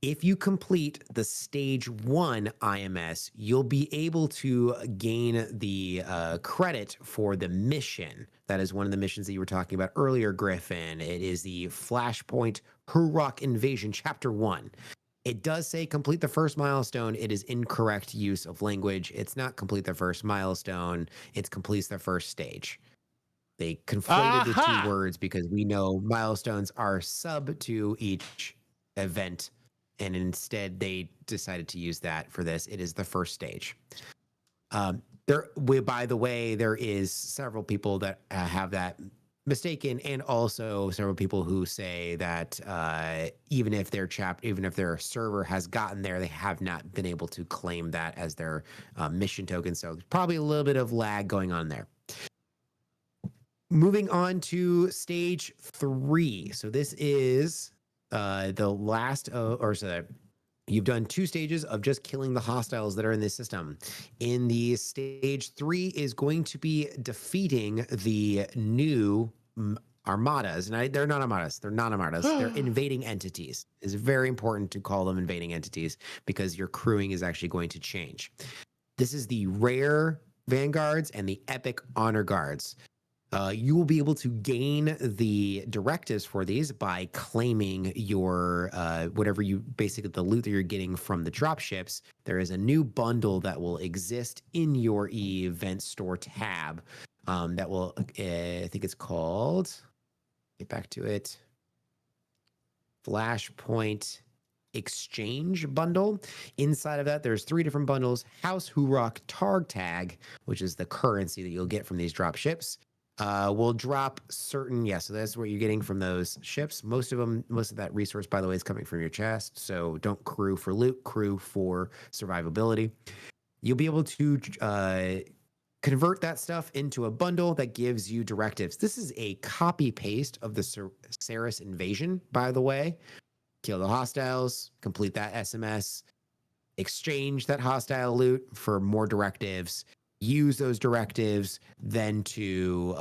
[SPEAKER 5] If you complete the stage 1 IMS, you'll be able to gain the credit for the mission. That is one of the missions that you were talking about earlier, Griffin. It is the Flashpoint Hurok Invasion Chapter 1. It does say complete the first milestone. It is incorrect use of language. It's not complete the first milestone. It's completes the first stage. They conflated the 2 words because we know milestones are sub to each event. And instead, they decided to use that for this. It is the first stage. By the way, there is several people that have that mistaken, and also several people who say that even if their server has gotten there, they have not been able to claim that as their mission token. So there's probably a little bit of lag going on there. Moving on to stage 3. So this is the last, you've done 2 stages of just killing the hostiles that are in this system. In the stage 3 is going to be defeating the new armadas. And they're not armadas. They're not armadas. They're invading entities. It's very important to call them invading entities because your crewing is actually going to change. This is the rare vanguards and the epic honor guards. You will be able to gain the directives for these by claiming your whatever you basically the loot that you're getting from the dropships. There is a new bundle that will exist in your event store tab that will, I think it's called, get back to it, Flashpoint Exchange Bundle. Inside of that, there's 3 different bundles. House Hurok Targ Tag, which is the currency that you'll get from these drop ships. Will drop certain, so that's what you're getting from those ships. Most of that resource, by the way, is coming from your chest. So don't crew for loot, crew for survivability. You'll be able to convert that stuff into a bundle that gives you directives. This is a copy paste of the Ceres invasion, by the way. Kill the hostiles, complete that SMS, exchange that hostile loot for more directives. Use those directives then to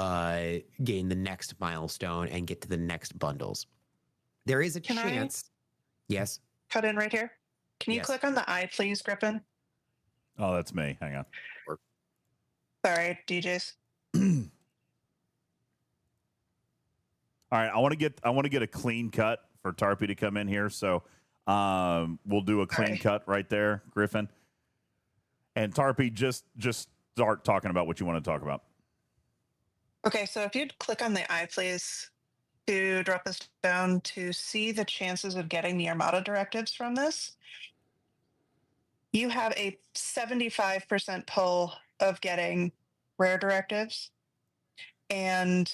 [SPEAKER 5] gain the next milestone and get to the next bundles. There is a chance. Yes.
[SPEAKER 4] Cut in right here. Can you click on the eye, please, Griffin?
[SPEAKER 1] Oh, that's me. Hang on.
[SPEAKER 4] Sorry, DJs.
[SPEAKER 1] All right, I want to get a clean cut for Tarpy to come in here, so we'll do a clean cut right there, Griffin. And Tarpy, just start talking about what you want to talk about.
[SPEAKER 4] Okay, so if you'd click on the eye, please, to drop this down to see the chances of getting the Armada directives from this, you have a 75% pull of getting rare directives and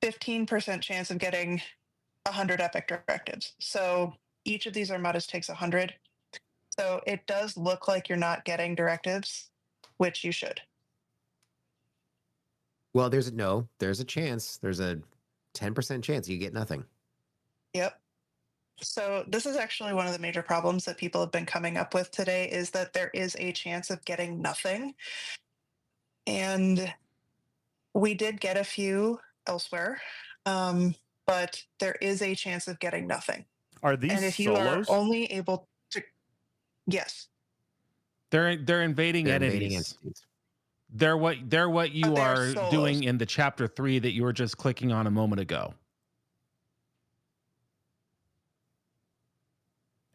[SPEAKER 4] 15% chance of getting 100 epic directives. So each of these Armadas takes 100. So it does look like you're not getting directives, which you should.
[SPEAKER 5] Well, there's a chance. There's a 10% chance you get nothing.
[SPEAKER 4] Yep. So this is actually one of the major problems that people have been coming up with today, is that there is a chance of getting nothing. And we did get a few elsewhere, but there is a chance of getting nothing.
[SPEAKER 1] Are these
[SPEAKER 4] and if
[SPEAKER 1] solos?
[SPEAKER 4] You are only able to, yes.
[SPEAKER 2] They're invading entities. They're what you are doing in the chapter 3 that you were just clicking on a moment ago.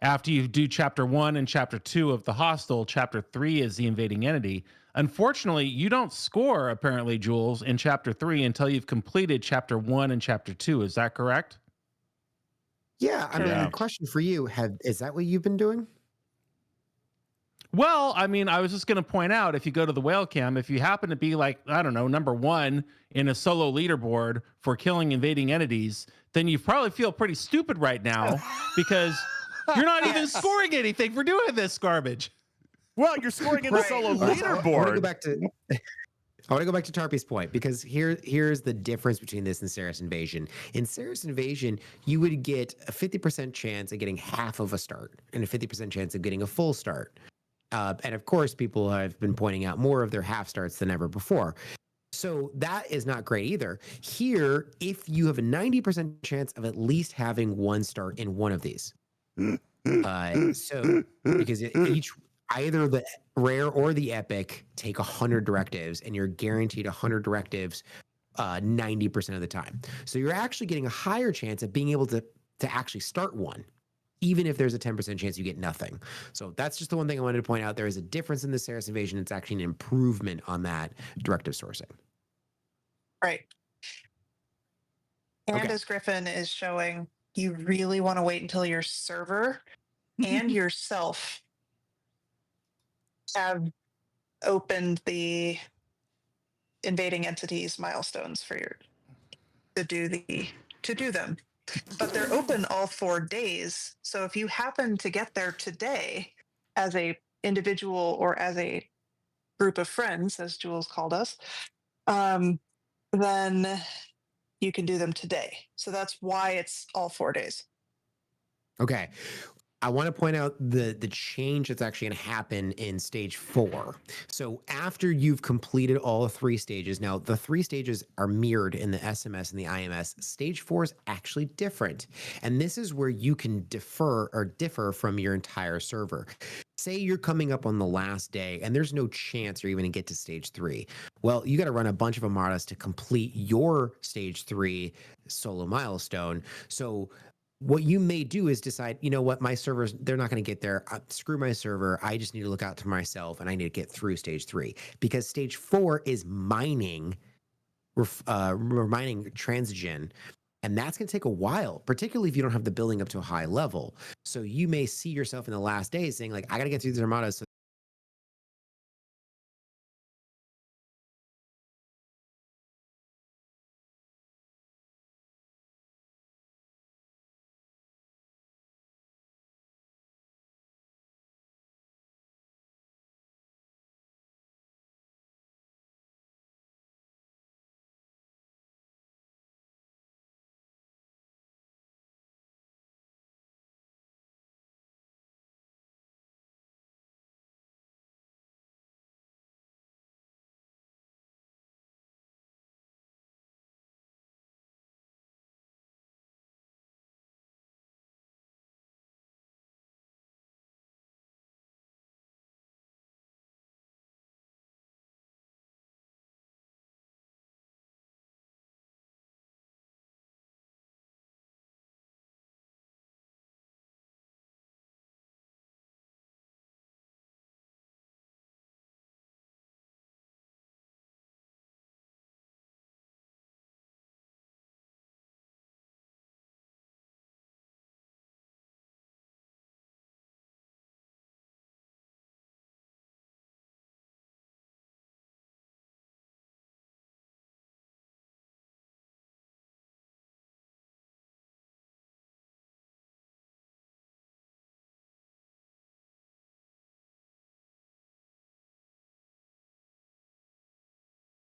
[SPEAKER 2] After you do chapter 1 and chapter 2 of the hostile, chapter 3 is the invading entity. Unfortunately, you don't score, apparently, Jules, in chapter 3 until you've completed chapter 1 and chapter 2. Is that correct?
[SPEAKER 5] Yeah, I mean, a question for you. Is that what you've been doing?
[SPEAKER 2] Well, I mean, I was just going to point out, if you go to the whale cam, if you happen to be like, I don't know, number 1 in a solo leaderboard for killing invading entities, then you probably feel pretty stupid right now because you're not even scoring anything for doing this garbage.
[SPEAKER 1] Well, you're scoring in the solo leaderboard.
[SPEAKER 5] I want to go back to Tarpy's point, because here's the difference between this and Ceres Invasion. In Ceres Invasion, you would get a 50% chance of getting half of a start and a 50% chance of getting a full start. And of course, people have been pointing out more of their half starts than ever before. So that is not great either. Here, if you have a 90% chance of at least having one start in one of these. So because either the rare or the epic take 100 directives, and you're guaranteed 100 directives 90% of the time. So you're actually getting a higher chance of being able to actually start one, even if there's a 10% chance you get nothing. So that's just the one thing I wanted to point out. There is a difference in the Ceres Invasion. It's actually an improvement on that directive sourcing.
[SPEAKER 4] Right. And as Griffin is showing, you really want to wait until your server and yourself have opened the invading entities milestones for to do them. But they're open all 4 days. So if you happen to get there today as a individual or as a group of friends, as Jules called us, then you can do them today. So that's why it's all 4 days.
[SPEAKER 5] Okay. I want to point out the change that's actually going to happen in stage 4. So after you've completed all 3 stages, now the 3 stages are mirrored in the SMS and the IMS. Stage 4 is actually different. And this is where you can differ from your entire server. Say you're coming up on the last day and there's no chance you're even going to get to stage 3. Well, you got to run a bunch of Armadas to complete your stage 3 solo milestone. So what you may do is decide, you know what, my servers, they're not going to get there. Screw my server. I just need to look out to myself and I need to get through stage 3 because stage 4 is mining Transogen. And that's going to take a while, particularly if you don't have the building up to a high level. So you may see yourself in the last days saying like, I got to get through these Armadas so